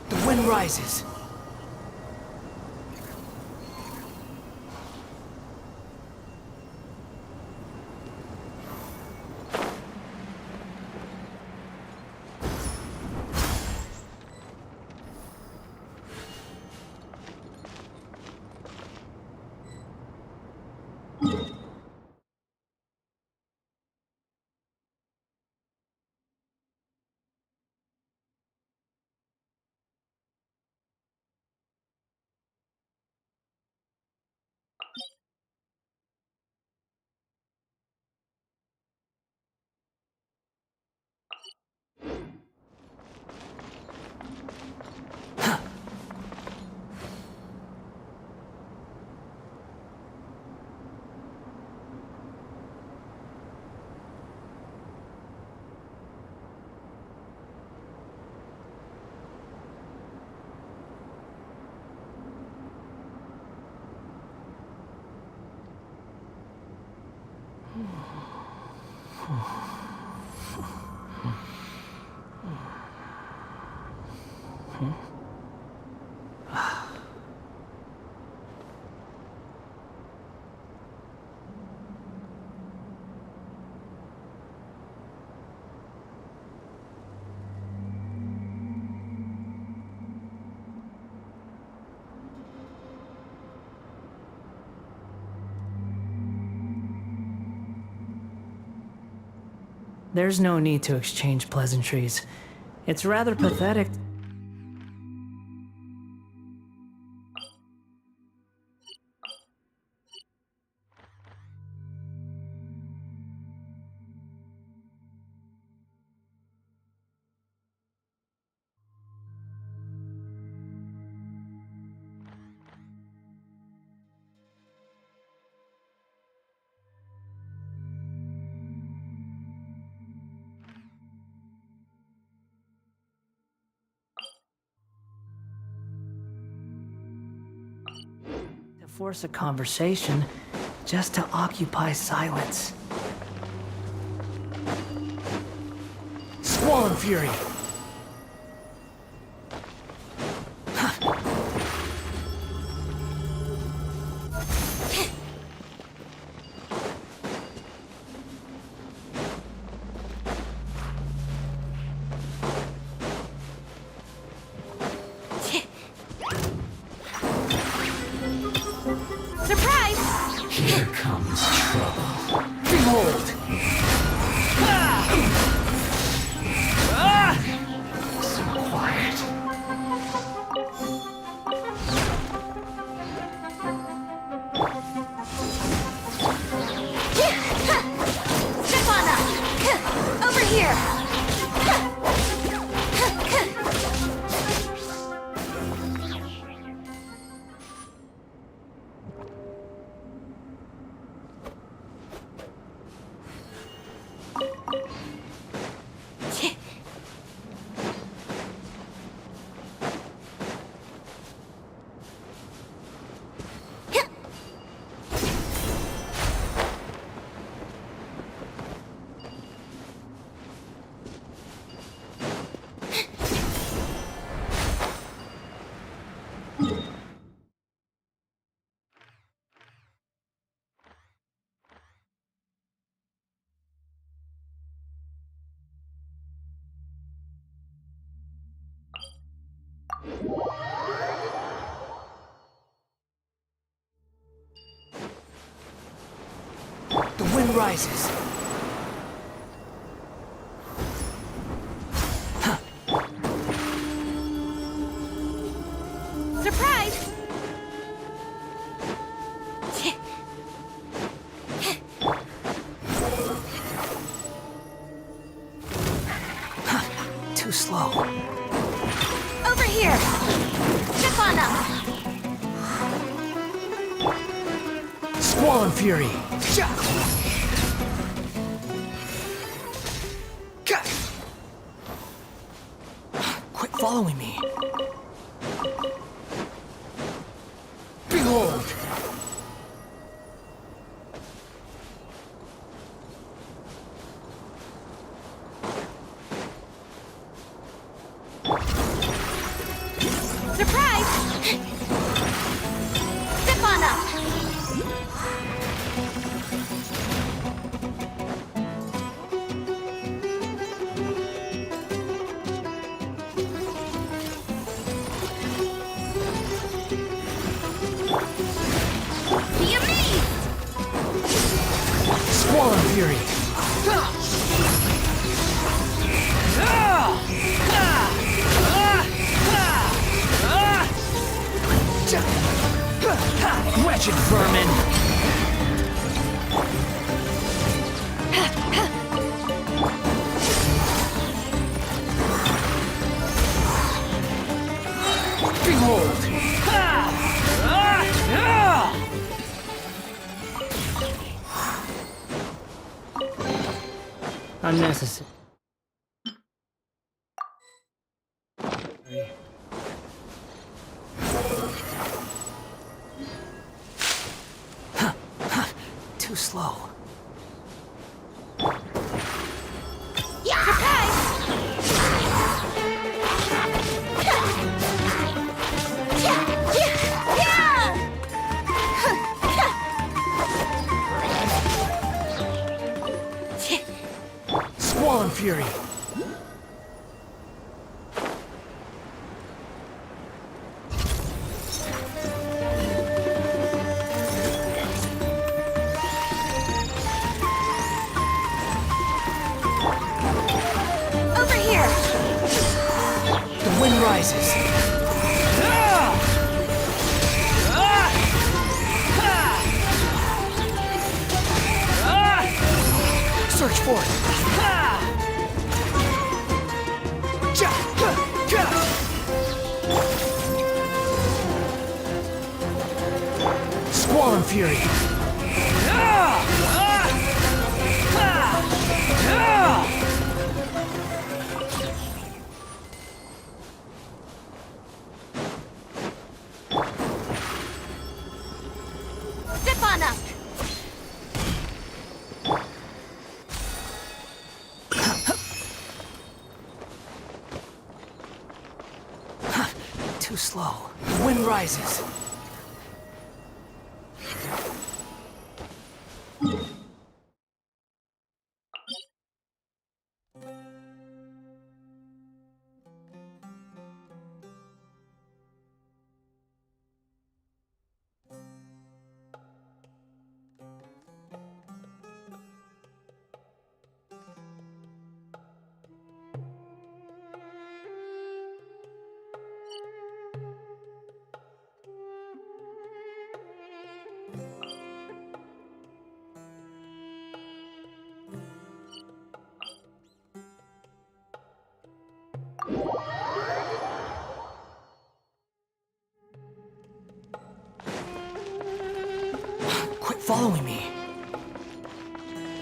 The wind rises. There's no need to exchange pleasantries. It's rather pathetic. To force a conversation just to occupy silence. Squall Fury! Here comes trouble. Behold! So quiet. Step on up! Over here! The wind rises. Surprise! Too slow. Over here! Step on up! Squall Fury! Quit following me. Behold! Surprise! Step on up! Be amazed! Squall Fury! Wretched vermin! Behold! Unnecessary. Too slow. Squall Fury! rises. Search for it. Squall and Fury. Zip on up! Too slow. The wind rises. Quit following me.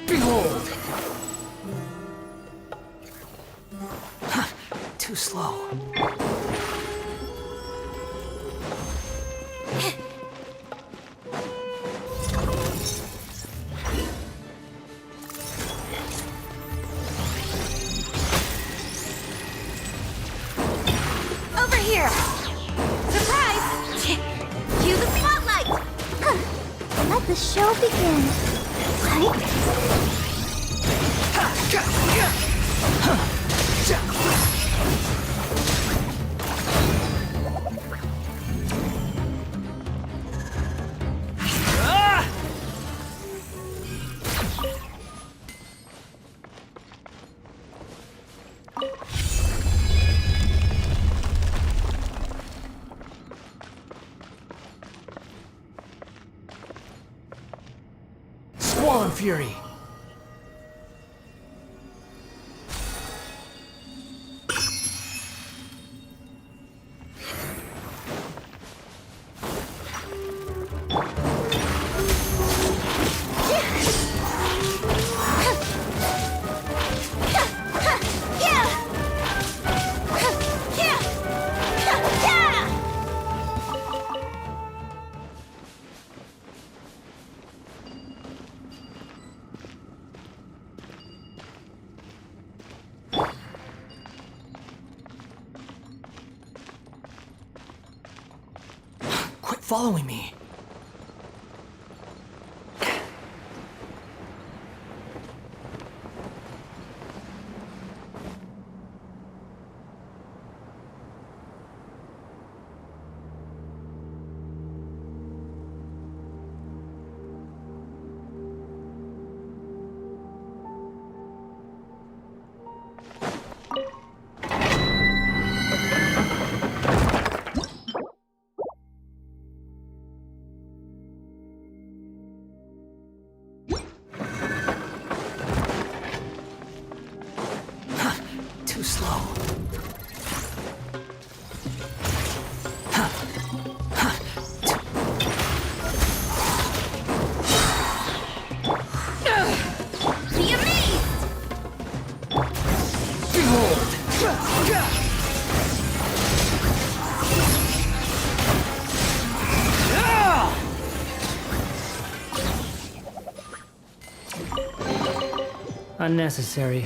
Behold! Too slow. Over here! Surprise! Cue the spotlight! Let the show begin. Right? Squall and Fury. Quit following me. Too slow. Be amazed! Behold! Unnecessary.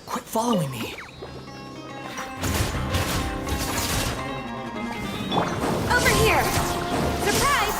Quit following me. Over here! Surprise!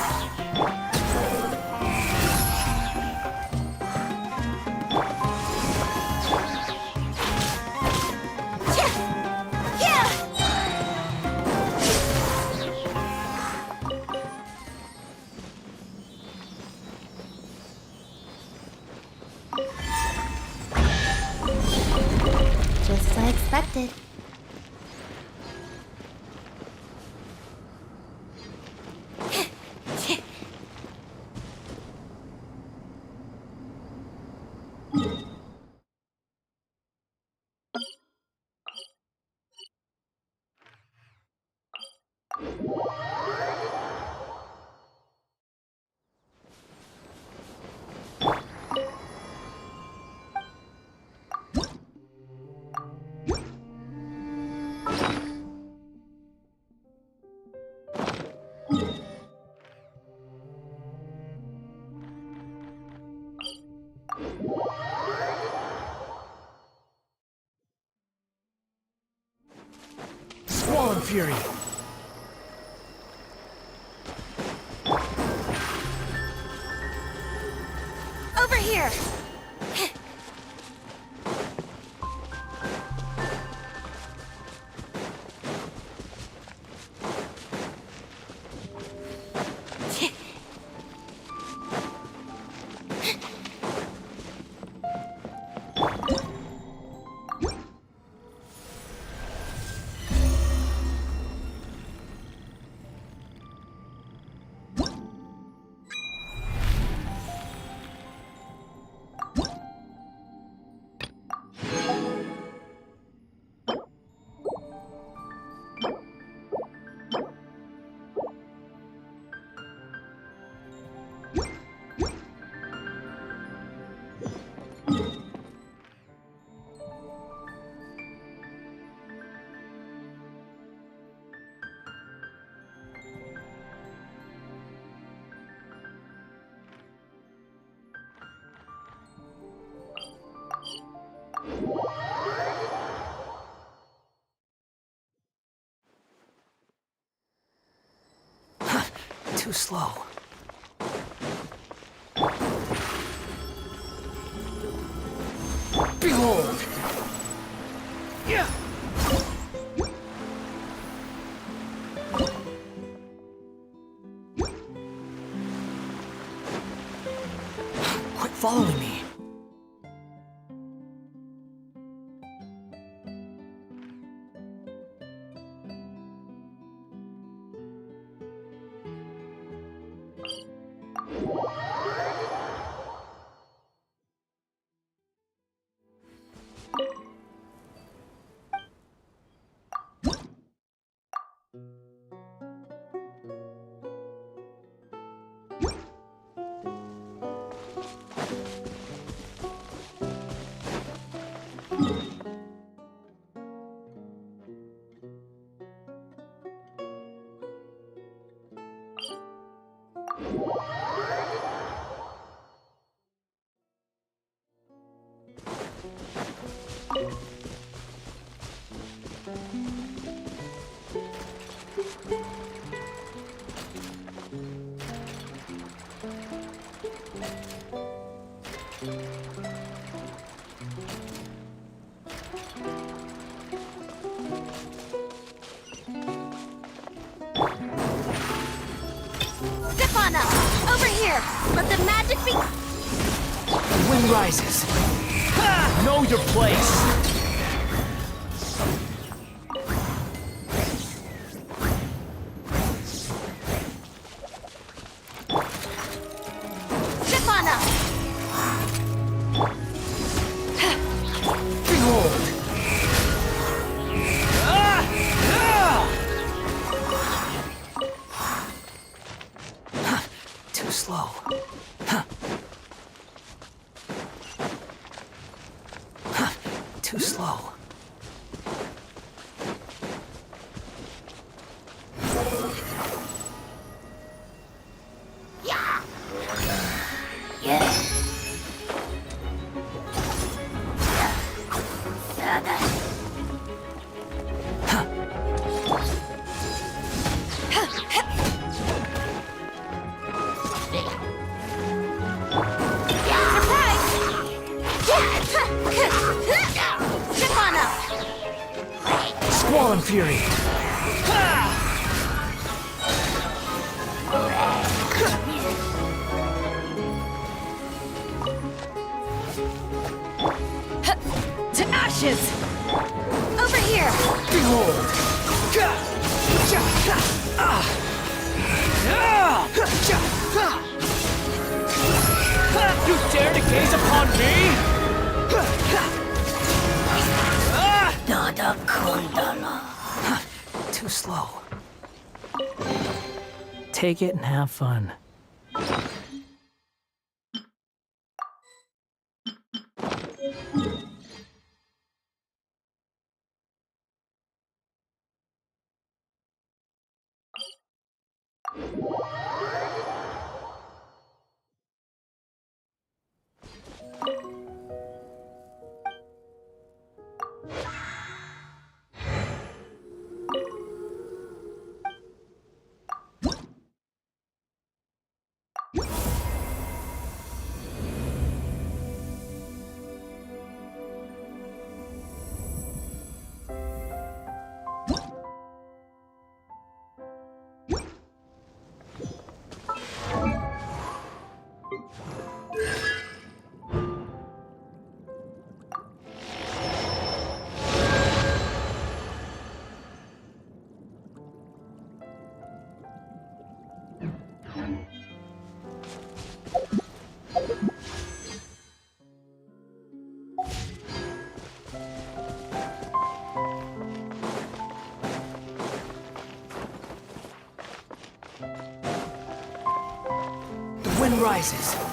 Squall Fury! Over here! Too slow. Behold! Yeah! Quit following me. Step on up! Over here! Let the magic be... The wind rises. Know your place! Step on up! Behold! Too slow. Too slow. Step on up! Squall and Fury! To ashes! Over here! Behold! You dare to gaze upon me? Too slow. Take it and have fun. sun rises.